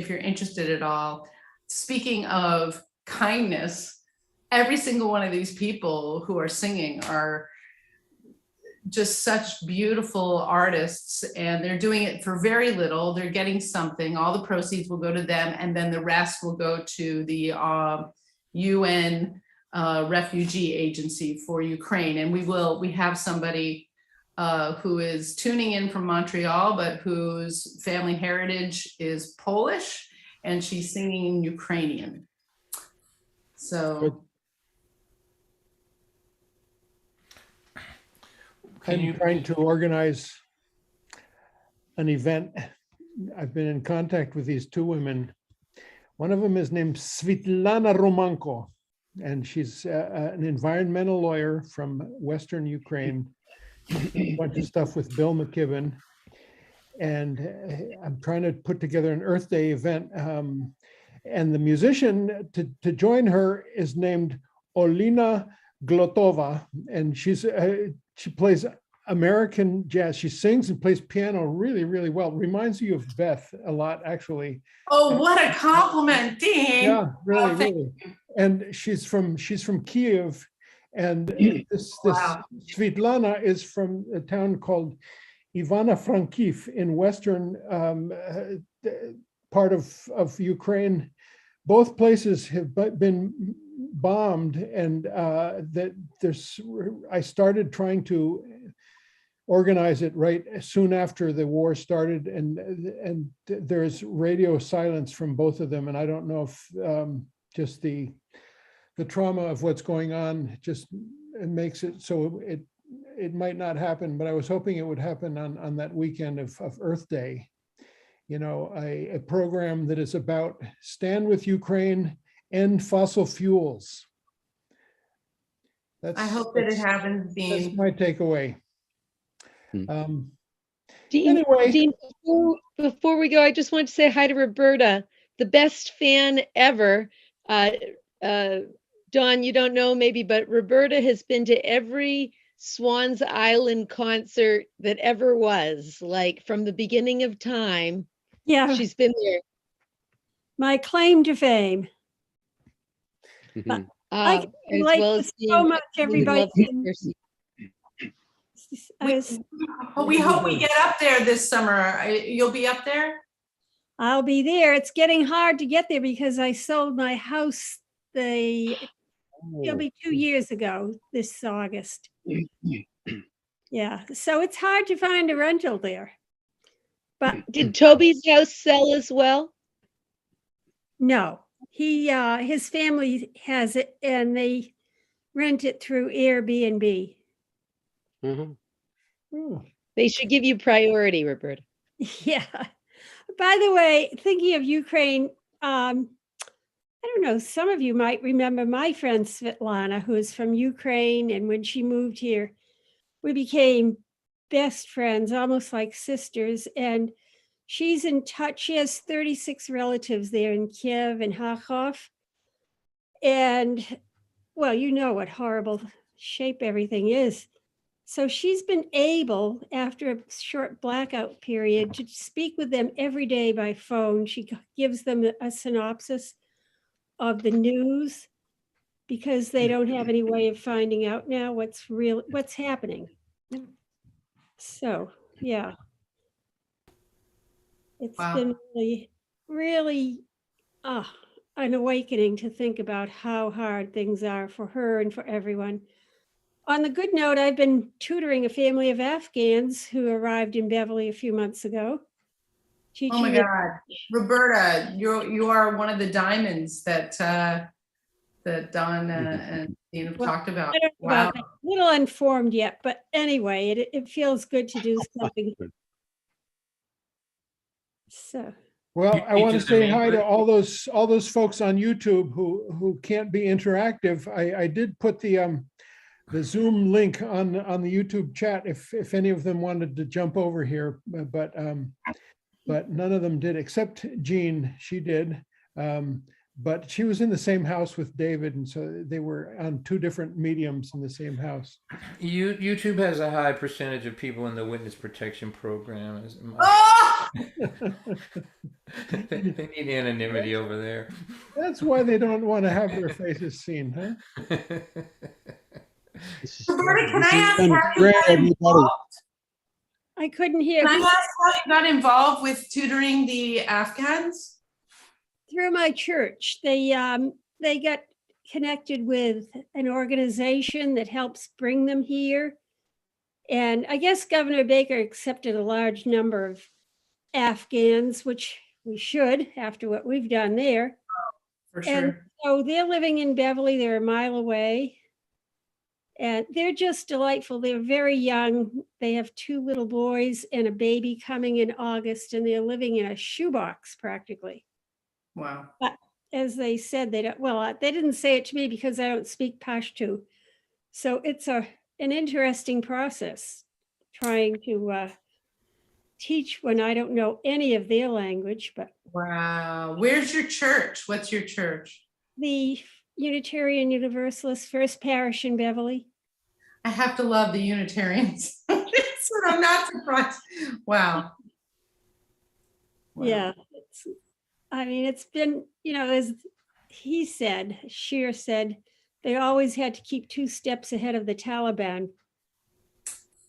interested at all. Speaking of kindness, every single one of these people who are singing are just such beautiful artists, and they're doing it for very little. They're getting something. All the proceeds will go to them, and then the rest will go to the UN Refugee Agency for Ukraine. And we have somebody who is tuning in from Montreal, but whose family heritage is Polish, and she's singing in Ukrainian. So I'm trying to organize an event. I've been in contact with these two women. One of them is named Svitlana Romanko, and she's an environmental lawyer from Western Ukraine. A bunch of stuff with Bill McKibben, and I'm trying to put together an Earth Day event. And the musician to join her is named Olina Glotova, and she plays American jazz. She sings and plays piano really, really well. Reminds you of Beth a lot, actually. Oh, what a compliment, Dean! Yeah, really, really. And she's from Kiev. And this Wow. Svitlana is from a town called Ivano-Frankivsk in western part of Ukraine. Both places have been bombed, and I started trying to organize it right soon after the war started, and there's radio silence from both of them, and I don't know if just the trauma of what's going on just makes it so it might not happen, but I was hoping it would happen on that weekend of Earth Day. A program that is about stand with Ukraine, end fossil fuels. I hope that it happens, That's Dean. my takeaway. Dean, Anyway. Dean, before we go, I just want to say hi to Roberta, the best fan ever. Dawn, you don't know maybe, but Roberta has been to every Swans Island concert that ever was, like from the beginning of time. Yeah, She's been there. my claim to fame. I As like well this as so being much, a really everybody. lovely person. We hope we get up there this summer. You'll be up there? I'll be there. It's getting hard to get there because I sold my house. It'll be 2 years ago this August. Yeah, so it's hard to find a rental there. But Did Toby's house sell as well? no, his family has it and they rent it through Airbnb. Mhm. Oh, They should give you priority, Roberta. Yeah. By the way, thinking of Ukraine, I don't know, some of you might remember my friend Svetlana, who is from Ukraine. And when she moved here, we became best friends, almost like sisters. And she's in touch. She has 36 relatives there in Kiev and Kharkov. And well, you know what horrible shape everything is. So she's been able, after a short blackout period, to speak with them every day by phone. She gives them a synopsis of the news because they don't have any way of finding out now what's happening. So, yeah. It's Wow. been really an awakening to think about how hard things are for her and for everyone. On the good note, I've been tutoring a family of Afghans who arrived in Beverly a few months ago. Oh my Teaching them. God, Roberta, you are one of the diamonds that Don and Dean have Well, talked about. I don't know Wow. about that. A little unformed yet, but anyway, it feels good to do something. So, Well, I want to Teaching them say hi to English. all those folks on YouTube who can't be interactive. I did put the Zoom link on the YouTube chat if any of them wanted to jump over here, but none of them did except Jean. She did, but she was in the same house with David, and so they were on two different mediums in the same house. YouTube has a high percentage of people in the witness protection program. Oh! They need anonymity over there. That's why they don't want to have their faces seen, huh? Roberta, can I This ask has been how you great, got everybody. involved? I couldn't hear. Can I ask how you got involved with tutoring the Afghans? Through my church. They got connected with an organization that helps bring them here. And I guess Governor Baker accepted a large number of Afghans, which we should after what we've done there. For And sure. so they're living in Beverly, they're a mile away. And they're just delightful. They're very young. They have two little boys and a baby coming in August, and they're living in a shoebox practically. Wow. But as they said, they don't, well, they didn't say it to me because I don't speak Pashto. So it's an interesting process trying to teach when I don't know any of their language, but Wow. Where's your church? What's your church? the Unitarian Universalist First Parish in Beverly. I have to love the Unitarians. So I'm not surprised. Wow. Wow. Yeah. It's been, as he said, Shear said, they always had to keep 2 steps ahead of the Taliban.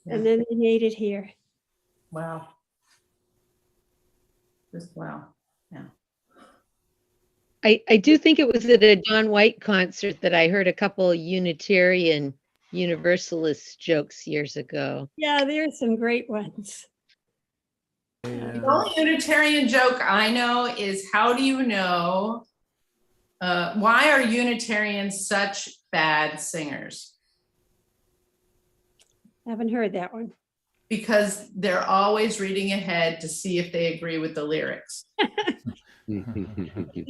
Yeah. And then they made it here. Wow. Just wow. Yeah. I do think it was at a John White concert that I heard a couple Unitarian Universalist jokes years ago. Yeah, there's some great ones. The only Unitarian joke I know is how do you know why are Unitarians such bad singers? Haven't heard that one. Because they're always reading ahead to see if they agree with the lyrics.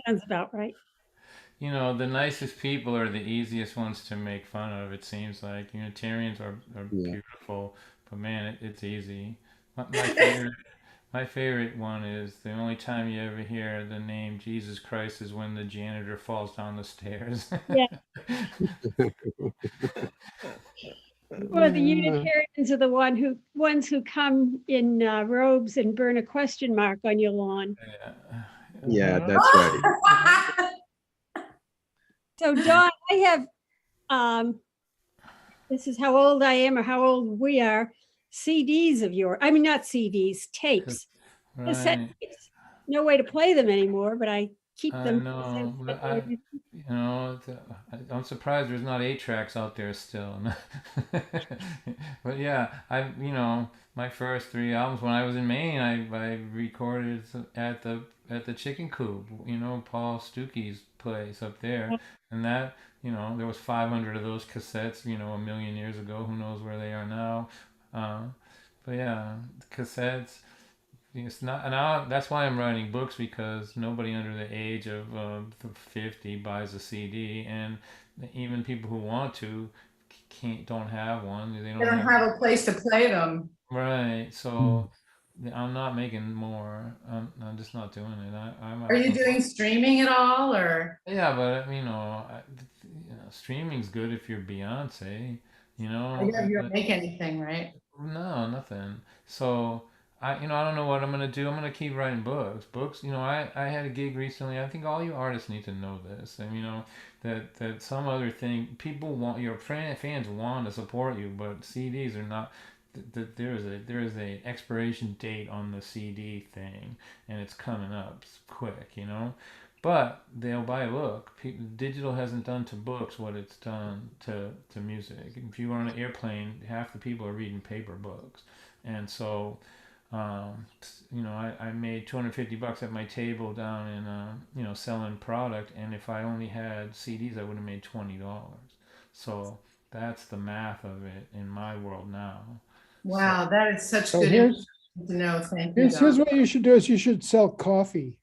Sounds about right. The nicest people are the easiest ones to make fun of. It seems like Unitarians are beautiful, but man, it's easy. My favorite one is the only time you ever hear the name Jesus Christ is when the janitor falls down the stairs. Yeah. Or the Unitarians are the ones who come in robes and burn a question mark on your lawn. Yeah, that's right. So Don, I have, this is how old I am or how old we are, CDs of yours. I mean, not CDs, tapes. Cassette Right. tapes. No way to play them anymore, but I keep I them. know. I'm surprised there's not 8 tracks out there still. But yeah, my first 3 albums when I was in Maine, I recorded at the Chicken Coop, Paul Stuckey's place up there, and that there was 500 of those cassettes, a million years ago. Who knows where they are now? but yeah, cassettes. It's not, and that's why I'm writing books, because nobody under the age of 50 buys a CD, and even people who want to don't have one. They They don't don't have. have a place to play them. Right. So I'm not making more. I'm just not doing it. Are you doing streaming at all, or? Yeah, but streaming's good if you're Beyonce. You know, You don't make anything, right? no, nothing. So I don't know what I'm gonna do. I'm gonna keep writing books. Books. I had a gig recently. I think all you artists need to know this, and that some other thing people want. Your fans want to support you, but CDs are not. There is a expiration date on the CD thing, and it's coming up quick. But they'll buy a book. Digital hasn't done to books what it's done to music. If you were on an airplane, half the people are reading paper books, and so I made $250 at my table down in selling product, and if I only had CDs, I would have made $20. So that's the math of it in my world now. Wow, that is such So good here's, information to know. Thank you. here's Don. what you should do is you should sell coffee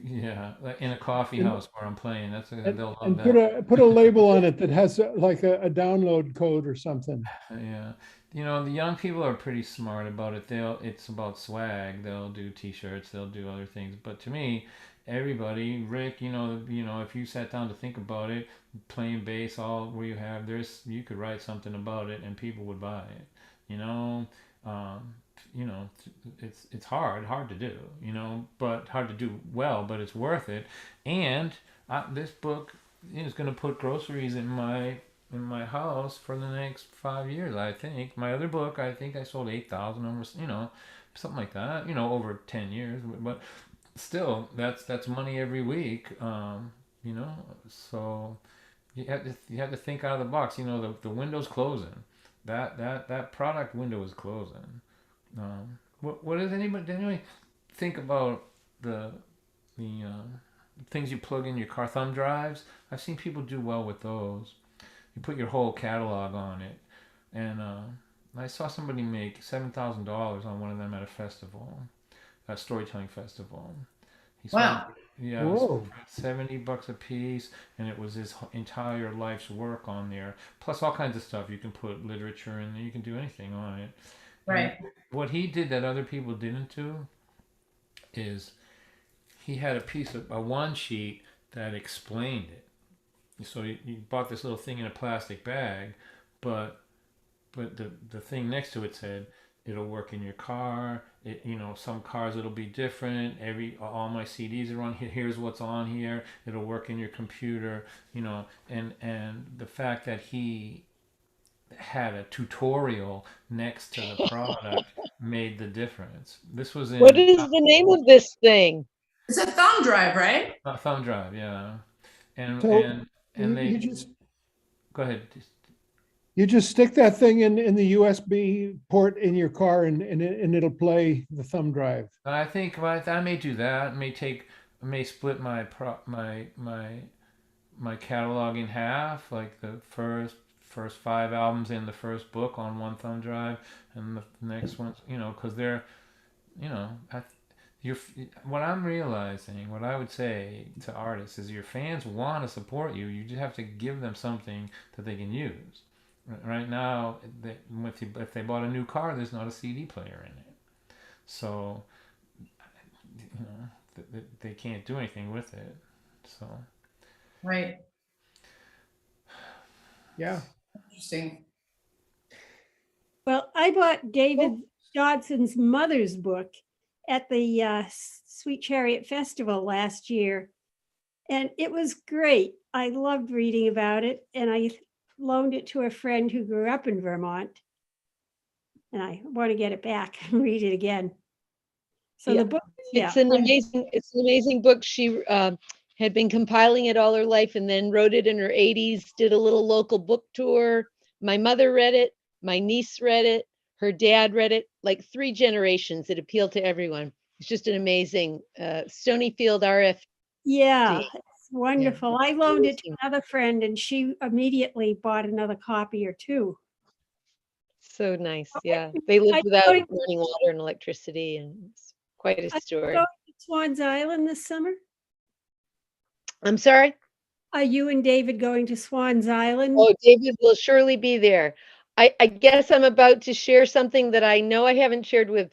Yeah, like in a coffee And- house where I'm playing. They'll love and that. put a label on it that has like a download code or something. Yeah. The young people are pretty smart about it. It's about swag. They'll do t-shirts, they'll do other things. But to me, everybody, Rick, if you sat down to think about it, playing bass, all where you could write something about it and people would buy it. You know, um, it's hard to do, but hard to do well, but it's worth it. And this book is going to put groceries in my house for the next 5 years. I think my other book, I think I sold 8,000 over, something like that, over 10 years. But still, that's money every week. So you have to think out of the box. The window's closing. That product window is closing. What does anybody think about the things you plug in your car, thumb drives? I've seen people do well with those. You put your whole catalog on it, and I saw somebody make $7,000 on one of them at a festival, a storytelling festival. He sold, Wow. yeah, Whoa. $70 a piece, and it was his entire life's work on there, plus all kinds of stuff. You can put literature in there. You can do anything on it. Right. And what he did that other people didn't do is he had a one sheet that explained it. So you bought this little thing in a plastic bag, but the thing next to it said it'll work in your car. Some cars it'll be different. All my CDs are on here. Here's what's on here. It'll work in your computer. And the fact that he had a tutorial next to the product made the difference. This was in What is the name of this thing? It's a thumb drive, right? thumb drive, yeah. And So and you, they you just go ahead. you just stick that thing in the USB port in your car and it'll play the thumb drive. I think I may do that. I may split my catalog in half, like the first 5 albums in the first book on one thumb drive, and the next ones, because they're, what I'm realizing, what I would say to artists is your fans want to support you. You just have to give them something that they can use. Right now, if they bought a new car, there's not a CD player in it, so they can't do anything with it. So Right. Yeah. Interesting. Well, I bought David Dodson's mother's book at the Sweet Chariot Festival last year, and it was great. I loved reading about it, and I loaned it to a friend who grew up in Vermont, and I want to get it back and read it again. So Yeah. the book, It's an amazing book. She had been compiling it all her life and then wrote it in her 80s, did a little local book tour. My mother read it, my niece read it, her dad read it, like 3 generations. It appealed to everyone. It's just an amazing Stonyfield RF. yeah, it's wonderful. I loaned it to Amazing. another friend, and she immediately bought another copy or two. So nice. Yeah. They I lived without going- running water and electricity, and it's quite a Are you story. going to Swan's Island this summer? I'm sorry? Are you and David going to Swan's Island? Oh, David will surely be there. I guess I'm about to share something that I know I haven't shared with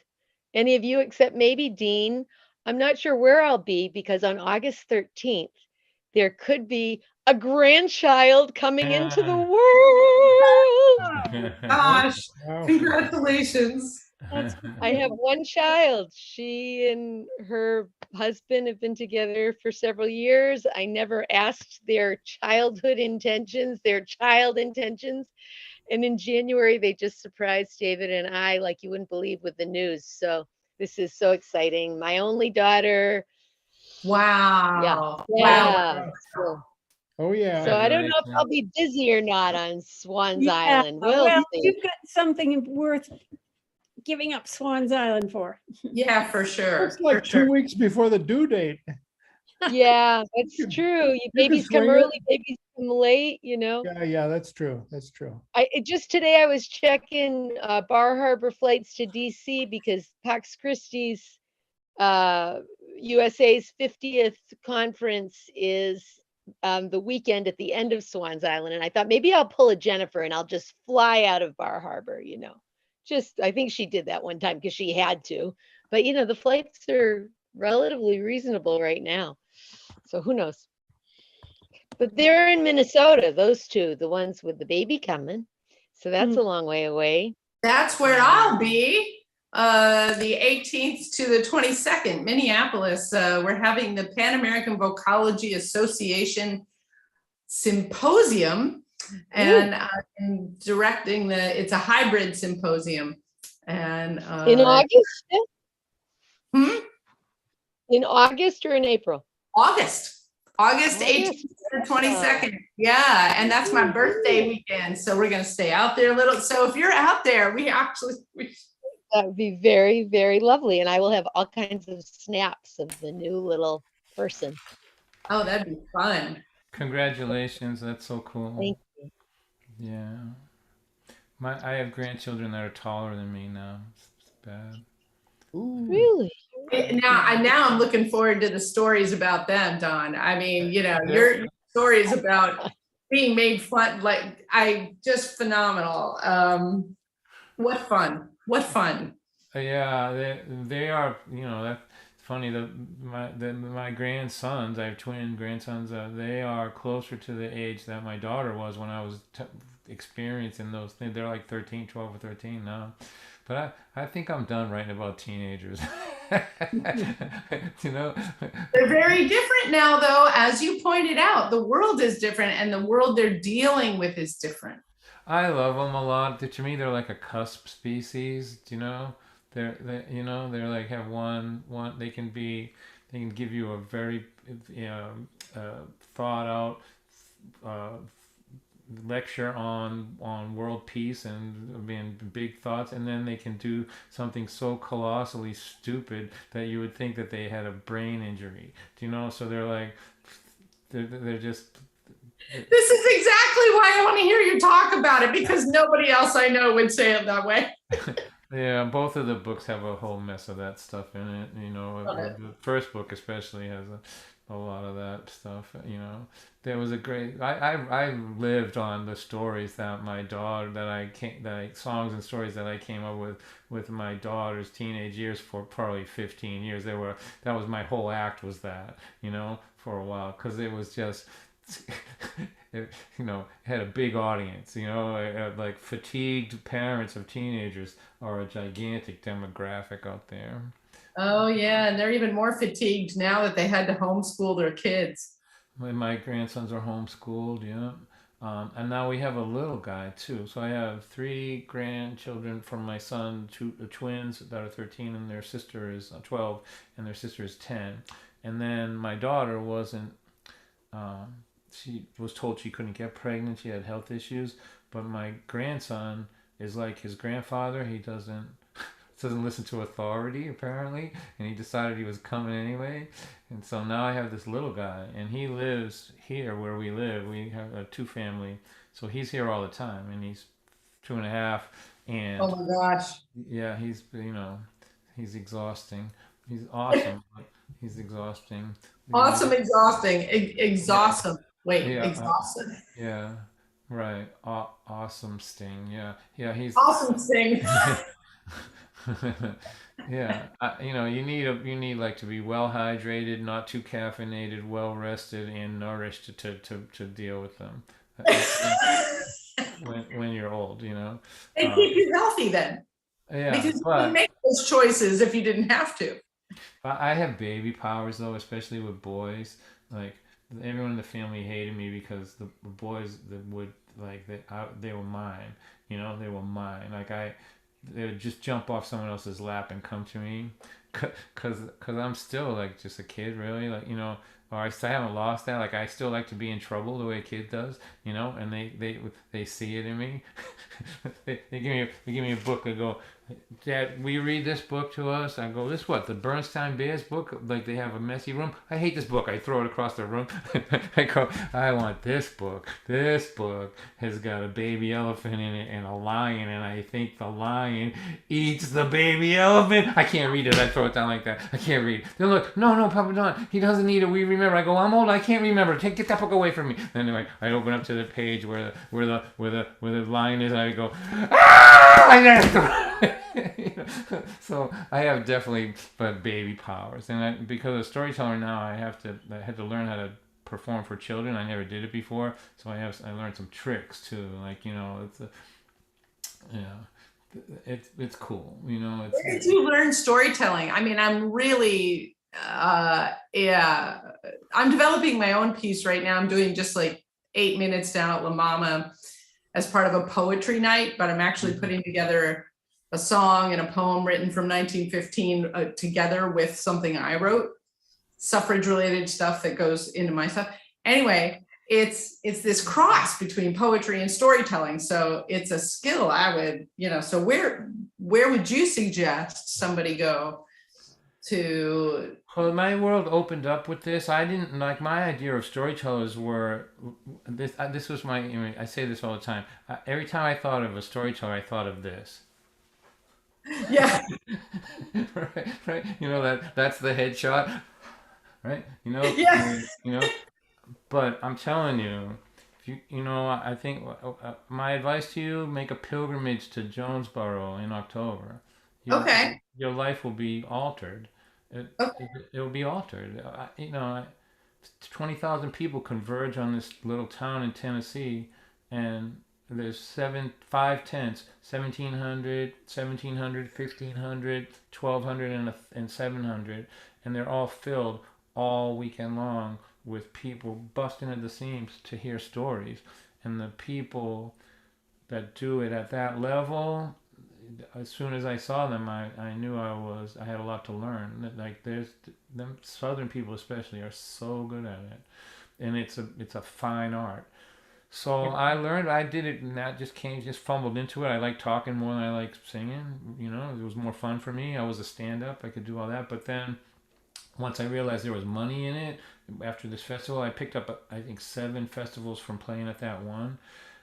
any of you except maybe Dean. I'm not sure where I'll be because on August 13th, there could be a grandchild coming into the world. Gosh, Wow. congratulations. That's I have one child. She and her husband have been together for several years. I never asked their childhood intentions, their child intentions. And in January, they just surprised David and I like you wouldn't believe with the news. So this is so exciting. My only daughter. Wow. Wow. Yeah. So, Oh, yeah. so I don't know if I'll be dizzy or not on Swan's Island. We'll well, see. you've got something worth giving up Swan's Island for. Yeah, for sure. It's like for sure. 2 weeks before the due date. Yeah, that's You- true. can Babies come swing it. early, babies come late, Yeah, that's true. That's true. Just today I was checking Bar Harbor flights to DC because Pax Christi's USA's 50th conference is the weekend at the end of Swans Island. And I thought maybe I'll pull a Jennifer and I'll just fly out of Bar Harbor, I think she did that one time because she had to. But, the flights are relatively reasonable right now. So who knows? But they're in Minnesota, those two, the ones with the baby coming. So that's a long way away. That's where I'll be. The 18th to the 22nd, Minneapolis. We're having the Pan American Vocology Association Symposium, and I'm directing it's a hybrid symposium. And in August? In August or in April? August 18th to the 22nd. Yeah, and that's my birthday weekend. So we're gonna stay out there a little. So if you're out there, that would be very, very lovely. And I will have all kinds of snaps of the new little person. Oh, that'd be fun. Congratulations. That's so cool. Thank you. Yeah. I have grandchildren that are taller than me now. It's bad. Really? Now I'm looking forward to the stories about them, Don. I mean, your stories about being made fun, just phenomenal. What fun. Yeah, they are, that's funny. My grandsons, I have twin grandsons, they are closer to the age that my daughter was when I was experiencing those things. They're like 13, 12 or 13 now. But I think I'm done writing about teenagers. They're very different now, though. As you pointed out, the world is different and the world they're dealing with is different. I love them a lot. To me, they're like a cusp species. They're like have one. They can give you a very thought out lecture on world peace and being big thoughts, and then they can do something so colossally stupid that you would think that they had a brain injury. So they're just. This is exactly why I want to hear you talk about it, because nobody else I know would say it that way. Yeah, both of the books have a whole mess of that stuff in it. The first book especially has a lot of that stuff. There was a great. I lived on the stories that my daughter songs and stories that I came up with my daughter's teenage years for probably 15 years. That was my whole act, was that, for a while, because it was just. It had a big audience. Like fatigued parents of teenagers are a gigantic demographic out there. Oh yeah, and they're even more fatigued now that they had to homeschool their kids. My grandsons are homeschooled, yeah. And now we have a little guy too. So I have 3 grandchildren from my son, two twins that are 13, and their sister is 12, and their sister is 10. And then my daughter wasn't. She was told she couldn't get pregnant. She had health issues. But my grandson is like his grandfather. He doesn't listen to authority, apparently. And he decided he was coming anyway. And so now I have this little guy. And he lives here where we live. We have a 2-family. So he's here all the time. And he's 2.5, and Oh my gosh. yeah, he's he's exhausting. He's awesome, but he's exhausting. Awesome, exhausting, exhausting. Wait, Yeah, exhausted. yeah, right. Awesome sting. Yeah, yeah. He's Awesome thing. yeah. You need like to be well hydrated, not too caffeinated, well rested, and nourished to deal with them. When you're old, And keep you healthy then, Yeah, because you would but make those choices if you didn't have to. I have baby powers though, especially with boys. Like everyone in the family hated me because the boys that would like they were mine. They were mine. Like they would just jump off someone else's lap and come to me, cause I'm still like just a kid, really. Like or I still haven't lost that. Like I still like to be in trouble the way a kid does. And they see it in me. they give me a book. They go, Dad, will you read this book to us? I go, this what, the Bernstein Bears book? Like they have a messy room? I hate this book. I throw it across the room. I go, I want this book. This book has got a baby elephant in it and a lion, and I think the lion eats the baby elephant. I can't read it. I throw it down like that. I can't read it. They look, no, Papa Don, he doesn't need it. We remember. I go, I'm old. I can't remember. Get that book away from me. Then anyway, I open up to the page where the lion is, and I go, ah! I just so I have definitely baby powers, and because of storyteller now, I had to learn how to perform for children. I never did it before, so I learned some tricks too. Like it's cool. Where did you learn storytelling? I mean, I'm really, yeah, I'm developing my own piece right now. I'm doing just like 8 minutes down at La Mama as part of a poetry night, but I'm actually putting together a song and a poem written from 1915 together with something I wrote, suffrage related stuff that goes into my stuff. Anyway, it's this cross between poetry and storytelling. So it's a skill I would, so where would you suggest somebody go to? Well, my world opened up with this. I didn't like my idea of storytellers were this. This was I say this all the time. Every time I thought of a storyteller, I thought of this. Yeah. right. That's the headshot. Right. Yeah. But I'm telling you, if I think my advice to you: make a pilgrimage to Jonesboro in October. Okay. Your life will be altered. It will be altered. 20,000 people converge on this little town in Tennessee, and there's 5 tents, 1,700, 1,700, 1,500, 1,200, and 700, and they're all filled all weekend long with people busting at the seams to hear stories. And the people that do it at that level, as soon as I saw them, I knew I had a lot to learn. Like them Southern people especially are so good at it, and it's a fine art. So I learned, I did it, and that just fumbled into it. I like talking more than I like singing. It was more fun for me. I was a stand-up. I could do all that, but then once I realized there was money in it, after this festival, I picked up I think 7 festivals from playing at that one.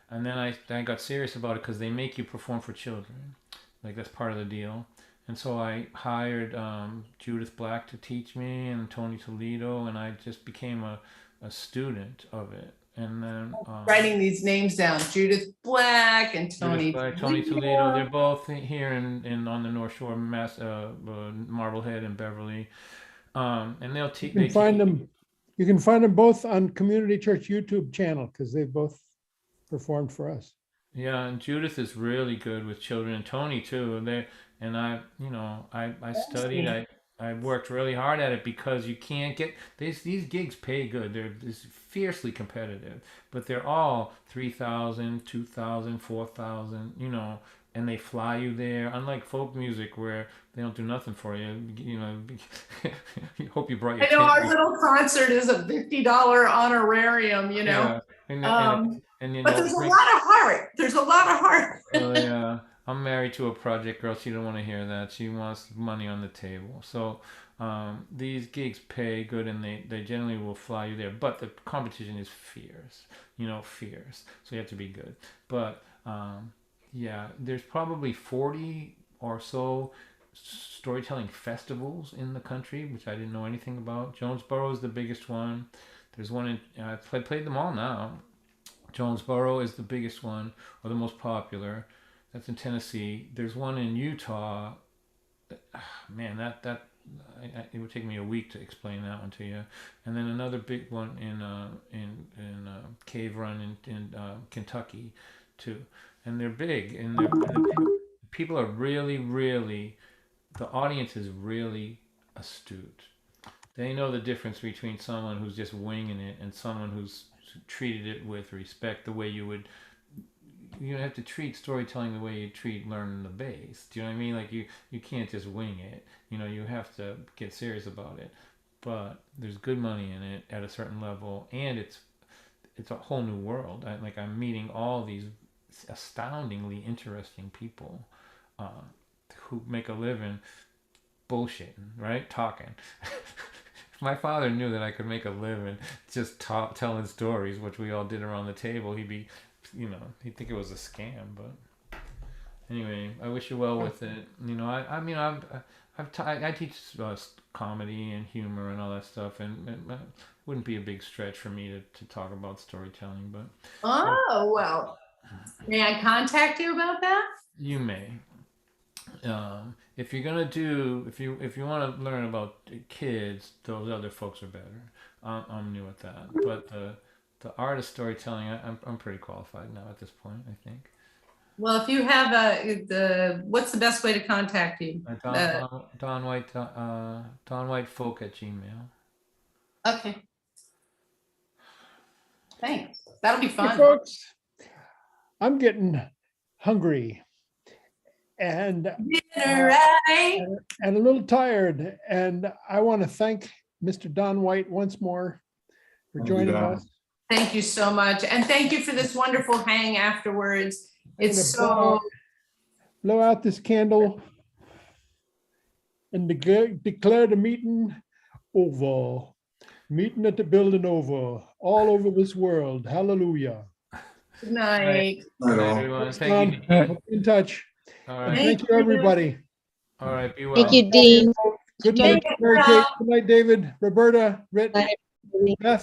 And then I got serious about it because they make you perform for children. Like that's part of the deal. And so I hired Judith Black to teach me, and Tony Toledo, and I just became a student of it. And then Writing these names down: Judith Black and Tony Toledo. They're both here in on the North Shore, Marblehead and Beverly. And they'll teach. You can find them both on Community Church YouTube channel because they both performed for us. Yeah, and Judith is really good with children, and Tony too. I studied. I worked really hard at it because you can't get these gigs pay good. They're fiercely competitive, but they're all 3,000, 2,000, 4,000. And they fly you there. Unlike folk music where they don't do nothing for you. You hope you brought your. I know our little concert is a $50 honorarium. Yeah. But there's a lot of heart. There's a lot of heart. Oh yeah. I'm married to a project girl. She don't want to hear that. She wants money on the table. So these gigs pay good, and they generally will fly you there. But the competition is fierce. Fierce. So you have to be good. But yeah, there's probably 40 or so storytelling festivals in the country, which I didn't know anything about. Jonesboro is the biggest one. There's one in, I played them all now. Jonesboro is the biggest one, or the most popular. That's in Tennessee. There's one in Utah. Man, it would take me a week to explain that one to you. And then another big one in Cave Run in Kentucky, too. And they're big, and people are really, the audience is really astute. They know the difference between someone who's just winging it and someone who's treated it with respect, the way you have to treat storytelling the way you treat learning the bass. Do you know what I mean? Like you can't just wing it. You have to get serious about it. But there's good money in it at a certain level, and it's a whole new world. I'm meeting all these astoundingly interesting people who make a living bullshitting, right? Talking. If my father knew that I could make a living just telling stories, which we all did around the table, he'd be, he'd think it was a scam. But anyway, I wish you well with it. I teach comedy and humor and all that stuff, and it wouldn't be a big stretch for me to talk about storytelling. But Oh, well, may I contact you about that? you may. If you're gonna if you want to learn about kids, those other folks are better. I'm new at that, but the art of storytelling, I'm pretty qualified now at this point, I think. Well, if you have what's the best way to contact you? Don White, donwhitefolk@gmail. Okay. Thanks. That'll be Hey, fun. folks, I'm getting hungry and Dinner, right? and a little tired, and I want to thank Mr. Don White once more for Thank you, joining Don. us. Thank you so much. And thank you for this wonderful hang afterwards. It's I'm gonna so, blow out this candle and declare the meeting over. Meeting at the building over, all over this world. Hallelujah. good night. Good night, all. everyone. Thanks, Thank you, Don. Dean. I'll be in touch. All And right. thank you, everybody. All right. Be well. Thank you, Dean. Good night, Thank you, Mary Val. Kate. Good night, David, Roberta, Britt, Bye. Beth.